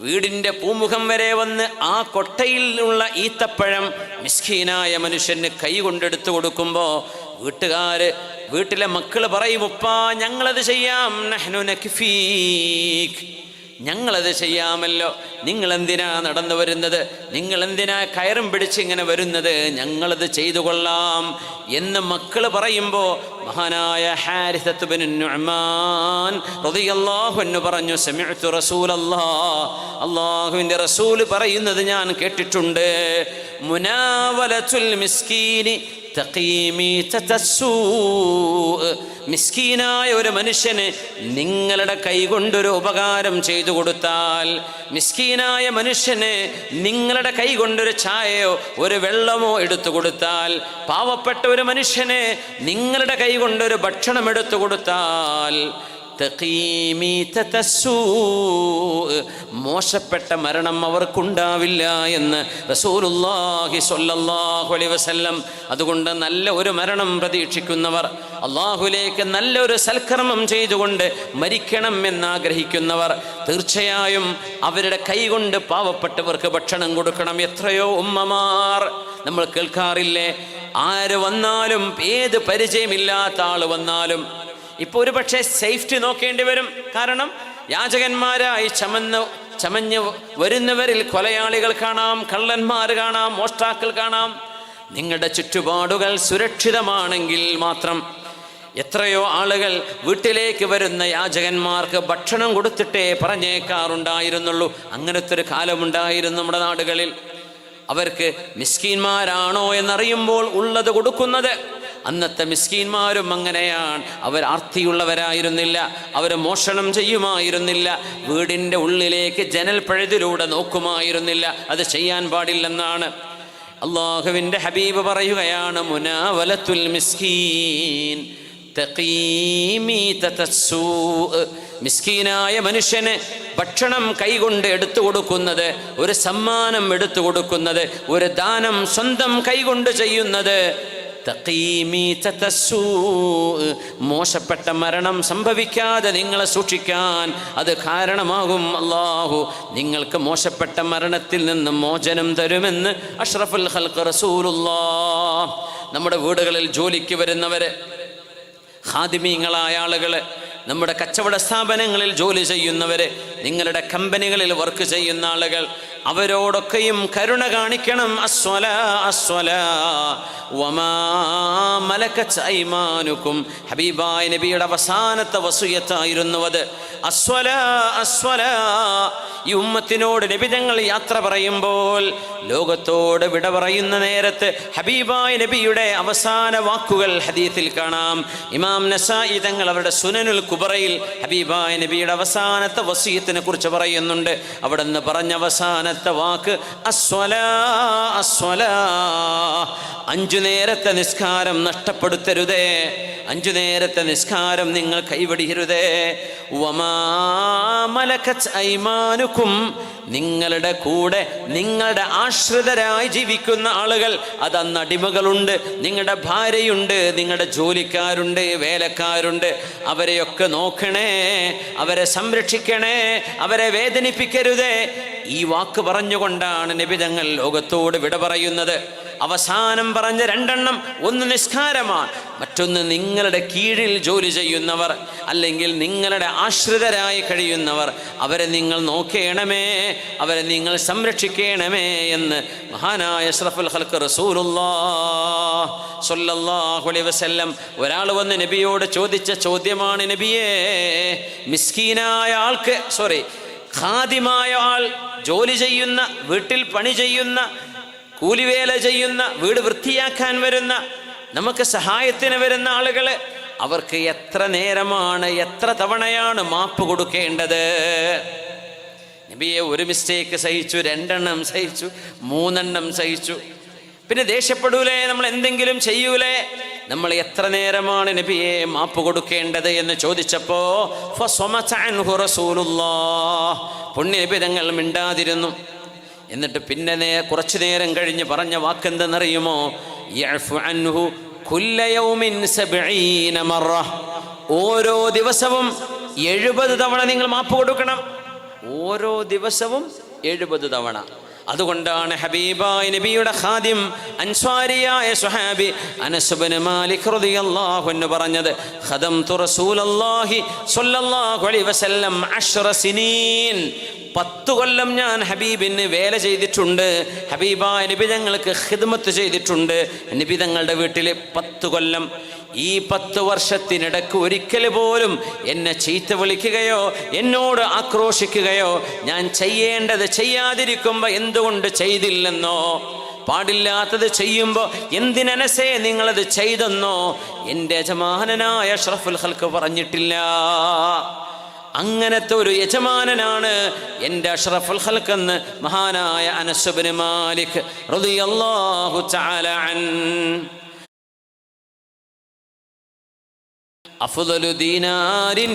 വീടിൻ്റെ പൂമുഖം വരെ വന്ന് ആ കൊട്ടയിലുള്ള ഈത്തപ്പഴം മിസ്കീനായ മനുഷ്യന് കൈ കൊണ്ടെടുത്തു കൊടുക്കുമ്പോൾ വീട്ടിലെ മക്കൾ പറയും, ഉപ്പാ ഞങ്ങളത് ചെയ്യാം, നഹ്നു നക്ഫീക്, ഞങ്ങളത് ചെയ്യാമല്ലോ, നിങ്ങളെന്തിനാ നടന്നു വരുന്നത്, നിങ്ങളെന്തിനാ കയറും പിടിച്ച് ഇങ്ങനെ വരുന്നത്, ഞങ്ങളത് ചെയ്തു കൊള്ളാം എന്ന് മക്കൾ പറയുമ്പോൾ മഹാനായ ഹാരിസത്ത് ബിനു നുഅ്മാൻ റളിയല്ലാഹു അൻഹു പറഞ്ഞു, സമിഅ്തു റസൂലല്ലാഹ്, അല്ലാഹുവിൻ്റെ റസൂൽ പറയുന്നത് ഞാൻ കേട്ടിട്ടുണ്ട്, മുനാവലത്തുൽ മിസ്കീനി മിസ്കീനായ ഒരു മനുഷ്യന് നിങ്ങളുടെ കൈകൊണ്ടൊരു ഉപകാരം ചെയ്തു കൊടുത്താൽ, മിസ്കീനായ മനുഷ്യന് നിങ്ങളുടെ കൈകൊണ്ടൊരു ചായയോ ഒരു വെള്ളമോ എടുത്തു കൊടുത്താൽ, പാവപ്പെട്ട ഒരു മനുഷ്യന് നിങ്ങളുടെ കൈകൊണ്ടൊരു ഭക്ഷണം എടുത്തു കൊടുത്താൽ, മോശപ്പെട്ട മരണം അവർക്കുണ്ടാവില്ല എന്ന് റസൂലുള്ളാഹി സ്വല്ലല്ലാഹു അലൈഹി വസല്ലം. അതുകൊണ്ട് നല്ല ഒരു മരണം പ്രതീക്ഷിക്കുന്നവർ, അള്ളാഹുലേക്ക് നല്ലൊരു സൽക്കർമ്മം ചെയ്തുകൊണ്ട് മരിക്കണം എന്നാഗ്രഹിക്കുന്നവർ തീർച്ചയായും അവരുടെ കൈകൊണ്ട് പാവപ്പെട്ടവർക്ക് ഭക്ഷണം കൊടുക്കണം. എത്രയോ ഉമ്മമാർ നമ്മൾ കേൾക്കാറില്ലേ, ആര് വന്നാലും, ഏത് പരിചയമില്ലാത്ത ആൾ വന്നാലും ഇപ്പോൾ ഒരു പക്ഷേ സേഫ്റ്റി നോക്കേണ്ടി വരും. കാരണം യാചകന്മാരായി ചമഞ്ഞ് വരുന്നവരിൽ കൊലയാളികൾ കാണാം, കള്ളന്മാർ കാണാം, മോഷ്ടാക്കൾ കാണാം. നിങ്ങളുടെ ചുറ്റുപാടുകൾ സുരക്ഷിതമാണെങ്കിൽ മാത്രം. എത്രയോ ആളുകൾ വീട്ടിലേക്ക് വരുന്ന യാചകന്മാർക്ക് ഭക്ഷണം കൊടുത്തിട്ടേ പറഞ്ഞേക്കാറുണ്ടായിരുന്നുള്ളൂ. അങ്ങനത്തെ ഒരു കാലമുണ്ടായിരുന്നു നമ്മുടെ നാടുകളിൽ. അവർക്ക് മിസ്കീന്മാരാണോ എന്നറിയുമ്പോൾ ഉള്ളത് കൊടുക്കുന്നത്, അന്നത്തെ മിസ്കീന്മാരും അങ്ങനെയാണ്. അവർ ആർത്തിയുള്ളവരായിരുന്നില്ല, അവർ മോഷണം ചെയ്യുമായിരുന്നില്ല, വീടിൻ്റെ ഉള്ളിലേക്ക് ജനൽ പഴുതിലൂടെ നോക്കുമായിരുന്നില്ല. അത് ചെയ്യാൻ പാടില്ലെന്നാണ് അള്ളാഹുവിൻ്റെ ഹബീബ് പറയുകയാണ്. മുനാവലത്തുൽ മിസ്കീൻ മിസ്കീനായ മനുഷ്യന് ഭക്ഷണം കൈകൊണ്ട് എടുത്തു കൊടുക്കുന്നത്, ഒരു സമ്മാനം എടുത്തു കൊടുക്കുന്നത്, ഒരു ദാനം സ്വന്തം കൈകൊണ്ട് ചെയ്യുന്നത് മോശപ്പെട്ട മരണം സംഭവിക്കാതെ നിങ്ങളെ സൂക്ഷിക്കാൻ അത് കാരണമാകും. അല്ലാഹു നിങ്ങൾക്ക് മോശപ്പെട്ട മരണത്തിൽ നിന്ന് മോചനം തരുമെന്ന് അഷ്റഫുൽ ഖൽഖ് റസൂലുള്ളാഹ്. നമ്മുടെ വീടുകളിൽ ജോലിക്ക് വരുന്നവര്, ഖാദിമീങ്ങളായ ആളുകള്, നമ്മുടെ കച്ചവട സ്ഥാപനങ്ങളിൽ ജോലി ചെയ്യുന്നവര്, നിങ്ങളുടെ കമ്പനികളിൽ വർക്ക് ചെയ്യുന്ന ആളുകൾ, അവരോടൊക്കെയും കരുണ കാണിക്കണം. അസ്വലാ അസ്വലാ വമാ മലക്കത്ത് ഐമാനുക്കും. ഹബീബായ നബിയുടെ അവസാനത്തെ വസിയത്തായിരുന്നു അത്. അസ്വലാ അസ്വലാ. ഈ ഉമ്മത്തിനോട് നബി തങ്ങൾ യാത്ര പറയുമ്പോൾ, ലോകത്തോട് വിട പറയുന്ന നേരത്ത് ഹബീബായ നബിയുടെ അവസാന വാക്കുകൾ ഹദീസിൽ കാണാം. ഇമാം നസായി തങ്ങൾ അവരുടെ സുനനുൽ കുബറയിൽ ഹബീബായ നബിയുടെ അവസാനത്തെ വസിയത്തിനെ കുറിച്ച് പറയുന്നുണ്ട്. അവിടെ നിന്ന് പറഞ്ഞ അവസാനത്തെ വാക്ക് അസ്വലാ അസ്വലാ. 5 നേരത്തെ നിസ്കാരം നഷ്ടപ്പെടുത്തരുതേ, 5 നേരത്തെ നിസ്കാരം നിങ്ങൾ കൈവടിയരുതേ. വമാ മലക്കത്ത് ഐമാനുക്കും. നിങ്ങളുടെ കൂടെ നിങ്ങളുടെ ആശ്രിതരായി ജീവിക്കുന്ന ആളുകൾ, അതന്ന് അടിമകളുണ്ട്, നിങ്ങളുടെ ഭാര്യയുണ്ട്, നിങ്ങളുടെ ജോലിക്കാരുണ്ട്, വേലക്കാരുണ്ട്. അവരെയൊക്കെ നോക്കണേ, അവരെ സംരക്ഷിക്കണേ, അവരെ വേദനിപ്പിക്കരുതേ. ഈ വാക്ക് പറഞ്ഞുകൊണ്ടാണ് നബി തങ്ങൾ ലോകത്തോട് വിട പറയുന്നത്. അവസാനം പറഞ്ഞ 2 എണ്ണം, ഒന്ന് നിസ്കാരമാണ്, മറ്റൊന്ന് നിങ്ങളുടെ കീഴിൽ ജോലി ചെയ്യുന്നവർ, അല്ലെങ്കിൽ നിങ്ങളുടെ ആശ്രിതരായി കഴിയുന്നവർ, അവരെ നിങ്ങൾ നോക്കേണമേ, അവരെ നിങ്ങൾ സംരക്ഷിക്കണമേ എന്ന് മഹാനായ അഷ്റഫുൽ ഖൽഖ് റസൂലുള്ളാഹ് സ്വല്ലല്ലാഹു അലൈഹി വസല്ലം. ഒരാൾ വന്ന് നബിയോട് ചോദിച്ച ചോദ്യമാണ്, നബിയേ, മിസ്കീനായ ആൾക്ക്, ഖാദിമായ ആൾ, ജോലി ചെയ്യുന്ന, വീട്ടിൽ പണി ചെയ്യുന്ന, കൂലിവേല ചെയ്യുന്ന, വീട് വൃത്തിയാക്കാൻ വരുന്ന, നമുക്ക് സഹായത്തിന് വരുന്ന ആളുകള്, അവർക്ക് എത്ര നേരമാണ്, എത്ര തവണയാണ് മാപ്പ് കൊടുക്കേണ്ടത്? നബിയെ, 1 മിസ്റ്റേക്ക് സഹിച്ചു, 2 എണ്ണം സഹിച്ചു, 3 എണ്ണം സഹിച്ചു, പിന്നെ ദേഷ്യപ്പെടൂലേ, നമ്മൾ എന്തെങ്കിലും ചെയ്യൂലേ? നമ്മൾ എത്ര നേരമാണ് നബിയെ മാപ്പ് കൊടുക്കേണ്ടത് എന്ന് ചോദിച്ചപ്പോ പുണ്യനബി തങ്ങൾ മിണ്ടാതിരുന്നു. എന്നിട്ട് പിന്നെ കുറച്ചു നേരം കഴിഞ്ഞ് പറഞ്ഞ വാക്കെന്തെന്നറിയുമോ? യഅഫു അൻഹു കുല്ല യൗമിൻ 70 മറ. ഓരോ ദിവസവും 70 തവണ നിങ്ങൾ മാപ്പ് കൊടുക്കണം. ഓരോ ദിവസവും 70 തവണ. അതുകൊണ്ടാണ് ഹബീബായ നബിയുടെ ഖാദിം അൻസ്വാരിയായ സ്വഹാബി അനസ് ഇബ്നു മാലിക് റളിയല്ലാഹു അൻഹു പറഞ്ഞത്, ഖദംതു റസൂലല്ലാഹി സ്വല്ലല്ലാഹു അലൈഹി വസല്ലം 10 സിനീൻ. 10 കൊല്ലം ഞാൻ ഹബീബിന് വേല ചെയ്തിട്ടുണ്ട്, ഹബീബായ നബി തങ്ങൾക്ക് ഖിദ്മത്ത് ചെയ്തിട്ടുണ്ട്. നബി തങ്ങളുടെ വീട്ടിൽ 10 കൊല്ലം. ഈ 10 വർഷത്തിനിടക്ക് ഒരിക്കൽ പോലും എന്നെ ചീത്ത വിളിക്കുകയോ എന്നോട് ആക്രോശിക്കുകയോ, ഞാൻ ചെയ്യേണ്ടത് ചെയ്യാതിരിക്കുമ്പോൾ എന്തുകൊണ്ട് ചെയ്തില്ലെന്നോ, പാടില്ലാത്തത് ചെയ്യുമ്പോൾ എന്തിനനസേ നിങ്ങളത് ചെയ്തെന്നോ എൻ്റെ യജമാനനായ അഷ്റഫുൽ ഖൽഖ് പറഞ്ഞിട്ടില്ല. അങ്ങനത്തെ ഒരു യജമാനനാണ് എൻ്റെ അഷ്റഫുൽ ഖൽഖ് എന്ന് മഹാനായ അനസ് ഇബ്നു മാലിക് റളിയല്ലാഹു തആല അൻഹു. അഫ്ളലു ദീനാരിൻ